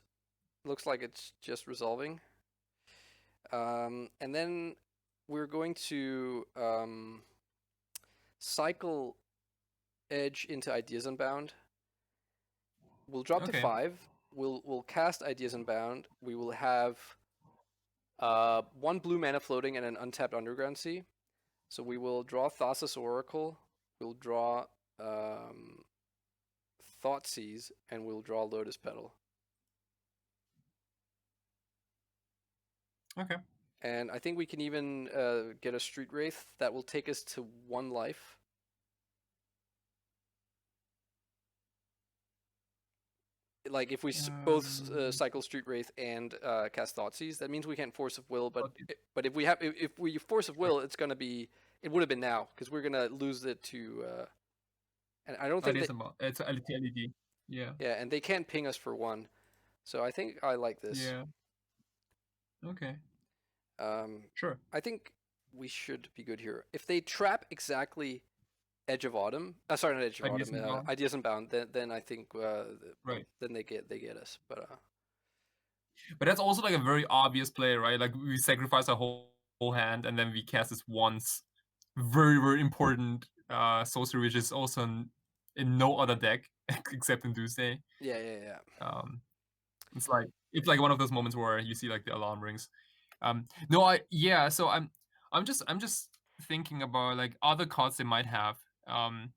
Looks like it's just resolving. And then we're going to cycle Edge into Ideas Unbound. We'll drop to Okay. 5. We'll cast Ideas Unbound. We will have 1 blue mana floating and an untapped Underground Sea. So we will draw Thassa's Oracle. We'll draw Thoughtseize, and we'll draw Lotus Petal. Okay. And I think we can even get a Street Wraith that will take us to 1 life. Like if we both cycle Street Wraith and cast Thoughtseize, that means we can't Force of Will. But if we Force of Will, it would have been now, because we're gonna lose it to. And I don't think it's LED. Yeah. Yeah, and they can't ping us for 1, so I think I like this. Yeah. Okay. Sure. I think we should be good here. If they trap exactly Edge of Autumn, sorry, not Edge of Autumn, Ideas Unbound, then I think right. Then they get us. But that's also like a very obvious play, right? Like we sacrifice our whole hand and then we cast this once very, very important sorcery, which is also in no other deck except in Doomsday. Yeah. It's like one of those moments where you see like the alarm rings. So I'm just thinking about like other cards they might have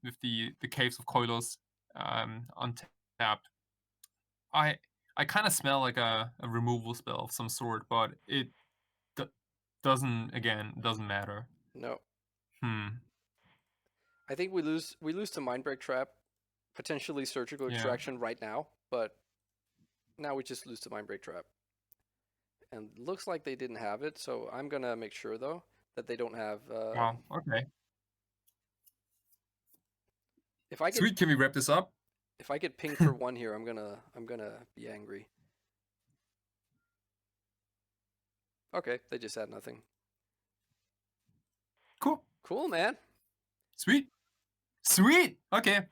with the Caves of Koilos untapped. I kind of smell like a removal spell of some sort, but it doesn't matter. No. I think we lose to Mindbreak Trap, potentially Surgical Extraction right now, but now we just lose to Mindbreak Trap. And looks like they didn't have it, so I'm gonna make sure though that they don't have. Wow. Okay. If I get, Sweet, can we wrap this up? If I get pinged for 1 here, I'm gonna be angry. Okay, they just had nothing. Cool, man. Sweet. Okay.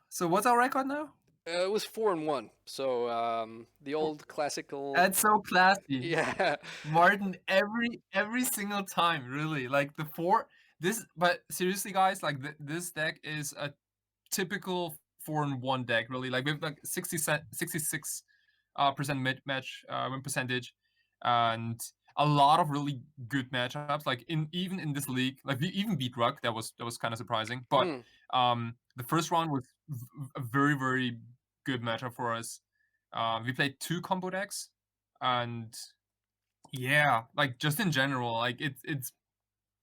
So what's our record now? It was 4-1. So the old classical. That's so classy. Yeah. Martin, every single time, really. Like the 4. But seriously, guys, like this deck is a typical 4-1 deck, really. Like we have like 66% match win percentage, and a lot of really good matchups. Like even in this league, like we even beat Ruck. That was kind of surprising. But the first round was a very, very good matchup for us. We played 2 combo decks, and yeah, like just in general, like it's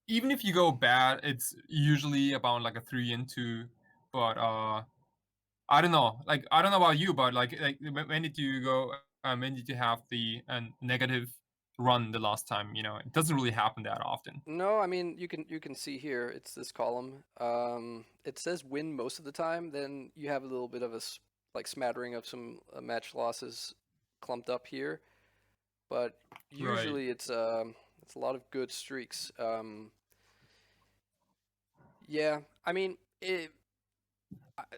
even if you go bad, it's usually about like a 3-2. But I don't know. Like I don't know about you, but like when did you go? When did you have the negative run the last time? You know, it doesn't really happen that often. No, I mean you can see here. It's this column. It says win most of the time. Then you have a little bit of a smattering of some match losses clumped up here, but usually it's a lot of good streaks. Yeah, I mean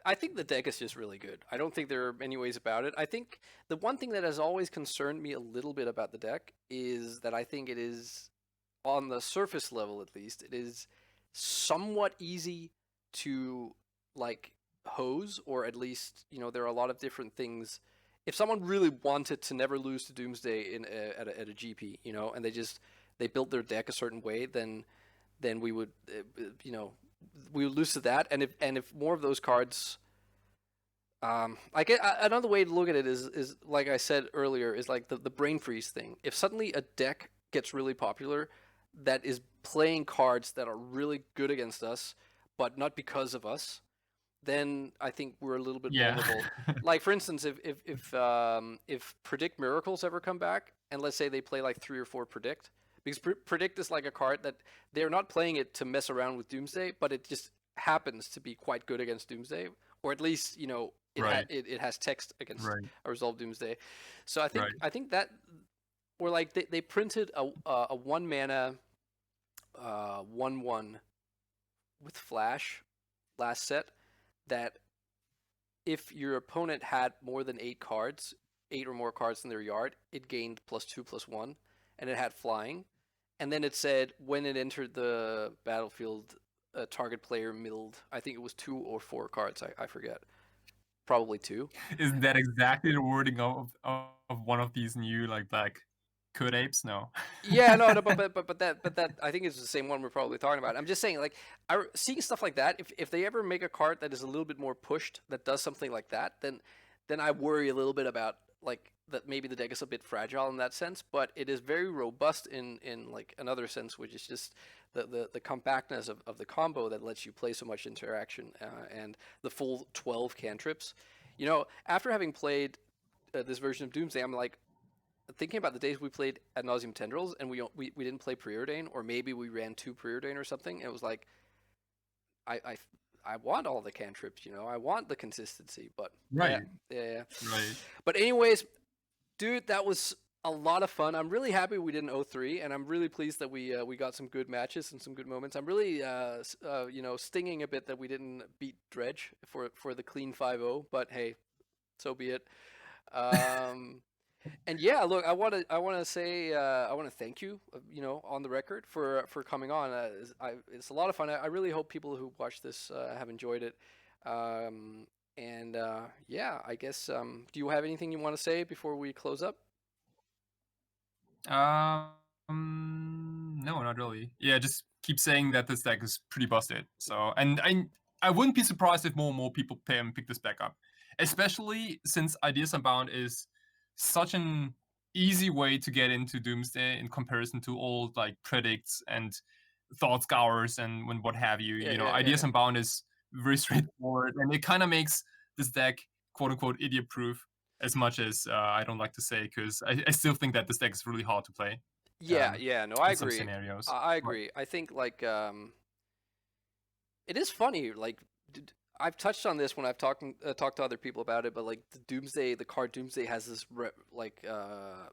I think the deck is just really good. I don't think there are many ways about it. I think the one thing that has always concerned me a little bit about the deck is that I think it is, on the surface level at least, it is somewhat easy to like hose, or at least, there are a lot of different things. If someone really wanted to never lose to Doomsday at a GP, and they built their deck a certain way, then we would, we would lose to that. And if more of those cards, I get another way to look at it is like I said earlier, is like the brain freeze thing. If suddenly a deck gets really popular that is playing cards that are really good against us, but not because of us, then I think we're a little bit Yeah. vulnerable. Like for instance, if Predict Miracles ever come back, and let's say they play like 3 or 4 Predict, because Predict is like a card that they're not playing it to mess around with Doomsday, but it just happens to be quite good against Doomsday, or at least Right. it has text against Right. a Resolve Doomsday. So I think Right. I think that, or like they printed a 1 mana 1/1 with Flash last set, that if your opponent had more than 8 cards, 8 or more cards in their yard, it gained +2/+1, and it had flying. And then it said when it entered the battlefield, a target player milled, I think it was 2 or 4 cards, I forget. Probably 2. Isn't that exactly the wording of one of these new like black Could apes? No. Yeah, no, but that I think it's the same one we're probably talking about. I'm just saying, like, seeing stuff like that. If they ever make a card that is a little bit more pushed, that does something like that, then I worry a little bit about like that maybe the deck is a bit fragile in that sense. But it is very robust in like another sense, which is just the compactness of the combo that lets you play so much interaction, and the full 12 cantrips. After having played this version of Doomsday, I'm like thinking about the days we played Ad Nauseam Tendrils, and we didn't play Preordain, or maybe we ran 2 Preordain or something. It was like I want all the cantrips, I want the consistency, but Right. yeah. Right. But anyways, dude, that was a lot of fun. I'm really happy we didn't 0-3, and I'm really pleased that we got some good matches and some good moments. I'm really stinging a bit that we didn't beat Dredge for the clean 5-0, but hey, so be it. And yeah, look, I want to say I want to thank you, on the record for coming on. It's a lot of fun. I really hope people who watch this have enjoyed it. And yeah, I guess. Do you have anything you want to say before we close up? No, not really. Yeah, just keep saying that this deck is pretty busted. So, and I wouldn't be surprised if more and more people pick this back up, especially since Ideas Unbound is such an easy way to get into Doomsday in comparison to old like Predicts and Thought Scours and what have you. Yeah, You know, yeah, Ideas yeah. Unbound is very straightforward, and it kind of makes this deck quote unquote idiot proof, as much as I don't like to say, because I still think that this deck is really hard to play Yeah, yeah. No, I in some agree. scenarios. I But agree. I think like it is funny. Like I've touched on this when I've talked to other people about it, but like the card Doomsday has this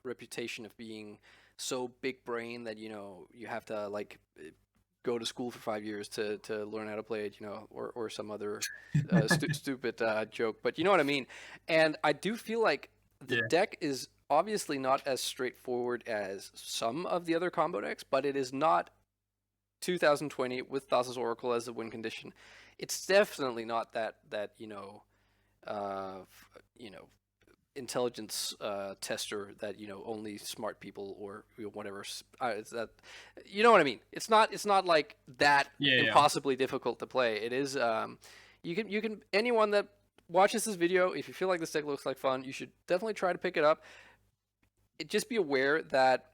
reputation of being so big brain that you have to like go to school for 5 years to learn how to play it, or some other stupid joke, but you know what I mean. And I do feel like the yeah, deck is obviously not as straightforward as some of the other combo decks, but it is not 2020 with Thassa's Oracle as the win condition. It's definitely not that uh, you know intelligence tester that only smart people or whatever. It's that, you know what I mean. It's not like that yeah. impossibly difficult to play. It is. You can anyone that watches this video, if you feel like this deck looks like fun, you should definitely try to pick it up. Just be aware that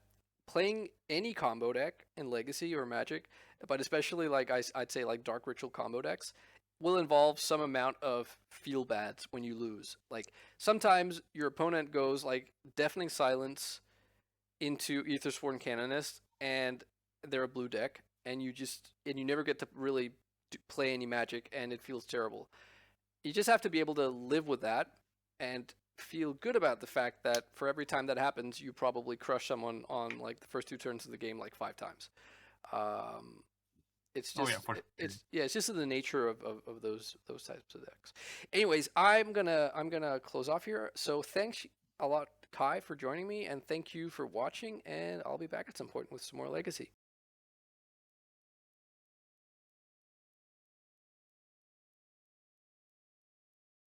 playing any combo deck in Legacy or Magic, but especially like I'd say like Dark Ritual combo decks, will involve some amount of feel bads when you lose. Like sometimes your opponent goes like Deafening Silence into Aethersworn Canonist, and they're a blue deck, and you never get to really play any Magic, and it feels terrible. You just have to be able to live with that and feel good about the fact that for every time that happens, you probably crush someone on like the first 2 turns of the game like 5 times. Um, it's Oh yeah, just for sure. it's just in the nature of those types of decks. Anyways, I'm gonna close off here. So thanks a lot, Kai, for joining me, and thank you for watching. And I'll be back at some point with some more Legacy.